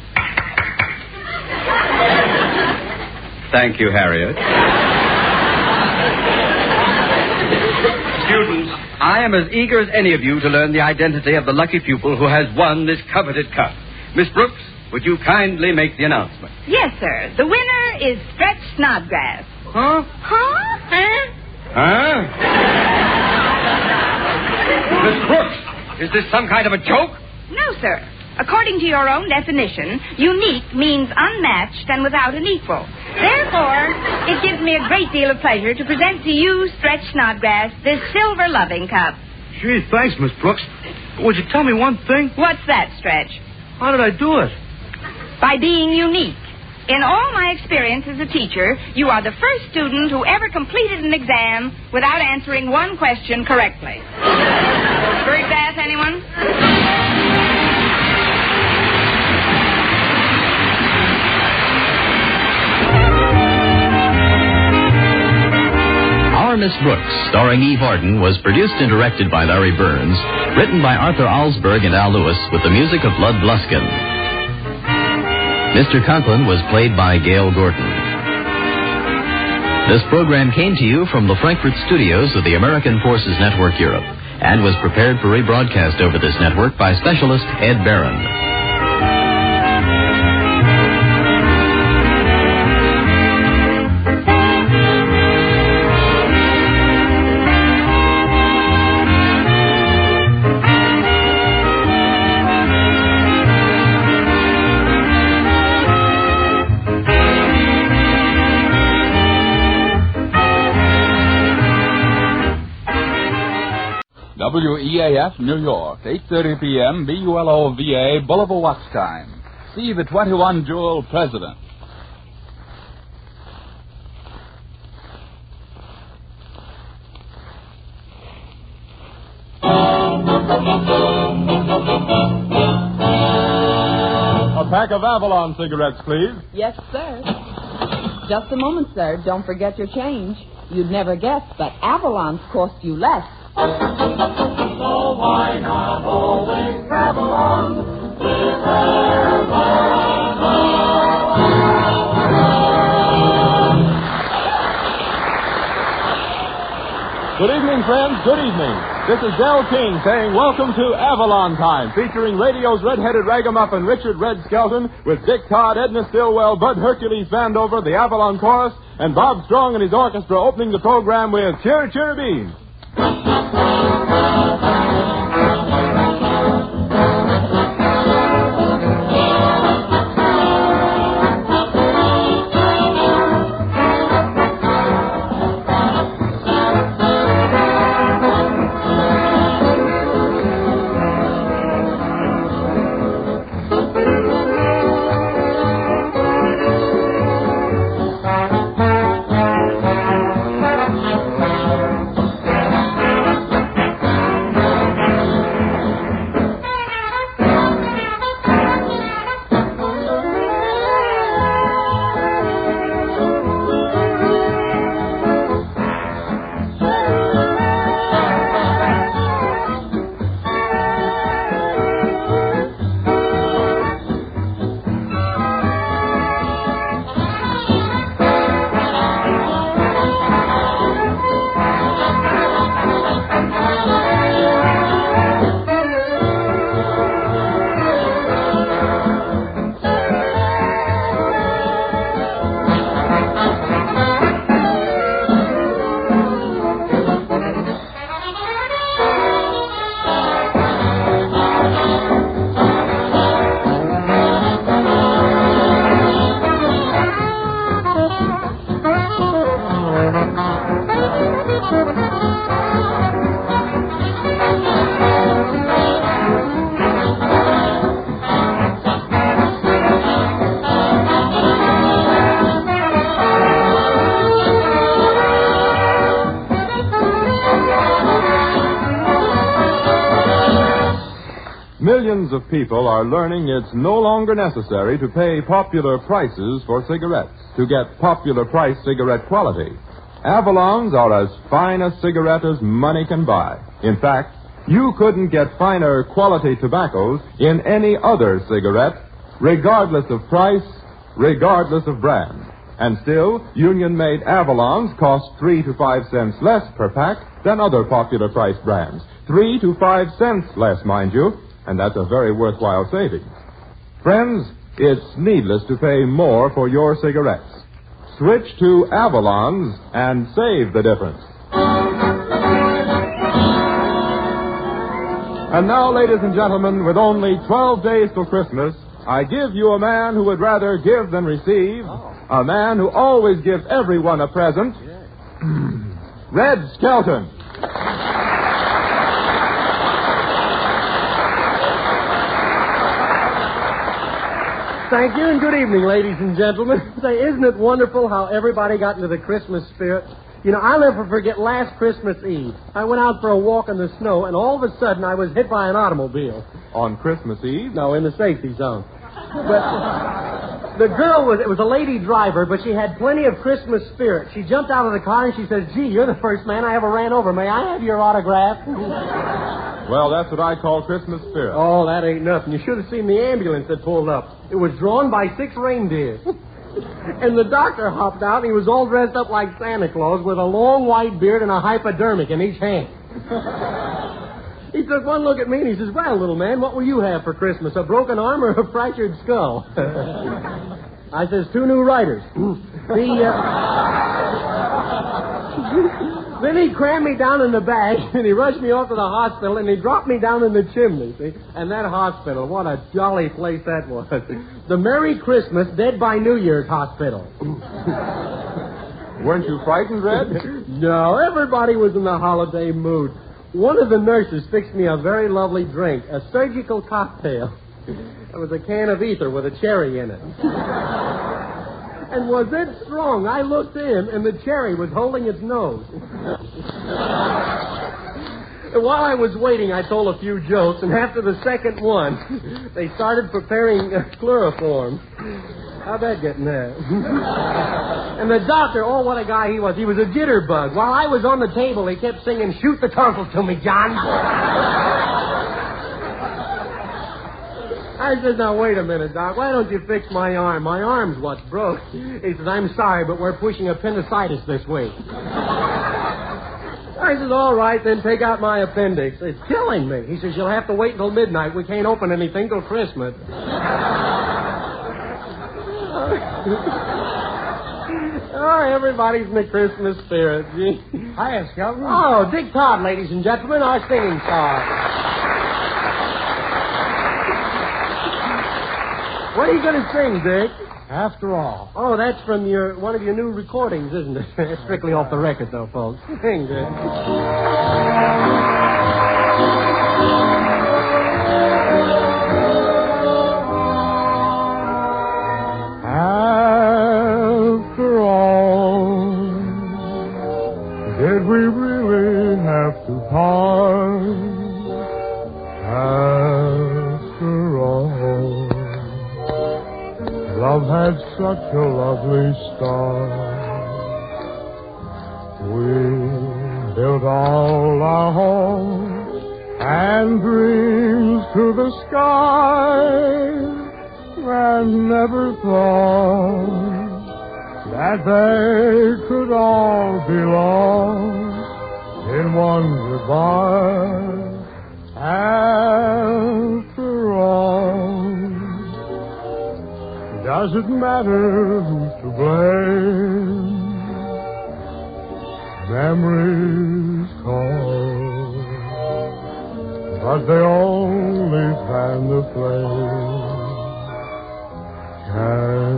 Thank you, Harriet. Students, I am as eager as any of you to learn the identity of the lucky pupil who has won this coveted cup. Miss Brooks, would you kindly make the announcement? Yes, sir. The winner is Stretch Snodgrass. Huh? Huh? Huh? Miss Brooks, is this some kind of a joke? No, sir. According to your own definition, unique means unmatched and without an equal. Therefore, it gives me a great deal of pleasure to present to you, Stretch Snodgrass, this silver loving cup. Gee, thanks, Miss Brooks. But would you tell me one thing? What's that, Stretch? How did I do it? By being unique. In all my experience as a teacher, you are the first student who ever completed an exam without answering one question correctly. First class, anyone? Our Miss Brooks, starring Eve Arden, was produced and directed by Larry Burns, written by Arthur Alsberg and Al Lewis, with the music of Lud Bluskin. Mr. Conklin was played by Gail Gordon. This program came to you from the Frankfurt studios of the American Forces Network Europe and was prepared for rebroadcast over this network by specialist Ed Barron. WEAF, New York, 8:30 p.m., BULOVA, Boulevard Watch Time. See the 21-jewel president. A pack of Avalon cigarettes, please. Yes, sir. Just a moment, sir. Don't forget your change. You'd never guess, but Avalon's cost you less. So why not always travel on with Good evening, friends. Good evening. This is Del King saying welcome to Avalon Time, featuring radio's red-headed ragamuffin Richard Red Skelton with Dick Todd, Edna Stillwell, Bud Hercules Vandover, the Avalon Chorus, and Bob Strong and his orchestra opening the program with Cheer, Cheer, Beans. Millions of people are learning it's no longer necessary to pay popular prices for cigarettes to get popular price cigarette quality. Avalons are as fine a cigarette as money can buy. In fact, you couldn't get finer quality tobaccos in any other cigarette, regardless of price, regardless of brand. And still, union-made Avalons cost 3 to 5 cents less per pack than other popular price brands. 3 to 5 cents less, mind you. And that's a very worthwhile saving. Friends, it's needless to pay more for your cigarettes. Switch to Avalons and save the difference. And now, ladies and gentlemen, with only 12 days till Christmas, I give you a man who would rather give than receive, a man who always gives everyone a present, Red Skelton. Thank you, and good evening, ladies and gentlemen. Say, isn't it wonderful how everybody got into the Christmas spirit? You know, I'll never forget last Christmas Eve. I went out for a walk in the snow, and all of a sudden I was hit by an automobile. On Christmas Eve? No, in the safety zone. But the girl it was a lady driver, but she had plenty of Christmas spirit. She jumped out of the car and she says, "Gee, you're the first man I ever ran over. May I have your autograph?" Well, that's what I call Christmas spirit. Oh, that ain't nothing. You should have seen the ambulance that pulled up. It was drawn by 6 reindeer. And the doctor hopped out, and he was all dressed up like Santa Claus with a long white beard and a hypodermic in each hand. He took one look at me, and he says, "Well, little man, what will you have for Christmas, a broken arm or a fractured skull?" I says, 2 new riders. Then he crammed me down in the bag, and he rushed me off to the hospital, and he dropped me down in the chimney, see? And that hospital, what a jolly place that was. The Merry Christmas, Dead by New Year's hospital. Weren't you frightened, Red? No, everybody was in the holiday mood. One of the nurses fixed me a very lovely drink, a surgical cocktail. It was a can of ether with a cherry in it. And was it strong? I looked in, and the cherry was holding its nose. While I was waiting, I told a few jokes, and after the second one, they started preparing chloroform. How'd that get in there? And the doctor, oh, what a guy he was. He was a jitterbug. While I was on the table, he kept singing, "Shoot the tonsils to me, John." I said, "Now, wait a minute, Doc. Why don't you fix my arm? My arm's what's broke." He says, "I'm sorry, but we're pushing appendicitis this week." I said, "All right, then take out my appendix. It's killing me." He says, "You'll have to wait until midnight. We can't open anything till Christmas." Oh, everybody's in the Christmas spirit. Hiya, Skelton. Oh, Dick Todd, ladies and gentlemen, our singing star. What are you going to sing, Dick? After All. Oh, that's from one of your new recordings, isn't it? It's strictly off the record, though, folks. Sing, Dick. After all, did we really have to part? After all, love had such a lovely start. We built all our hopes and dreams to the sky, and never thought that they could all be lost in one goodbye. After all, does it matter who's to blame? Memories call, but they only fan the flame. Can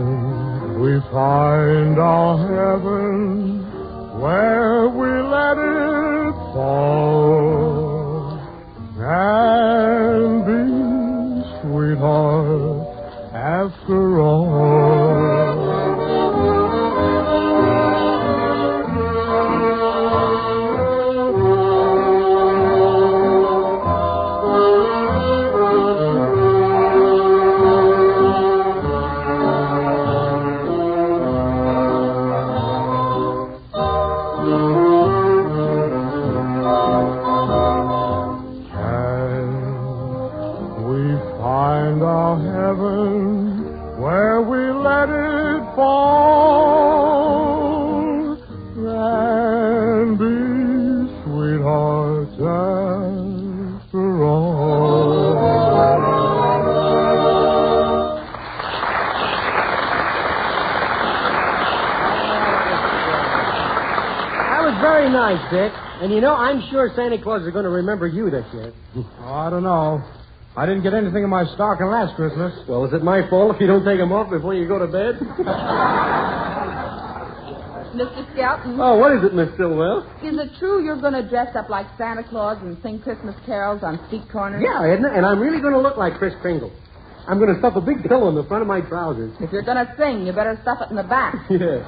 we find our heaven where we let it fall and be sweethearts after all? Dick. And you know, I'm sure Santa Claus is going to remember you this year. Oh, I don't know. I didn't get anything in my stocking last Christmas. Well, is it my fault if you don't take them off before you go to bed? Mr. Skelton. Oh, what is it, Miss Stillwell? Is it true you're going to dress up like Santa Claus and sing Christmas carols on street corners? Yeah, Edna, and I'm really going to look like Kris Kringle. I'm going to stuff a big pillow in the front of my trousers. If you're going to sing, you better stuff it in the back. Yeah.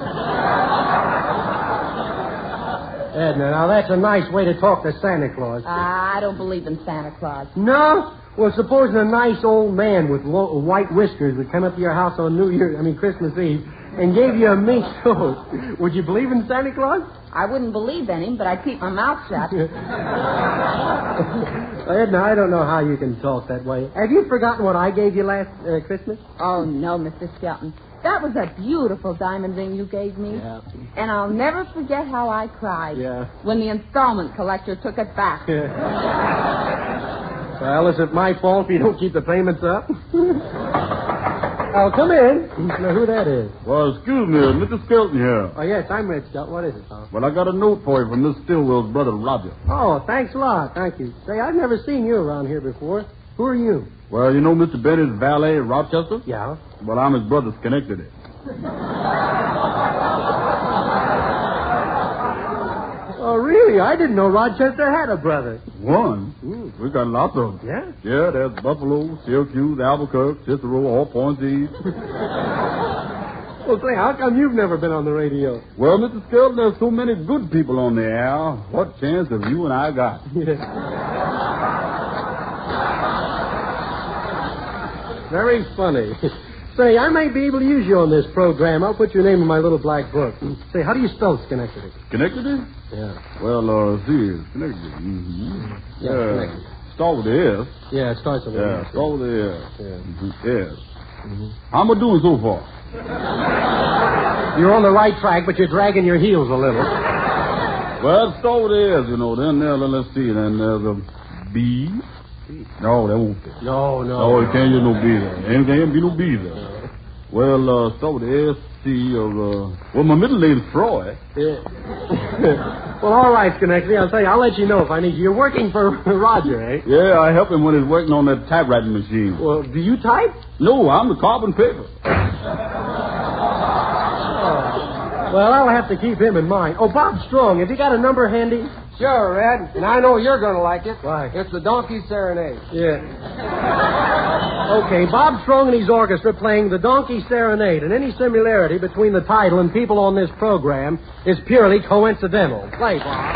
Edna, now that's a nice way to talk to Santa Claus. I don't believe in Santa Claus. No? Well, supposing a nice old man with white whiskers would come up to your house on Christmas Eve and gave you a mink coat. Would you believe in Santa Claus? I wouldn't believe in him, but I'd keep my mouth shut. Edna, I don't know how you can talk that way. Have you forgotten what I gave you last Christmas? Oh, no, Mr. Skelton. That was a beautiful diamond ring you gave me. Yeah. And I'll never forget how I cried. Yeah. When the installment collector took it back. Yeah. Well, is it my fault if you don't keep the payments up? Oh, come in. Now, who that is? Well, excuse me, Mr. Skelton here. Oh, yes, I'm Red Skelton. What is it, Tom? Well, I got a note for you from Miss Stillwell's brother, Roger. Oh, thanks a lot. Thank you. Say, I've never seen you around here before. Who are you? Well, you know Mr. Bennett's valet at Rochester? Yeah. Well, I'm his brother, Schenectady. Oh, really? I didn't know Rochester had a brother. One? Ooh. We got lots of them. Yeah? Yeah, there's Buffalo, Syracuse, Albuquerque, Cicero, all Points East. Well, say, how come you've never been on the radio? Well, Mr. Skelton, there's so many good people on the air. What chance have you and I got? Very funny. Say, I might be able to use you on this program. I'll put your name in my little black book. Say, how do you spell Schenectady? Schenectady? Yeah. Well, see, Schenectady. Mm-hmm. Yeah, Schenectady. Start with the S. Yeah, it starts with the S. Yeah, start with the S. Yeah. Yes. Mm-hmm. How am I doing so far? You're on the right track, but you're dragging your heels a little. Well, start with the S, Then let's see. Then there's a B. No, that won't be. No. No, it can't use no B there. Ain't be no B there. No. Well, start with the S-C of, well, my middle name is Freud. Yeah. Well, all right, Schenectady. I'll tell you, I'll let you know if I need you. You're working for Roger, eh? Yeah, I help him when he's working on that typewriting machine. Well, do you type? No, I'm the carbon paper. Well, I'll have to keep him in mind. Oh, Bob Strong, have you got a number handy? Sure, Red. And I know you're going to like it. Why? It's the Donkey Serenade. Yeah. Okay, Bob Strong and his orchestra playing the Donkey Serenade, and any similarity between the title and people on this program is purely coincidental. Play, Bob.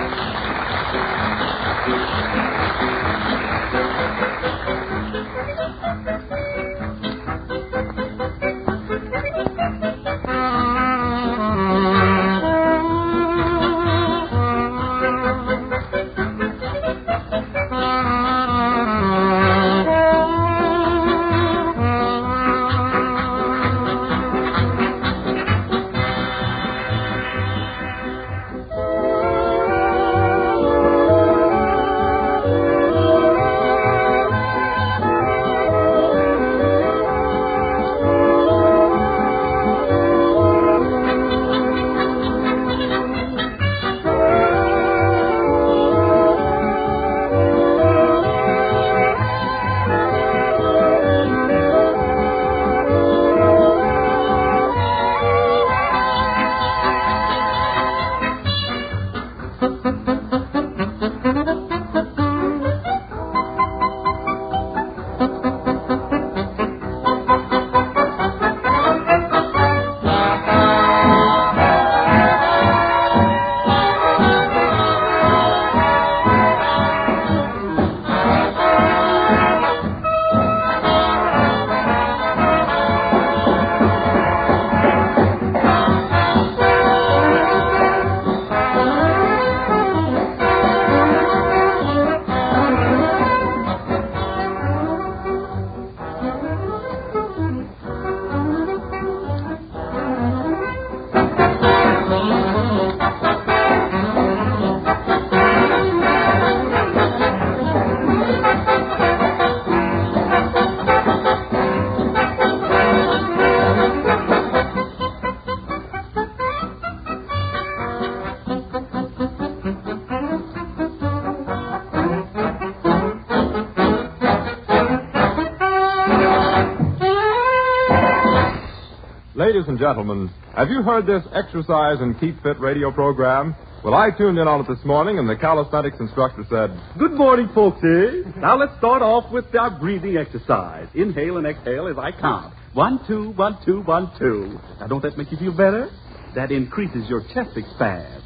Ladies and gentlemen, have you heard this exercise and keep fit radio program? Well, I tuned in on it this morning, and the calisthenics instructor said, "Good morning, folksy. Now let's start off with our breathing exercise. Inhale and exhale as I count. 1, 2, 1, 2, 1, 2. Now, don't that make you feel better? That increases your chest expanse.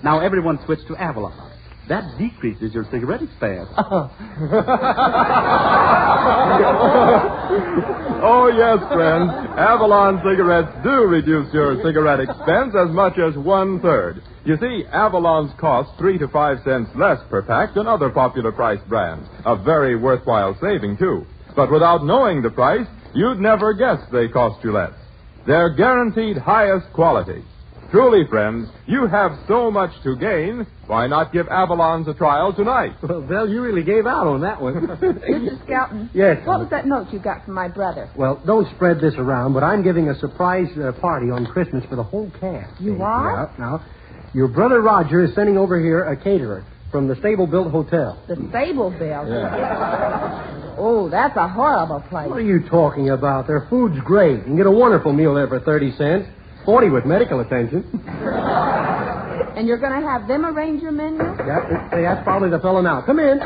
Now, everyone switch to Avalon. That decreases your cigarette expanse. Oh, yes, friends. Avalon cigarettes do reduce your cigarette expense as much as 1/3. You see, Avalon's cost 3 to 5 cents less per pack than other popular price brands. A very worthwhile saving, too. But without knowing the price, you'd never guess they cost you less. They're guaranteed highest quality. Truly, friends, you have so much to gain. Why not give Avalon's a trial tonight? Well, Bill, you really gave out on that one. Mr. Skelton. Yes. What was that note you got from my brother? Well, don't spread this around, but I'm giving a surprise party on Christmas for the whole cast. You are? Yeah. Now, your brother Roger is sending over here a caterer from the Stable-Built Hotel. The Stable-Built? Yeah. Oh, that's a horrible place. What are you talking about? Their food's great. You can get a wonderful meal there for 30 cents. 40 with medical attention. And you're going to have them arrange your menu? Yeah, that's probably the fellow now. Come in.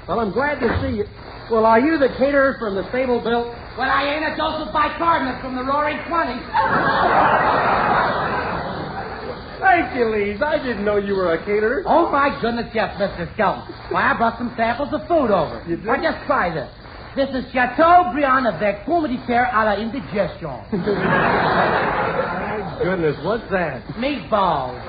Well, I'm glad to see you. Well, are you the caterer from the Stable-Built? Well, I ain't a Joseph Bicarbonate from the Roaring Twenties. Hercules, I didn't know you were a caterer. Oh, my goodness, yes, Mr. Skelton. Why, I brought some samples of food over. You did? Now, just try this. This is Chateaubriand avec pomme de terre à la indigestion. My goodness, what's that? Meatballs.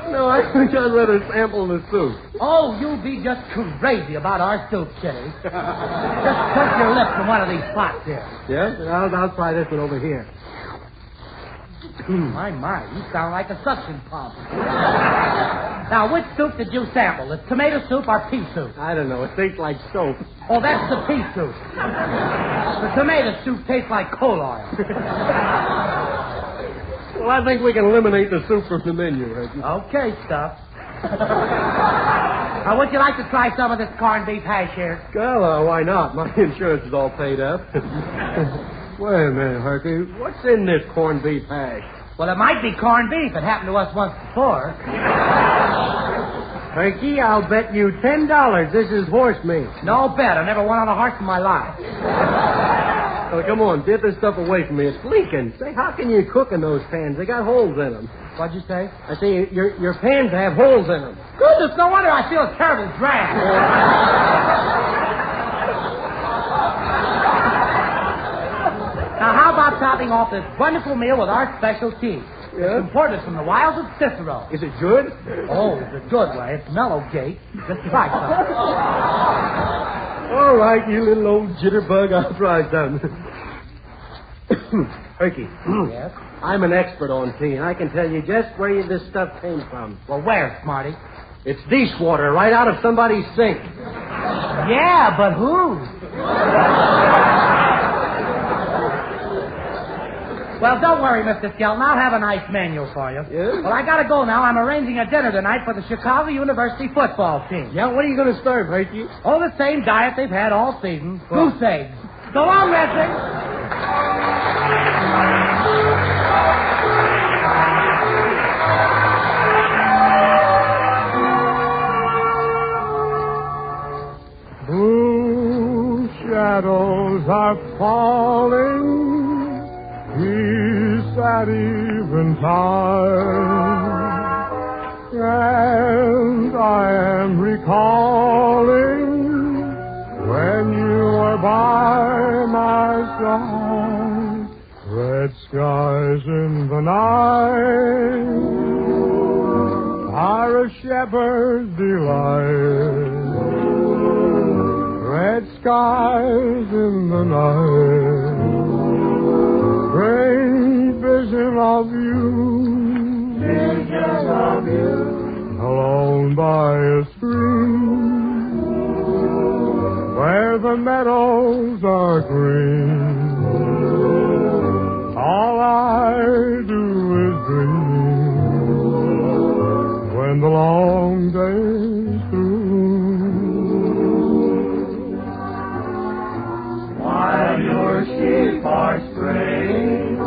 No, I think I'd rather sample the soup. Oh, you'll be just crazy about our soup, Kitty. Just put your lips in one of these pots here. Yes? I'll try this one over here. My, you sound like a suction pump. Now, which soup did you sample? The tomato soup or pea soup? I don't know. It tastes like soap. Oh, that's the pea soup. The tomato soup tastes like coal oil. Well, I think we can eliminate the soup from the menu, Reggie. Okay, stuff. Now, would you like to try some of this corned beef hash here? Well, why not? My insurance is all paid up. Wait a minute, Herky. What's in this corned beef hash? Well, it might be corned beef. It happened to us once before. Herky, I'll bet you $10 this is horse meat. No bet. I never went on a horse in my life. Oh, come on, get this stuff away from me. It's leaking. Say, how can you cook in those pans? They got holes in them. What'd you say? I say your pans have holes in them. Goodness, no wonder I feel a terrible drag. Now, how about topping off this wonderful meal with our special tea? Yeah? It's imported from the wilds of Cicero. Is it good? Oh, it's a good way. It's mellow gate. Just try some. All right, you little old jitterbug, I'll try some. Herky. Yes? I'm an expert on tea, and I can tell you just where this stuff came from. Well, where, Smarty? It's dishwater right out of somebody's sink. Yeah, but who? Well, don't worry, Mr. Skelton. I'll have a nice menu for you. Yeah? Well, I gotta go now. I'm arranging a dinner tonight for the Chicago University football team. Yeah, what are you going to serve, Herky? Oh, the same diet they've had all season. Goose eggs. So long, Reggie. Blue shadows are falling. Peace at eventide, and I am recalling when you were by my side. Red skies in the night are a shepherd's delight. Red skies in the night, strange vision of you, alone by a stream, where the meadows are green. All I do is dream when the long day's through. While your sheep are straying,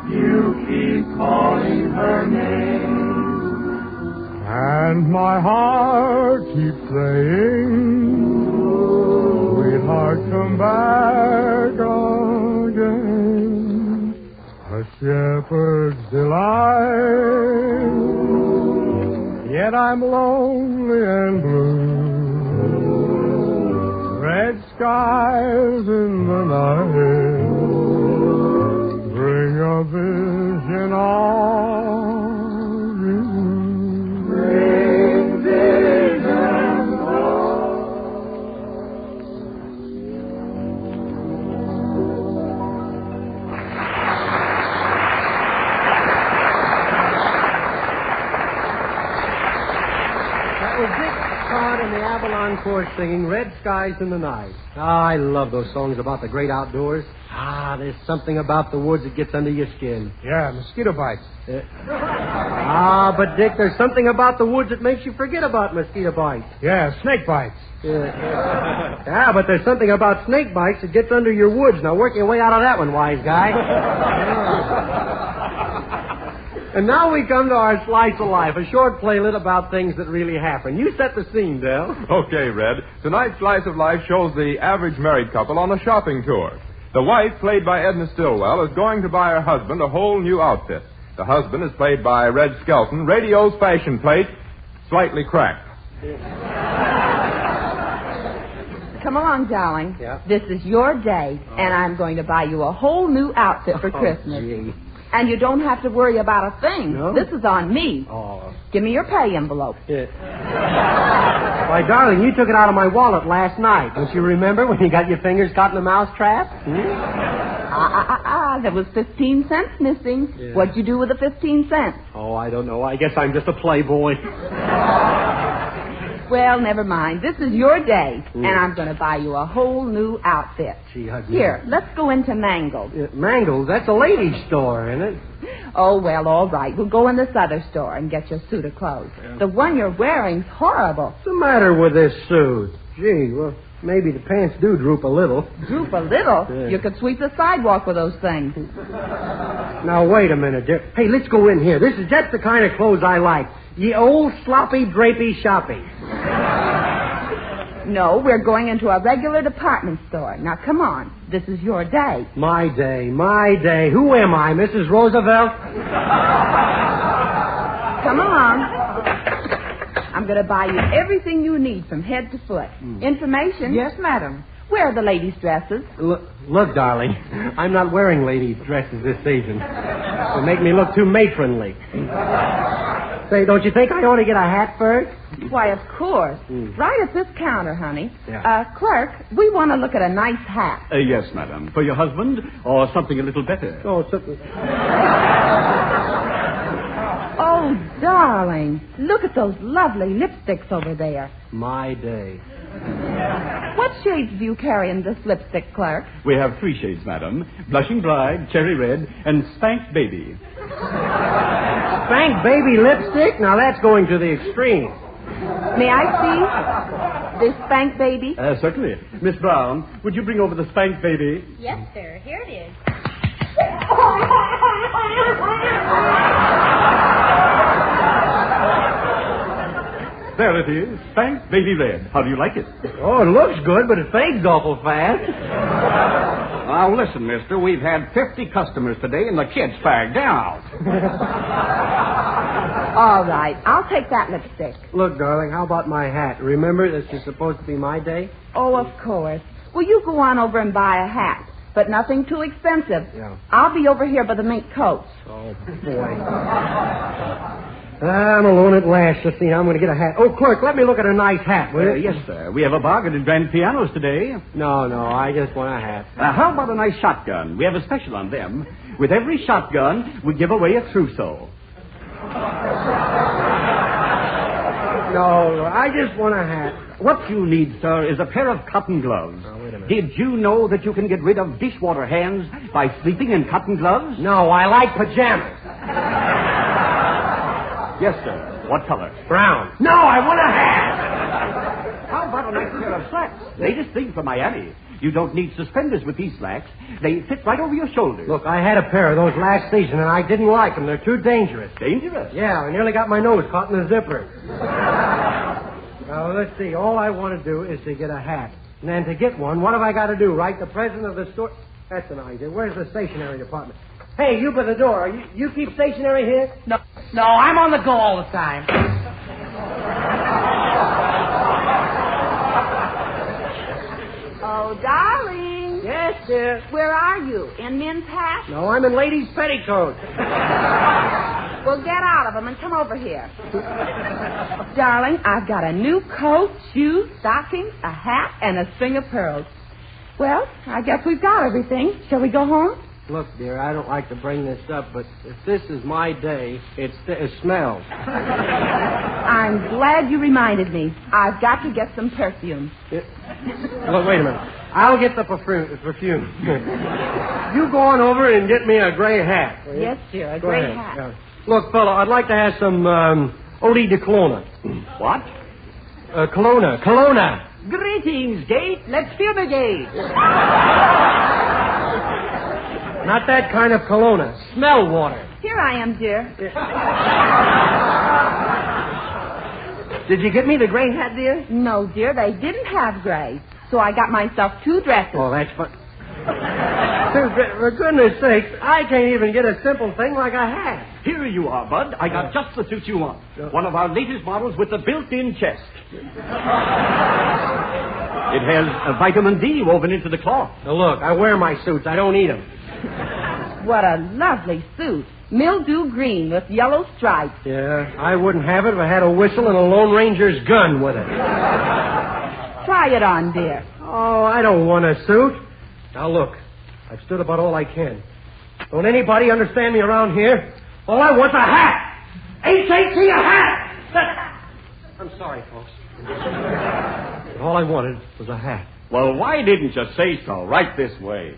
you keep calling her name, and my heart keeps saying, sweetheart, come back again. A shepherd's delight, yet I'm lonely and blue. Red skies in the night bring a vision of you. Bring vision That was Dick Todd and the Avalon Chorus singing Red Skies in the Night. Ah, I love those songs about the great outdoors. Ah, there's something about the woods that gets under your skin. Yeah, mosquito bites. But Dick, there's something about the woods that makes you forget about mosquito bites. Yeah, snake bites. Yeah, but there's something about snake bites that gets under your woods. Now work your way out of that one, wise guy. And now we come to our slice of life, a short playlet about things that really happen. You set the scene, Del. Okay, Red. Tonight's Slice of Life shows the average married couple on a shopping tour. The wife, played by Edna Stillwell, is going to buy her husband a whole new outfit. The husband is played by Red Skelton, radio's fashion plate, slightly cracked. Come along, darling. Yeah. This is your day, and I'm going to buy you a whole new outfit for Christmas. Gee. And you don't have to worry about a thing. No? This is on me. Oh. Give me your pay envelope. Yeah. Why, darling, you took it out of my wallet last night. Don't you remember when you got your fingers caught in the mouse trap? There was 15 cents missing. Yeah. What'd you do with the 15 cents? Oh, I don't know. I guess I'm just a playboy. Well, never mind. This is your day, and I'm going to buy you a whole new outfit. Gee, Here, let's go into Mangles. Mangles? That's a ladies' store, isn't it? Oh, well, all right. We'll go in this other store and get your suit of clothes. Yeah. The one you're wearing's horrible. What's the matter with this suit? Gee, well, maybe the pants do droop a little. Droop a little? Yeah. You could sweep the sidewalk with those things. Now, wait a minute, dear. Hey, let's go in here. This is just the kind of clothes I like. Ye old sloppy, drapey, shoppy. No, we're going into a regular department store. Now, come on. This is your day. My day, my day. Who am I, Mrs. Roosevelt? Come along. I'm going to buy you everything you need from head to foot. Information? Yes, madam. Where are the ladies' dresses? Look, darling, I'm not wearing ladies' dresses this season. They make me look too matronly. Say, don't you think I ought to get a hat first? Why, of course. Right at this counter, honey. Yeah. Clerk, we want to look at a nice hat. Yes, madam. For your husband or something a little better? Oh, something. Oh, darling. Look at those lovely lipsticks over there. My day. What shades do you carry in this lipstick, clerk? We have 3 shades, madam. Blushing Bride, Cherry Red, and Spank Baby. Spank Baby lipstick? Now, that's going to the extreme. May I see this Spank Baby? Certainly. Miss Brown, would you bring over the Spank Baby? Yes, sir. Here it is. There it is. Spank Baby Red. How do you like it? Oh, it looks good, but it fades awful fast. Now, listen, mister. We've had 50 customers today, and the kid's fagged out. All right. I'll take that lipstick. Look, darling, how about my hat? Remember, this is supposed to be my day? Oh, of course. Well, you go on over and buy a hat, but nothing too expensive. Yeah. I'll be over here by the mink coats. Oh, boy. I'm alone at last. Let's see how I'm going to get a hat. Oh, clerk, let me look at a nice hat, will you? Yes, sir. We have a bargain in grand pianos today. No, I just want a hat. How about a nice shotgun? We have a special on them. With every shotgun, we give away a trousseau. No, I just want a hat. What you need, sir, is a pair of cotton gloves. Now, wait a minute. Did you know that you can get rid of dishwater hands by sleeping in cotton gloves? No, I like pajamas. Yes, sir. What color? Brown. No, I want a hat. How about a nice pair of slacks? Latest thing from Miami. You don't need suspenders with these slacks. They fit right over your shoulders. Look, I had a pair of those last season, and I didn't like them. They're too dangerous. Dangerous? Yeah, I nearly got my nose caught in the zipper. Now, let's see. All I want to do is to get a hat. And then to get one, what have I got to do? Write the president of the store? That's an idea. Where's the stationery department? Hey, you by the door. You keep stationery here? No, I'm on the go all the time. Oh, darling. Yes, dear. Where are you? In men's hats? No, I'm in ladies' petticoats. Well, get out of them and come over here. Darling, I've got a new coat, shoes, stockings, a hat, and a string of pearls. Well, I guess we've got everything. Shall we go home? Look, dear, I don't like to bring this up, but if this is my day, it smells. I'm glad you reminded me. I've got to get some perfume. Well, wait a minute. I'll get the perfume. You go on over and get me a gray hat. Yes, dear, a Go gray ahead. hat. Yeah. Look, fella, I'd like to have some eau de cologne. What? Kelowna. Greetings, Gate. Let's fumigate. Not that kind of Kelowna. Smell water. Here I am, dear. Did you get me the gray hat, dear? No, dear, they didn't have gray. So I got myself 2 dresses. Oh, that's fun. For goodness sakes, I can't even get a simple thing like a hat. Here you are, Bud. I got just the suit you want. One of our latest models with the built-in chest. It has a vitamin D woven into the cloth. Now, look, I wear my suits. I don't eat them. What a lovely suit. Mildew green with yellow stripes. Yeah, I wouldn't have it if I had a whistle and a Lone Ranger's gun with it. Try it on, dear. Oh, I don't want a suit. Now, look, I've stood about all I can. Don't anybody understand me around here? All I want's a hat. H-A-T, a hat. I'm sorry, folks. All I wanted was a hat. Well, why didn't you say so right this way?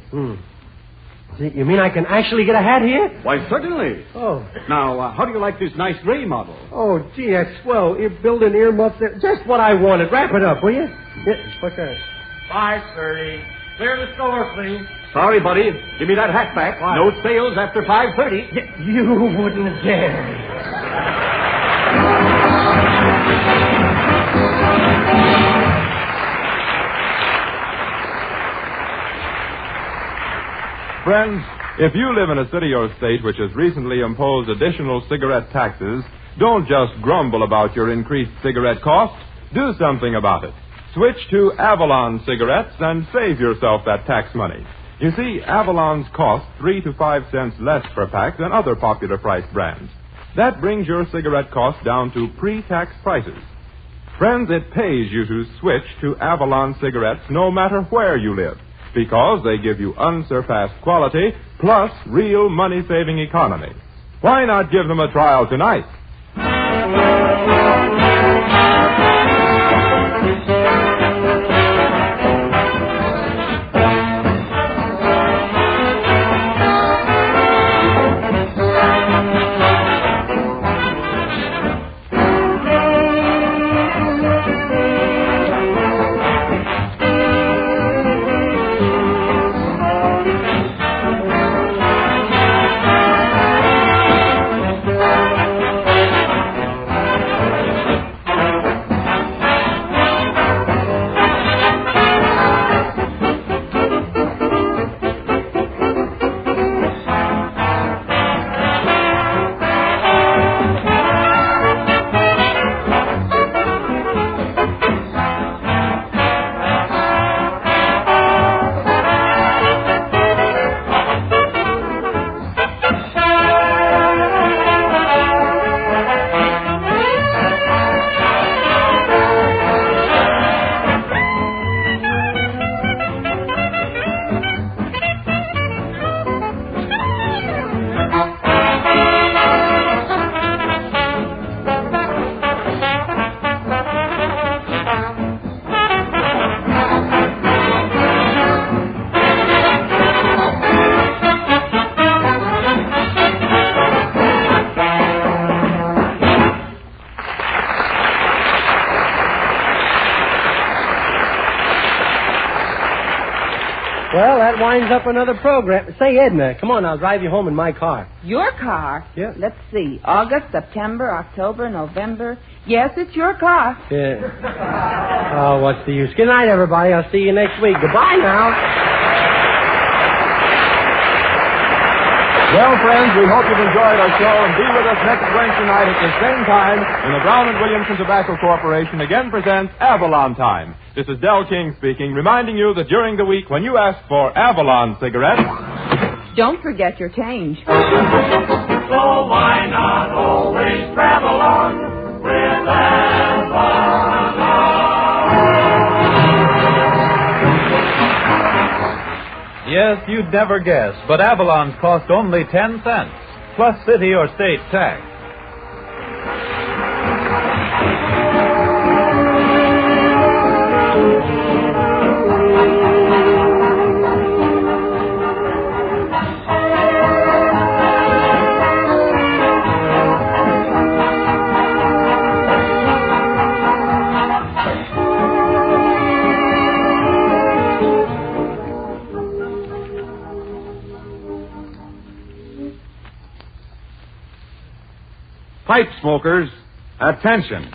You mean I can actually get a hat here? Why, certainly. Oh. Now, how do you like this nice gray model? Oh, gee, that's swell. You're building earmuffs there. Just what I wanted. Wrap it up, will you? Yeah, what's that? 5:30. Clear the store, please. Sorry, buddy. Give me that hat back. Why? No sales after 5:30. You wouldn't dare. Friends, if you live in a city or state which has recently imposed additional cigarette taxes, don't just grumble about your increased cigarette costs. Do something about it. Switch to Avalon cigarettes and save yourself that tax money. You see, Avalon's cost 3 to 5 cents less per pack than other popular price brands. That brings your cigarette cost down to pre-tax prices. Friends, it pays you to switch to Avalon cigarettes no matter where you live, because they give you unsurpassed quality plus real money-saving economy. Why not give them a trial tonight? Well, that winds up another program. Say, Edna, come on, I'll drive you home in my car. Your car? Yeah. Let's see. August, September, October, November. Yes, it's your car. Yeah. Oh, what's the use? Good night, everybody. I'll see you next week. Goodbye now. Well, friends, we hope you've enjoyed our show, and be with us next Wednesday night at the same time when the Brown & Williamson Tobacco Corporation again presents Avalon Time. This is Del King speaking, reminding you that during the week when you ask for Avalon cigarettes, don't forget your change. So why not always travel on with Avalon? Yes, you'd never guess, but Avalon's cost only 10 cents, plus city or state tax. pipe smokers, attention.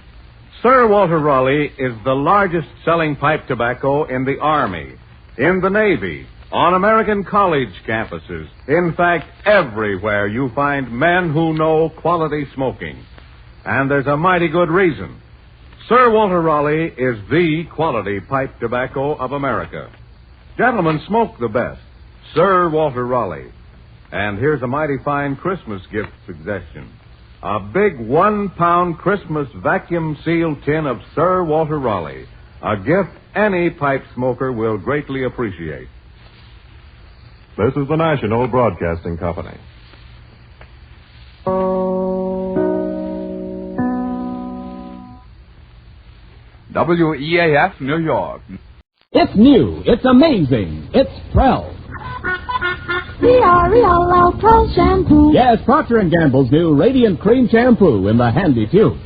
Sir Walter Raleigh is the largest selling pipe tobacco in the Army, in the Navy, on American college campuses. In fact, everywhere you find men who know quality smoking. And there's a mighty good reason. Sir Walter Raleigh is the quality pipe tobacco of America. Gentlemen, smoke the best. Sir Walter Raleigh. And here's a mighty fine Christmas gift suggestion. A big 1-pound Christmas vacuum-sealed tin of Sir Walter Raleigh. A gift any pipe smoker will greatly appreciate. This is the National Broadcasting Company. WEAF, New York. It's new. It's amazing. It's Prell. Real Prell shampoo. Yes, Procter & Gamble's new Radiant Cream Shampoo in the handy tube.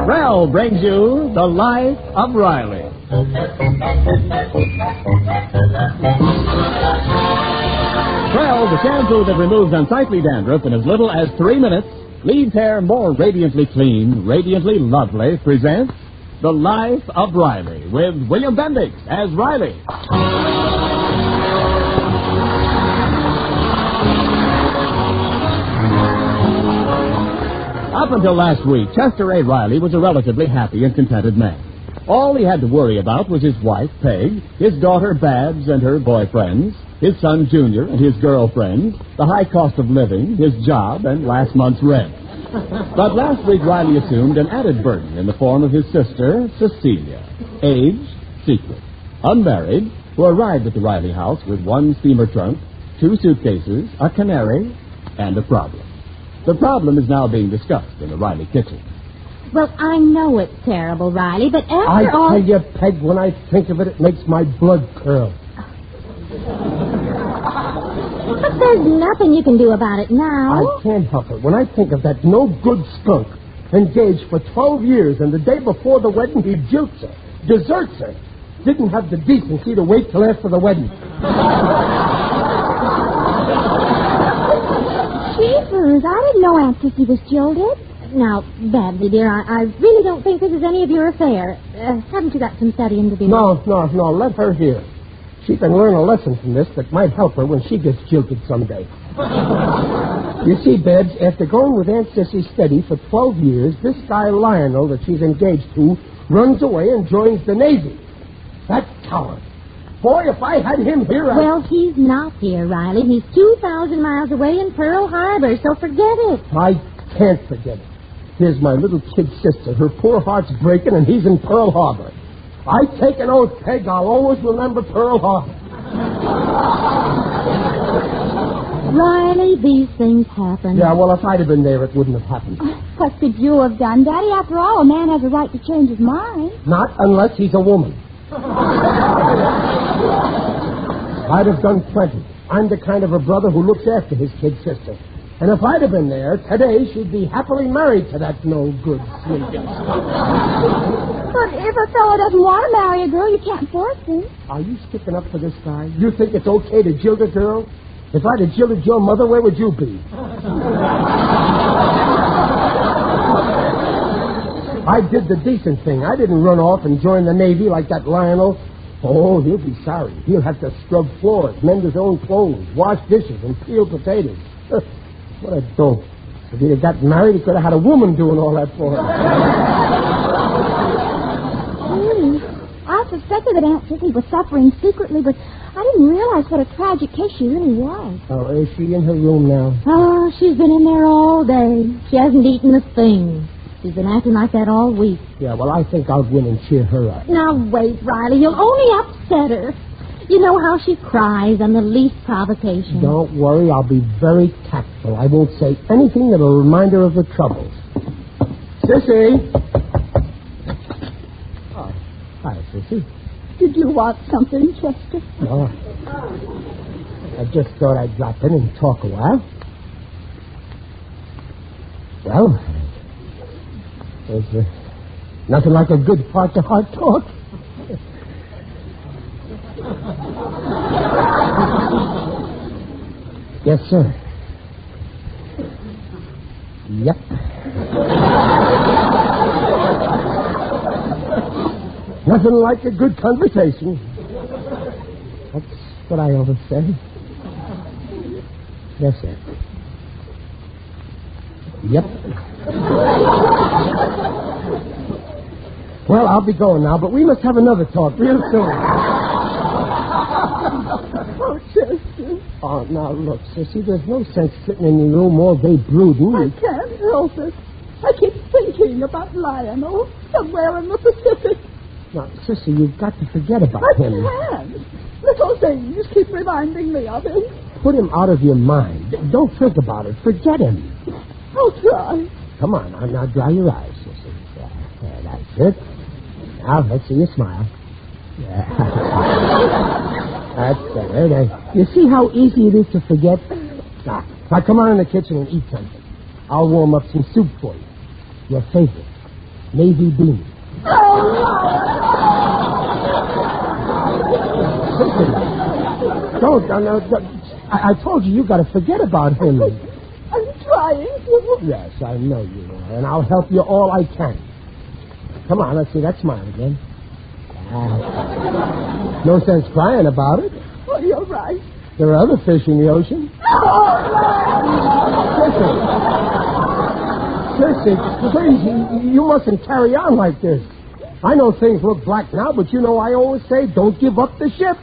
Prell brings you The Life of Riley. Prell, the shampoo that removes unsightly dandruff in as little as 3 minutes, leaves hair more radiantly clean, radiantly lovely, presents The Life of Riley with William Bendix as Riley. Up until last week, Chester A. Riley was a relatively happy and contented man. All he had to worry about was his wife, Peg, his daughter, Babs, and her boyfriends, his son, Junior, and his girlfriend, the high cost of living, his job, and last month's rent. But last week, Riley assumed an added burden in the form of his sister, Cecilia, age, secret, unmarried, who arrived at the Riley house with 1 steamer trunk, 2 suitcases, a canary, and a problem. The problem is now being discussed in the Riley kitchen. Well, I know it's terrible, Riley, but after I all... tell you, Peg, when I think of it, it makes my blood curl. But there's nothing you can do about it now. I can't help it. When I think of that no-good skunk, engaged for 12 years, and the day before the wedding, he jilts her, deserts her, didn't have the decency to wait till after the wedding. Jeepers, I didn't know Aunt Sissy was jilted. Now, Babsy, dear, I really don't think this is any of your affair. Haven't you got some studying to do? No, let her hear. She can learn a lesson from this that might help her when she gets jilted someday. You see, Babs, after going with Aunt Sissy steady for 12 years, this guy Lionel that she's engaged to runs away and joins the Navy. That coward. Boy, if I had him here, Well, he's not here, Riley. He's 2,000 miles away in Pearl Harbor, so forget it. I can't forget it. Here's my little kid sister. Her poor heart's breaking, and he's in Pearl Harbor. I take an oath, Peg, I'll always remember Pearl Harbor. Riley, these things happen. Yeah, well, if I'd have been there, it wouldn't have happened. What could you have done, Daddy? After all, a man has a right to change his mind. Not unless he's a woman. I'd have done plenty. I'm the kind of a brother who looks after his kid sister. And if I'd have been there, today she'd be happily married to that no-good sneaker. But if a fellow doesn't want to marry a girl, you can't force him. Are you sticking up for this guy? You think it's okay to jilt a girl? If I'd have jilted your mother, where would you be? I did the decent thing. I didn't run off and join the Navy like that Lionel. Oh, he'll be sorry. He'll have to scrub floors, mend his own clothes, wash dishes, and peel potatoes. What a dope. If he'd have got married, he could have had a woman doing all that for him. Really? I suspected that Aunt Sissy was suffering secretly, but I didn't realize what a tragic case she really was. Oh, is she in her room now? Oh, she's been in there all day. She hasn't eaten a thing. She's been acting like that all week. Yeah, well, I think I'll go in and cheer her up. Now, wait, Riley. You'll only upset her. You know how she cries on the least provocation. Don't worry, I'll be very tactful. I won't say anything that'll remind her of the troubles. Sissy! Oh, hi, Sissy. Did you want something, Chester? No. I just thought I'd drop in and talk a while. Well, there's nothing like a good heart-to-heart talk. Yes, sir. Yep. Nothing like a good conversation. That's what I always say. Yes, sir. Yep. Well, I'll be going now, but we must have another talk real soon. Oh, Chester. Oh, now, look, Sissy, there's no sense sitting in your room all day brooding. I can't help it. I keep thinking about Lionel somewhere in the Pacific. Now, Sissy, you've got to forget about him. I can't. Little things keep reminding me of him. Put him out of your mind. Don't think about it. Forget him. I'll try. Come on, now dry your eyes, Sissy. Yeah, that's it. Now, let's see you smile. Yeah. That's better. Now, you see how easy it is to forget? Now, come on in the kitchen and eat something. I'll warm up some soup for you. Your favorite. Navy beans. Listen, don't. I told you got to forget about him. I'm trying to. Yes, I know you are, and I'll help you all I can. Come on, let's see that smile again. No sense crying about it. Oh, you're right. There are other fish in the ocean. Sissy, please, you mustn't carry on like this. I know things look black now, but you know I always say don't give up the ship.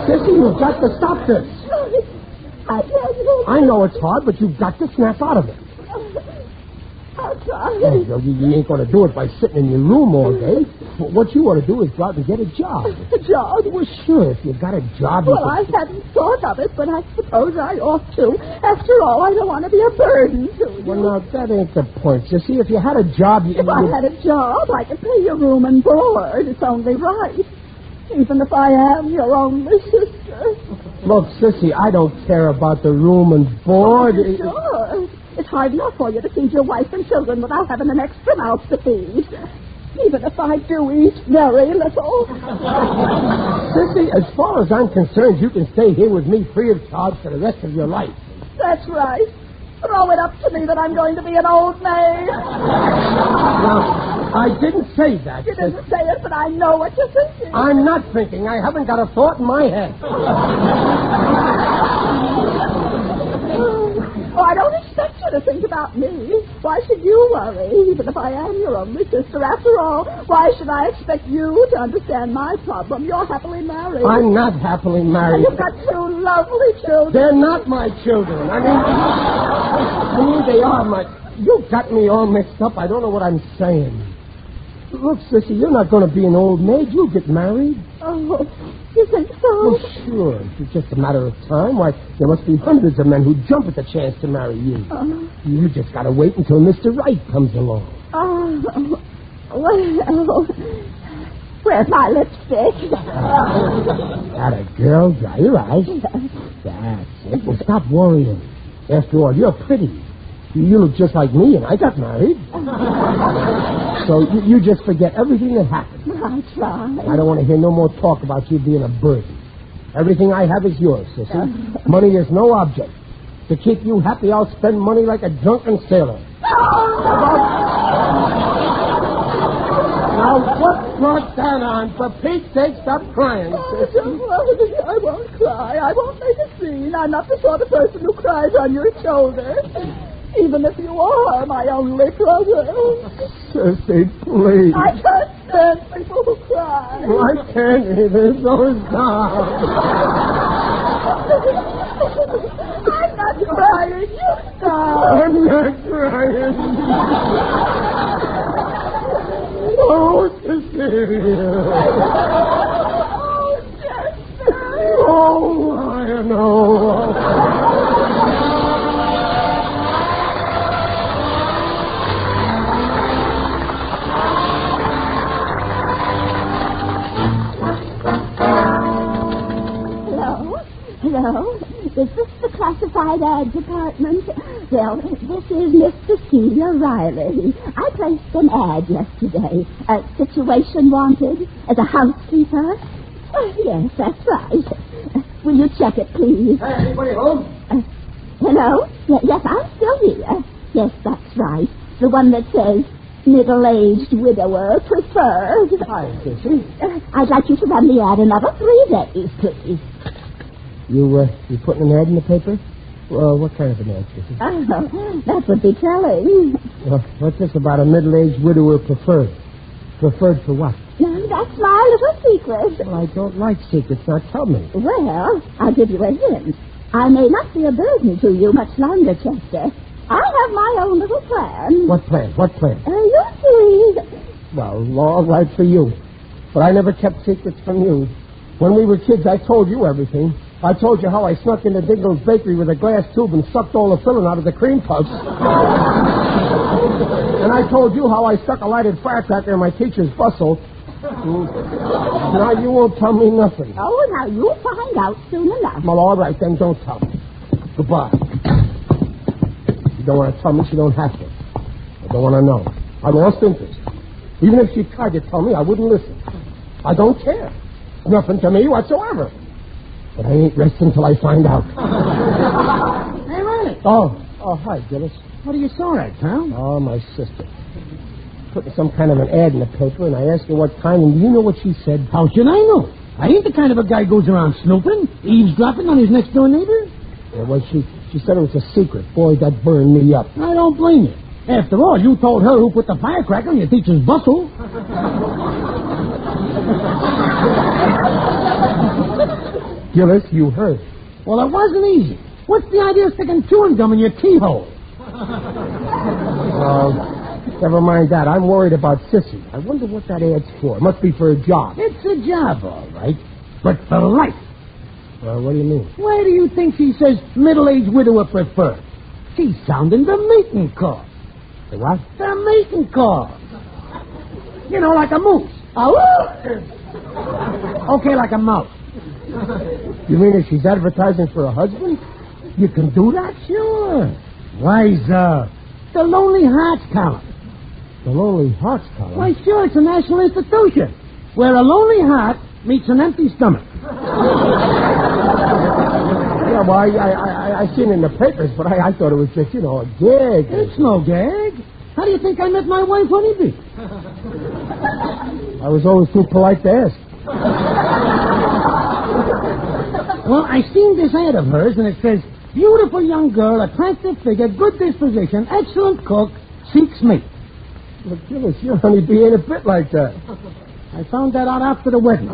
Sissy, you've got to stop this. I know it's hard, but you've got to snap out of it. I'll try. You ain't going to do it by sitting in your room all day. What you ought to do is go out and get a job. A job? Well, sure, if you've got a job... Well, I hadn't thought of it, but I suppose I ought to. After all, I don't want to be a burden to you. Well, now, that ain't the point. You see, if you had a job... If I had a job, I could pay your room and board. It's only right. Even if I am your only sister. Look, Sissy, I don't care about the room and board. Oh, sure. It's hard enough for you to feed your wife and children without having an extra mouth to feed. Even if I do eat very little. Sissy, as far as I'm concerned, you can stay here with me free of charge for the rest of your life. That's right. Throw it up to me that I'm going to be an old maid. Now, I didn't say that. You didn't say it, but I know what you're thinking. I'm not thinking. I haven't got a thought in my head. Oh, I don't expect you to think about me. Why should you worry, even if I am your only sister? After all, why should I expect you to understand my problem? You're happily married. I'm not happily married. And you've got two lovely children. They're not my children. I mean, they are my... You've got me all mixed up. I don't know what I'm saying. Look, Sissy, you're not going to be an old maid. You'll get married. Oh, you think so? Well, sure. It's just a matter of time. Why, there must be hundreds of men who jump at the chance to marry you. You just got to wait until Mr. Right comes along. Oh, well, where's my lipstick? Got a girl. Dry your eyes. That's it. Well, stop worrying. After all, you're pretty. You look just like me, and I got married. So you just forget everything that happened. I try. I don't want to hear no more talk about you being a burden. Everything I have is yours, Sissy. Money is no object. To keep you happy, I'll spend money like a drunken sailor. Now, what brought that on? For Pete's sake, stop crying, Sissy. I won't cry. I won't make a scene. I'm not the sort of person who cries on your shoulder. Even if you are my only brother. Sissy, please. I can't stand people who cry. Well, I can't either, so stop. I'm not crying. You stop. I'm not crying. Oh, Cecilia. Oh, Jester. Oh, I know. Hello? Is this the classified ad department? Well, this is Miss Cecilia Riley. I placed an ad yesterday. A situation wanted as a housekeeper. Yes, that's right. Will you check it, please? Hey, anybody home? Hello? Yes, I'm still here. Yes, that's right. The one that says, middle-aged widower preferred. Hi, Sissy. I'd like you to run the ad another 3 days, please. You putting an ad in the paper? Well, what kind of an ad, Sissy? Oh, that would be telling. Well, what's this about a middle-aged widower preferred? Preferred for what? That's my little secret. Well, I don't like secrets. Now, tell me. Well, I'll give you a hint. I may not be a burden to you much longer, Chester. I have my own little plan. What plan? What plan? You see. Well, all right for you. But I never kept secrets from you. When we were kids, I told you everything. I told you how I snuck into Dingle's bakery with a glass tube and sucked all the filling out of the cream puffs. And I told you how I stuck a lighted firecracker in my teacher's bustle. Now you won't tell me nothing. Oh, now you'll find out soon enough. Well, all right, then don't tell me. Goodbye. You don't want to tell me, she don't have to. I don't want to know. I lost interest. Even if she tried to tell me, I wouldn't listen. I don't care. Nothing to me whatsoever. But I ain't resting till I find out. Hey, Riley. Oh, hi, Gillis. What are you sore at, pal? Oh, my sister. Putting some kind of an ad in the paper, and I asked her what kind, and do you know what she said? How should I know? I ain't the kind of a guy who goes around snooping, eavesdropping on his next-door neighbor. Yeah, well, she said it was a secret. Boy, that burned me up. I don't blame you. After all, you told her who put the firecracker in your teacher's bustle. Gillis, you heard. Well, it wasn't easy. What's the idea of sticking chewing gum in your keyhole? Never mind that. I'm worried about Sissy. I wonder what that ad's for. It must be for a job. It's a job, all right. But for life. Well, what do you mean? Why do you think she says middle-aged widower preferred? She's sounding the mating call. The what? The mating call. You know, like a moose. Okay, like a mouse. You mean if she's advertising for a husband? You can do that? Sure. Why's, the Lonely Hearts column. The Lonely Hearts column? Why, sure, it's a national institution where a lonely heart meets an empty stomach. Yeah, well, I seen it in the papers, but I thought it was just, a gag. It's no gag. How do you think I met my wife, Honeybee? I was always too polite to ask. Well, I seen this ad of hers, and it says, beautiful young girl, attractive figure, good disposition, excellent cook, seeks mate. Look, Gillis, your Honeybee ain't a bit like that. I found that out after the wedding.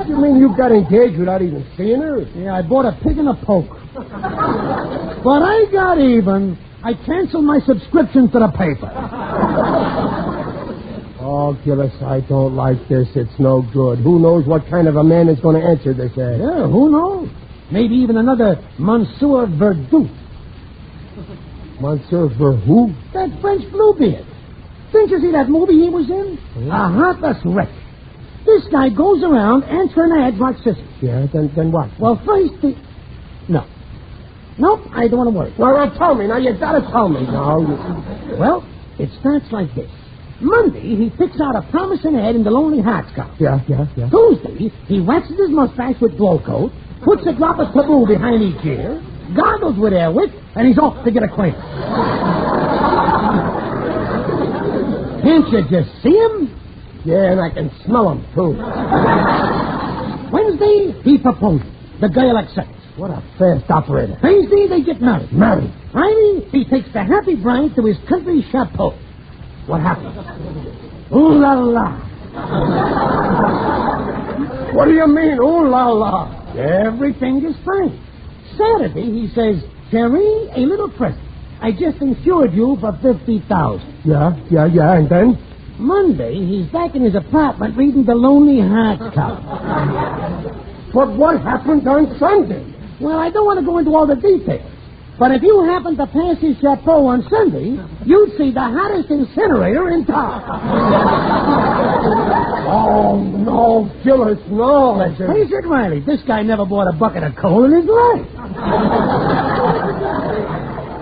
You mean you got engaged without even seeing her? Yeah, I bought a pig and a poke. But I got even. I canceled my subscription to the paper. Oh, Gillis, I don't like this. It's no good. Who knows what kind of a man is going to answer this ad? Yeah, who knows? Maybe even another Monsieur Verdoux. Monsieur Verdoux? That French Bluebeard. Didn't you see that movie he was in? A Heartless Wreck. This guy goes around answering ads like Sissy. Yeah, then what? Well, first he... No. Nope, I don't want to worry. Well, tell me. Now, you got to tell me. No. Well, it starts like this. Monday, he picks out a promising ad in the Lonely Hearts column. Yeah. Tuesday, he waxes his mustache with glow coat, puts a drop of taboo behind each ear, goggles with airwick, and he's off to get acquainted. Can't you just see him? Yeah, and I can smell him, too. Wednesday, he proposes. The girl accepts. What a fast operator. Thursday, they get married. Married? Friday, he takes the happy bride to his country chateau. What happens? Ooh la la. What do you mean, ooh la la? Everything is fine. Saturday, he says, Jerry, a little present. I just insured you for $50,000. Yeah, and then? Monday, he's back in his apartment reading the Lonely Hearts column. But what happened on Sunday? Well, I don't want to go into all the details. But if you happen to pass his chateau on Sunday, you'd see the hottest incinerator in town. Oh, no, Gillis, no. Face it, Riley. This guy never bought a bucket of coal in his life.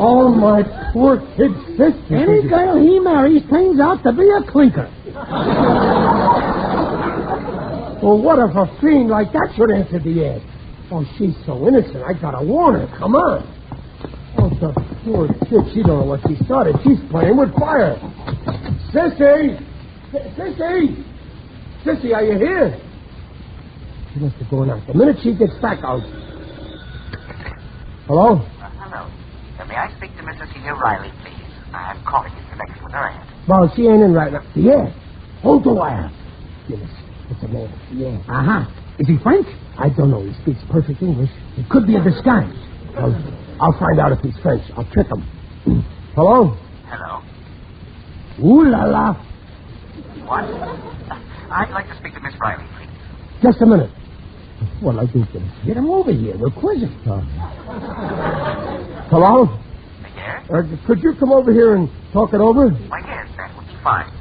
Oh, my poor kid sister. Any girl he marries turns out to be a clinker. Well, what if a fiend like that should answer the ad? Oh, she's so innocent. I gotta warn her. Come on. Oh, the poor kid. She don't know what she started. She's playing with fire. Sissy! Sissy! Sissy, are you here? She must have gone out. The minute she gets back, I'll... Hello? Hello. May I speak to Mrs. C. Riley, please? I'm calling in connection with her ad. Well, she ain't in right now. Yeah. Hold the wire. Yes, it's a man. Yeah. Uh-huh. Is he French? I don't know. He speaks perfect English. It could be a disguise. I'll find out if he's French. I'll trick him. Hello? Hello. Ooh la la. What? I'd like to speak to Miss Riley, please. Just a minute. What'll I do for him? Get him over here. We're quizzing. Hello? Yes? Could you come over here and talk it over? Why, yes, that would be fine.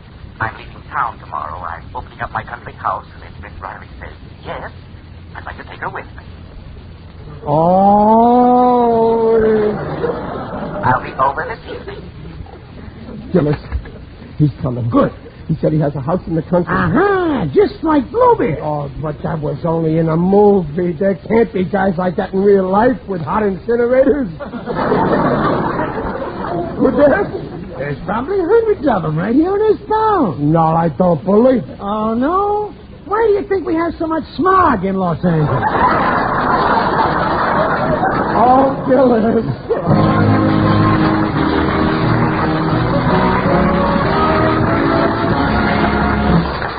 I'm leaving town tomorrow. I'm opening up my country house, and if Miss Riley says yes, I'd like to take her with me. Oh. I'll be over this evening. Gillis, he's coming. Good. He said he has a house in the country. Uh-huh, just like Bluebeard. Oh, but that was only in a movie. There can't be guys like that in real life with hot incinerators. Would there? There's probably hundreds of them right here in this town. No, I don't believe it. Oh, no? Why do you think we have so much smog in Los Angeles? Oh, Gillis.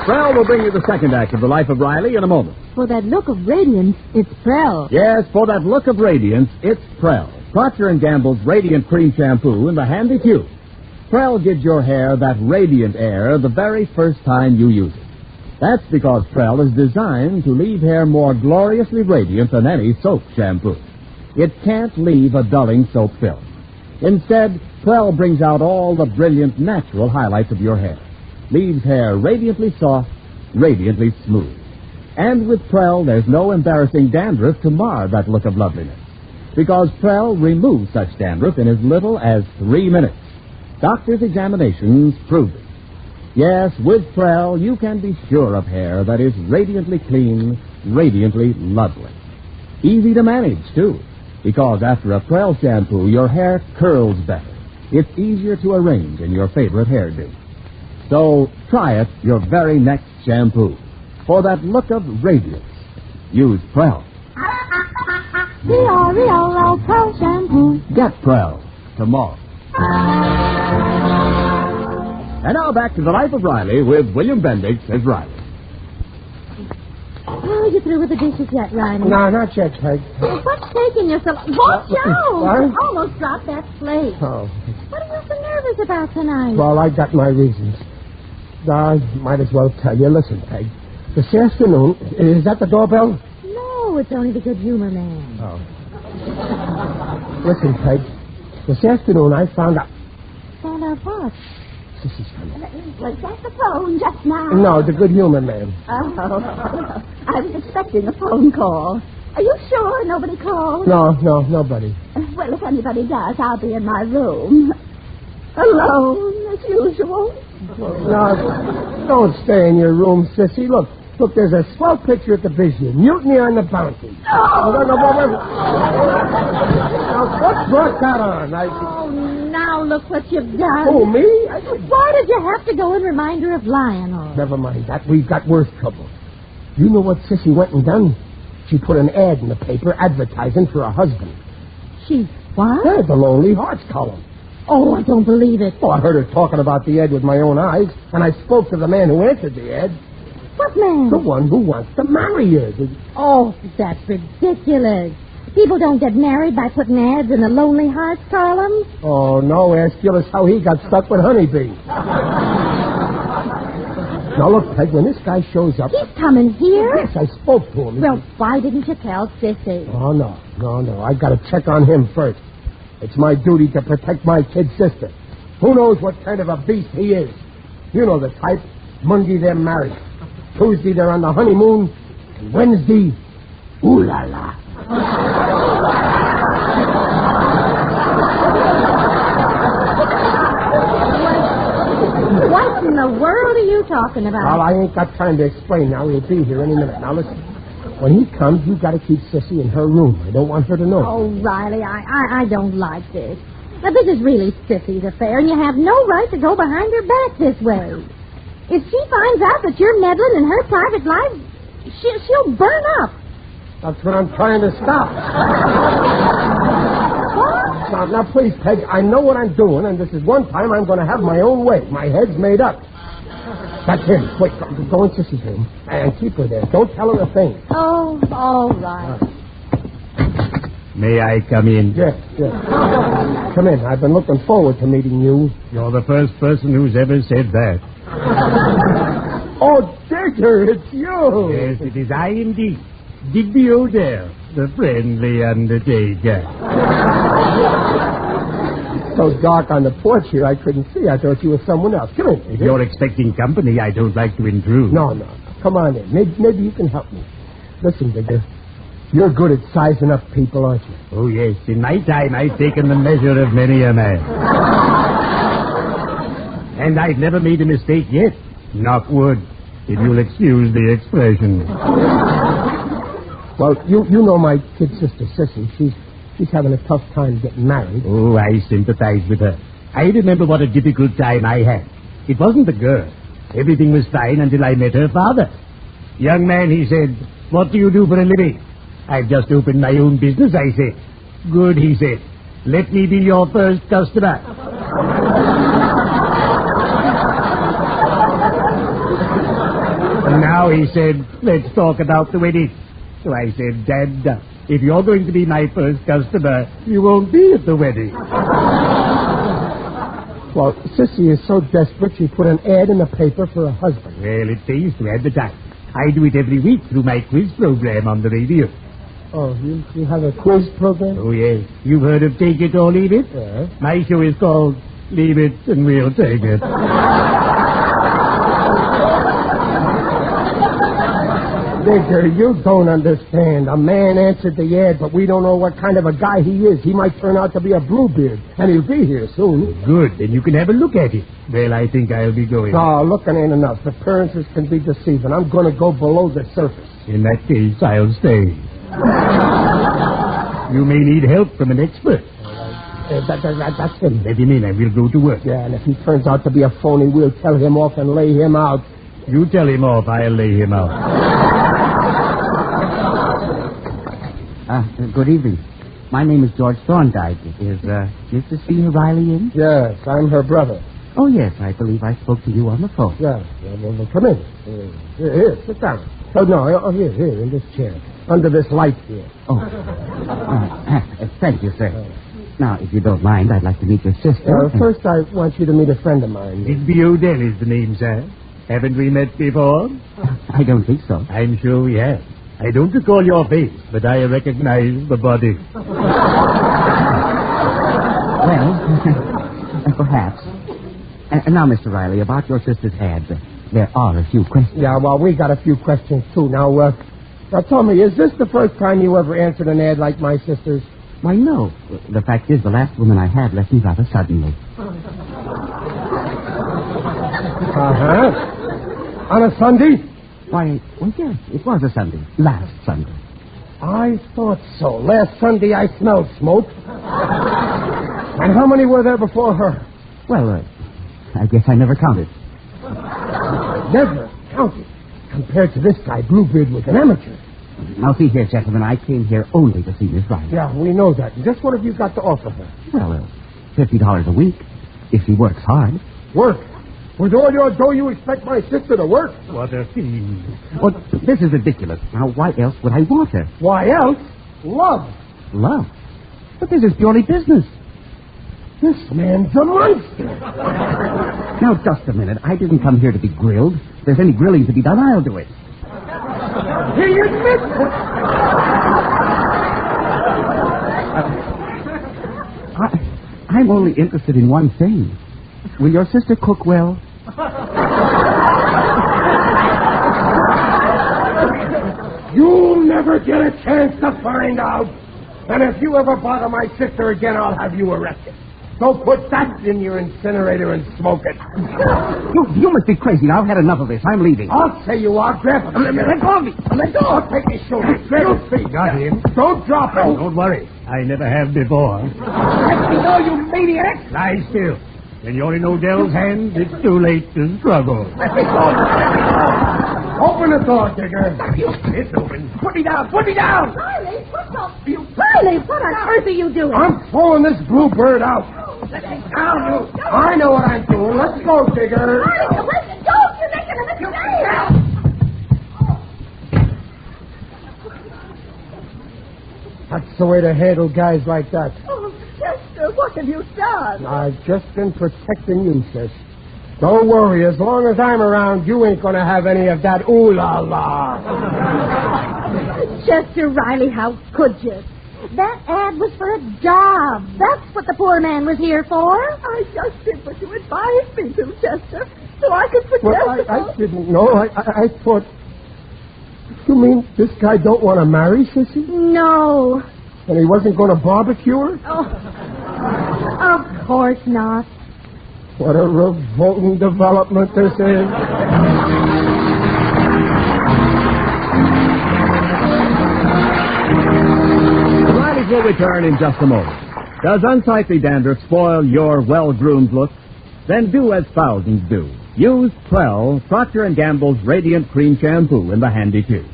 Prell will bring you the second act of The Life of Riley in a moment. For that look of radiance, it's Prell. Yes, for that look of radiance, it's Prell. Procter & Gamble's Radiant Cream Shampoo in the handy tube. Prell gives your hair that radiant air the very first time you use it. That's because Prell is designed to leave hair more gloriously radiant than any soap shampoo. It can't leave a dulling soap film. Instead, Prell brings out all the brilliant natural highlights of your hair. Leaves hair radiantly soft, radiantly smooth. And with Prell, there's no embarrassing dandruff to mar that look of loveliness. Because Prell removes such dandruff in as little as 3 minutes. Doctors' examinations prove it. Yes, with Prell, you can be sure of hair that is radiantly clean, radiantly lovely. Easy to manage, too, because after a Prell shampoo, your hair curls better. It's easier to arrange in your favorite hairdo. So try it your very next shampoo. For that look of radiance, use Prell. L'Oreal Prell shampoo. Get Prell tomorrow. And now back to The Life of Riley with William Bendix as Riley. Oh, you through with the dishes yet, Riley? No, not yet, Peg. What's taking you so long? Watch out! What? You almost dropped that plate. Oh. What are you so nervous about tonight? Well, I got my reasons. I might as well tell you. Listen, Peg. This afternoon, is that the doorbell? No, it's only the good humor man. Oh. Listen, Peg. This afternoon, I found out... Found out what? Sissy's coming. Was that the phone just now? No, the good humor man. Oh, I was expecting a phone call. Are you sure nobody called? No, nobody. Well, if anybody does, I'll be in my room. Alone, as usual. No, don't stay in your room, Sissy. Look, there's a swell picture at the Vision. Mutiny on the Bounty. Oh! No. Now, what brought that on? Oh, now look what you've done. Oh, me? Why did you have to go and remind her of Lionel? Never mind that. We've got worse trouble. You know what Sissy went and done? She put an ad in the paper advertising for a husband. She what? Yeah, the Lonely Hearts column. Oh, I don't believe it. Oh, I heard her talking about the ad with my own eyes, and I spoke to the man who answered the ad. What man? The one who wants to marry her. Oh, that's ridiculous. People don't get married by putting ads in the Lonely Hearts column. Oh, no. Ask Gillis how he got stuck with Honeybee. Now, look, Peg, when this guy shows up... He's coming here? Yes, I spoke to him. Well, why didn't you tell Sissy? Oh, no. I got to check on him first. It's my duty to protect my kid sister. Who knows what kind of a beast he is? You know the type. Monday, they're married. Tuesday, they're on the honeymoon. And Wednesday, ooh la la. What in the world are you you talking about? Well, I ain't got time to explain now. He'll be here any minute. Now, listen. When he comes, you got to keep Sissy in her room. I don't want her to know. Oh, Riley, I don't like this. Now, this is really Sissy's affair, and you have no right to go behind her back this way. If she finds out that you're meddling in her private life, she'll burn up. That's what I'm trying to stop. What? Now, please, Peg, I know what I'm doing, and this is one time I'm going to have my own way. My head's made up. That's him. Wait, go in Sissy's room and keep her there. Don't tell her a thing. Oh, all right. May I come in? Yes. Come in. I've been looking forward to meeting you. You're the first person who's ever said that. Oh, Digger, it's you. Yes, it is I indeed. Digby Odell, the friendly undertaker. So dark on the porch here, I couldn't see. I thought you were someone else. Come in. If you're expecting company, I don't like to intrude. No. Come on in. Maybe you can help me. Listen, Digger, you're good at sizing up people, aren't you? Oh, yes. In my time, I've taken the measure of many a man. And I've never made a mistake yet. Knock wood, if you'll excuse the expression. Well, you know my kid sister, Sissy. She's having a tough time getting married. Oh, I sympathize with her. I remember what a difficult time I had. It wasn't the girl. Everything was fine until I met her father. Young man, he said, what do you do for a living? I've just opened my own business, I said. Good, he said. Let me be your first customer. And now he said, let's talk about the wedding. So I said, Dad, if you're going to be my first customer, you won't be at the wedding. Well, Sissy is so desperate she put an ad in the paper for a husband. Well, it pays to advertise. I do it every week through my quiz program on the radio. Oh, you have a quiz program? Oh, yes. You've heard of Take It or Leave It? Yeah. My show is called Leave It and We'll Take It. Digger, you don't understand. A man answered the ad, but we don't know what kind of a guy he is. He might turn out to be a bluebeard, and he'll be here soon. Good, then you can have a look at it. Well, I think I'll be going. No, looking ain't enough. Appearances can be deceiving. I'm going to go below the surface. In that case, I'll stay. You may need help from an expert. That's him. Let him in and we'll go to work. Yeah, and if he turns out to be a phony, we'll tell him off and lay him out. You tell him off, I'll lay him out. Good evening. My name is George Thorndyke. Is Mrs. C. Riley in? Yes, I'm her brother. Oh, yes, I believe I spoke to you on the phone. Yeah, well, come in. Here, sit down. Oh, no, here, in this chair. Under this light here. Oh. Thank you, sir. Now, if you don't mind, I'd like to meet your sister. First, I want you to meet a friend of mine. Digby Odell is the name, sir. Haven't we met before? I don't think so. I'm sure we have. I don't recall your face, but I recognize the body. Well, perhaps. And now, Mr. Riley, about your sister's ad, there are a few questions. Yeah, well, we got a few questions, too. Now, tell me, is this the first time you ever answered an ad like my sister's? Why, no. The fact is, the last woman I had left me rather suddenly. Uh-huh. On a Sunday? Why, well, yes, it was a Sunday. Last Sunday. I thought so. Last Sunday I smelled smoke. And how many were there before her? Well, I guess I never counted. Never counted? Compared to this guy, Bluebeard was an amateur. Now, see here, gentlemen, I came here only to see Miss Riley. Yeah, we know that. Just what have you got to offer her? Well, $50 a week, if she works hard. Work? With all your dough, you expect my sister to work? What a fiend. Well, this is ridiculous. Now, why else would I want her? Why else? Love. Love? But this is purely business. This man's a monster. Now, just a minute. I didn't come here to be grilled. If there's any grilling to be done, I'll do it. He admits it. I'm only interested in one thing. Will your sister cook well? You'll never get a chance to find out. And if you ever bother my sister again, I'll have you arrested. So put that in your incinerator and smoke it. You must be crazy. I've had enough of this. I'm leaving. I'll say you are. Grab him. Let go of me. Let go. I'll take his shoulder. Grab his feet. Got him. Don't drop him. Don't worry. I never have before. Let me go, you maniac. Lie still. When you only know Dell's hands, it's too late to struggle. Let me go. Open the door, Digger. It's open. Put me down. Put me down. Riley, Riley, what on earth are you doing? I'm pulling this bluebird out. Down, you. I know what I'm doing. Let's go, Digger. Riley, listen, don't. You're making a mistake. That's the way to handle guys like that. Oh, Jester, what have you done? I've just been protecting you, sis. Don't worry. As long as I'm around, you ain't going to have any of that ooh-la-la. Jester Riley, how could you? That ad was for a job. That's what the poor man was here for. I just did what you advised me to, Jester, so I could protect Well, I didn't know. I thought... You mean this guy don't want to marry, Sissy? No. And he wasn't going to barbecue her? Oh, of course not. What a revolting development this is. Riley's will return in just a moment. Does unsightly dandruff spoil your well-groomed look? Then do as thousands do. Use Prell, Procter & Gamble's Radiant Cream Shampoo in the handy tube.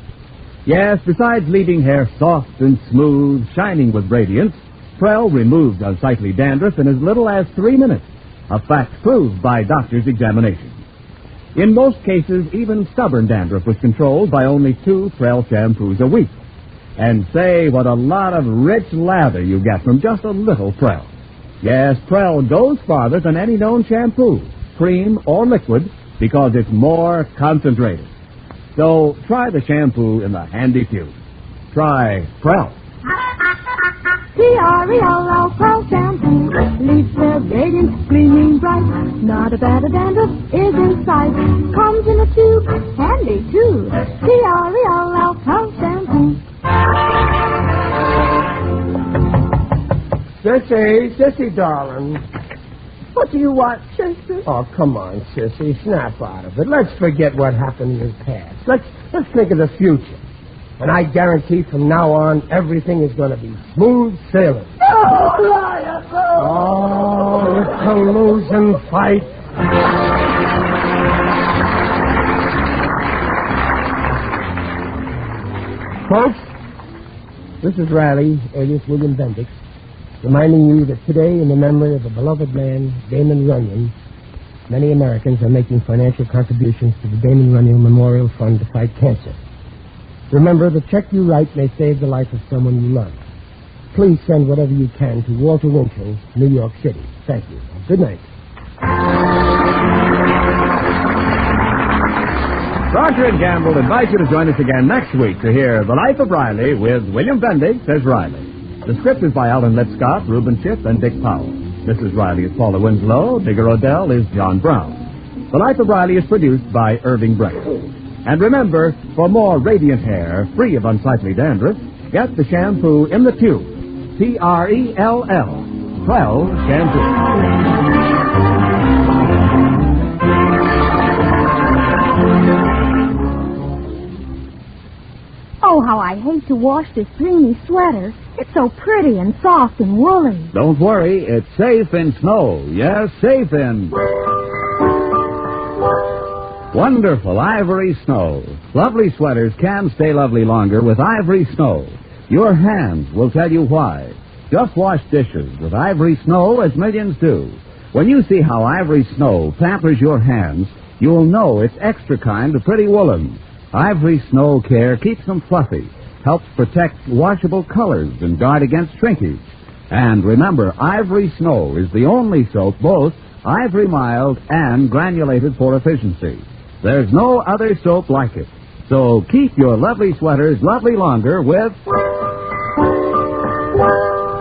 Yes, besides leaving hair soft and smooth, shining with radiance, Prell removes unsightly dandruff in as little as 3 minutes, a fact proved by doctors' examination. In most cases, even stubborn dandruff was controlled by only 2 Prell shampoos a week. And say what a lot of rich lather you get from just a little Prell. Yes, Prell goes farther than any known shampoo, cream, or liquid, because it's more concentrated. So try the shampoo in the handy tube. Try Prell. P-R-E-L-L, Prell shampoo. Leaves their radiance gleaming bright. Not a bad dandruff is in sight. Comes in a tube, handy too. P-R-E-L-L, Prell shampoo. Sissy, darling. What do you want, Chester? Oh, come on, Sissy. Snap out of it. Let's forget what happened in the past. Let's think of the future. And I guarantee from now on, everything is going to be smooth sailing. Oh, it's a losing fight. Folks, this is Riley, alias William Bendix, reminding you that today, in the memory of a beloved man, Damon Runyon, many Americans are making financial contributions to the Damon Runyon Memorial Fund to fight cancer. Remember, the check you write may save the life of someone you love. Please send whatever you can to Walter Winchell, New York City. Thank you. Good night. Procter & Gamble invites you to join us again next week to hear The Life of Riley with William Bendix as Riley. The script is by Alan Lipscott, Reuben Chip, and Dick Powell. Mrs. Riley is Paula Winslow. Digger Odell is John Brown. The Life of Riley is produced by Irving Brett. And remember, for more radiant hair, free of unsightly dandruff, get the shampoo in the tube. P-R-E-L-L. Prell Shampoo. Oh, how I hate to wash this creamy sweater. It's so pretty and soft and woolly. Don't worry, it's safe in snow. Yes, safe in... wonderful Ivory Snow. Lovely sweaters can stay lovely longer with Ivory Snow. Your hands will tell you why. Just wash dishes with Ivory Snow as millions do. When you see how Ivory Snow pampers your hands, you'll know it's extra kind of pretty woolen. Ivory Snow care keeps them fluffy, helps protect washable colors and guard against shrinkage. And remember, Ivory Snow is the only soap both ivory mild and granulated for efficiency. There's no other soap like it. So keep your lovely sweaters lovely longer with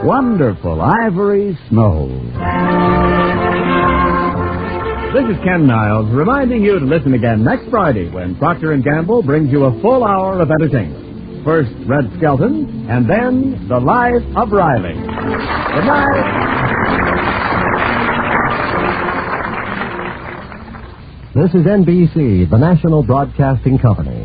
wonderful Ivory Snow. This is Ken Niles reminding you to listen again next Friday when Procter & Gamble brings you a full hour of entertainment. First, Red Skelton, and then The Life of Riley. Good night. This is NBC, the National Broadcasting Company.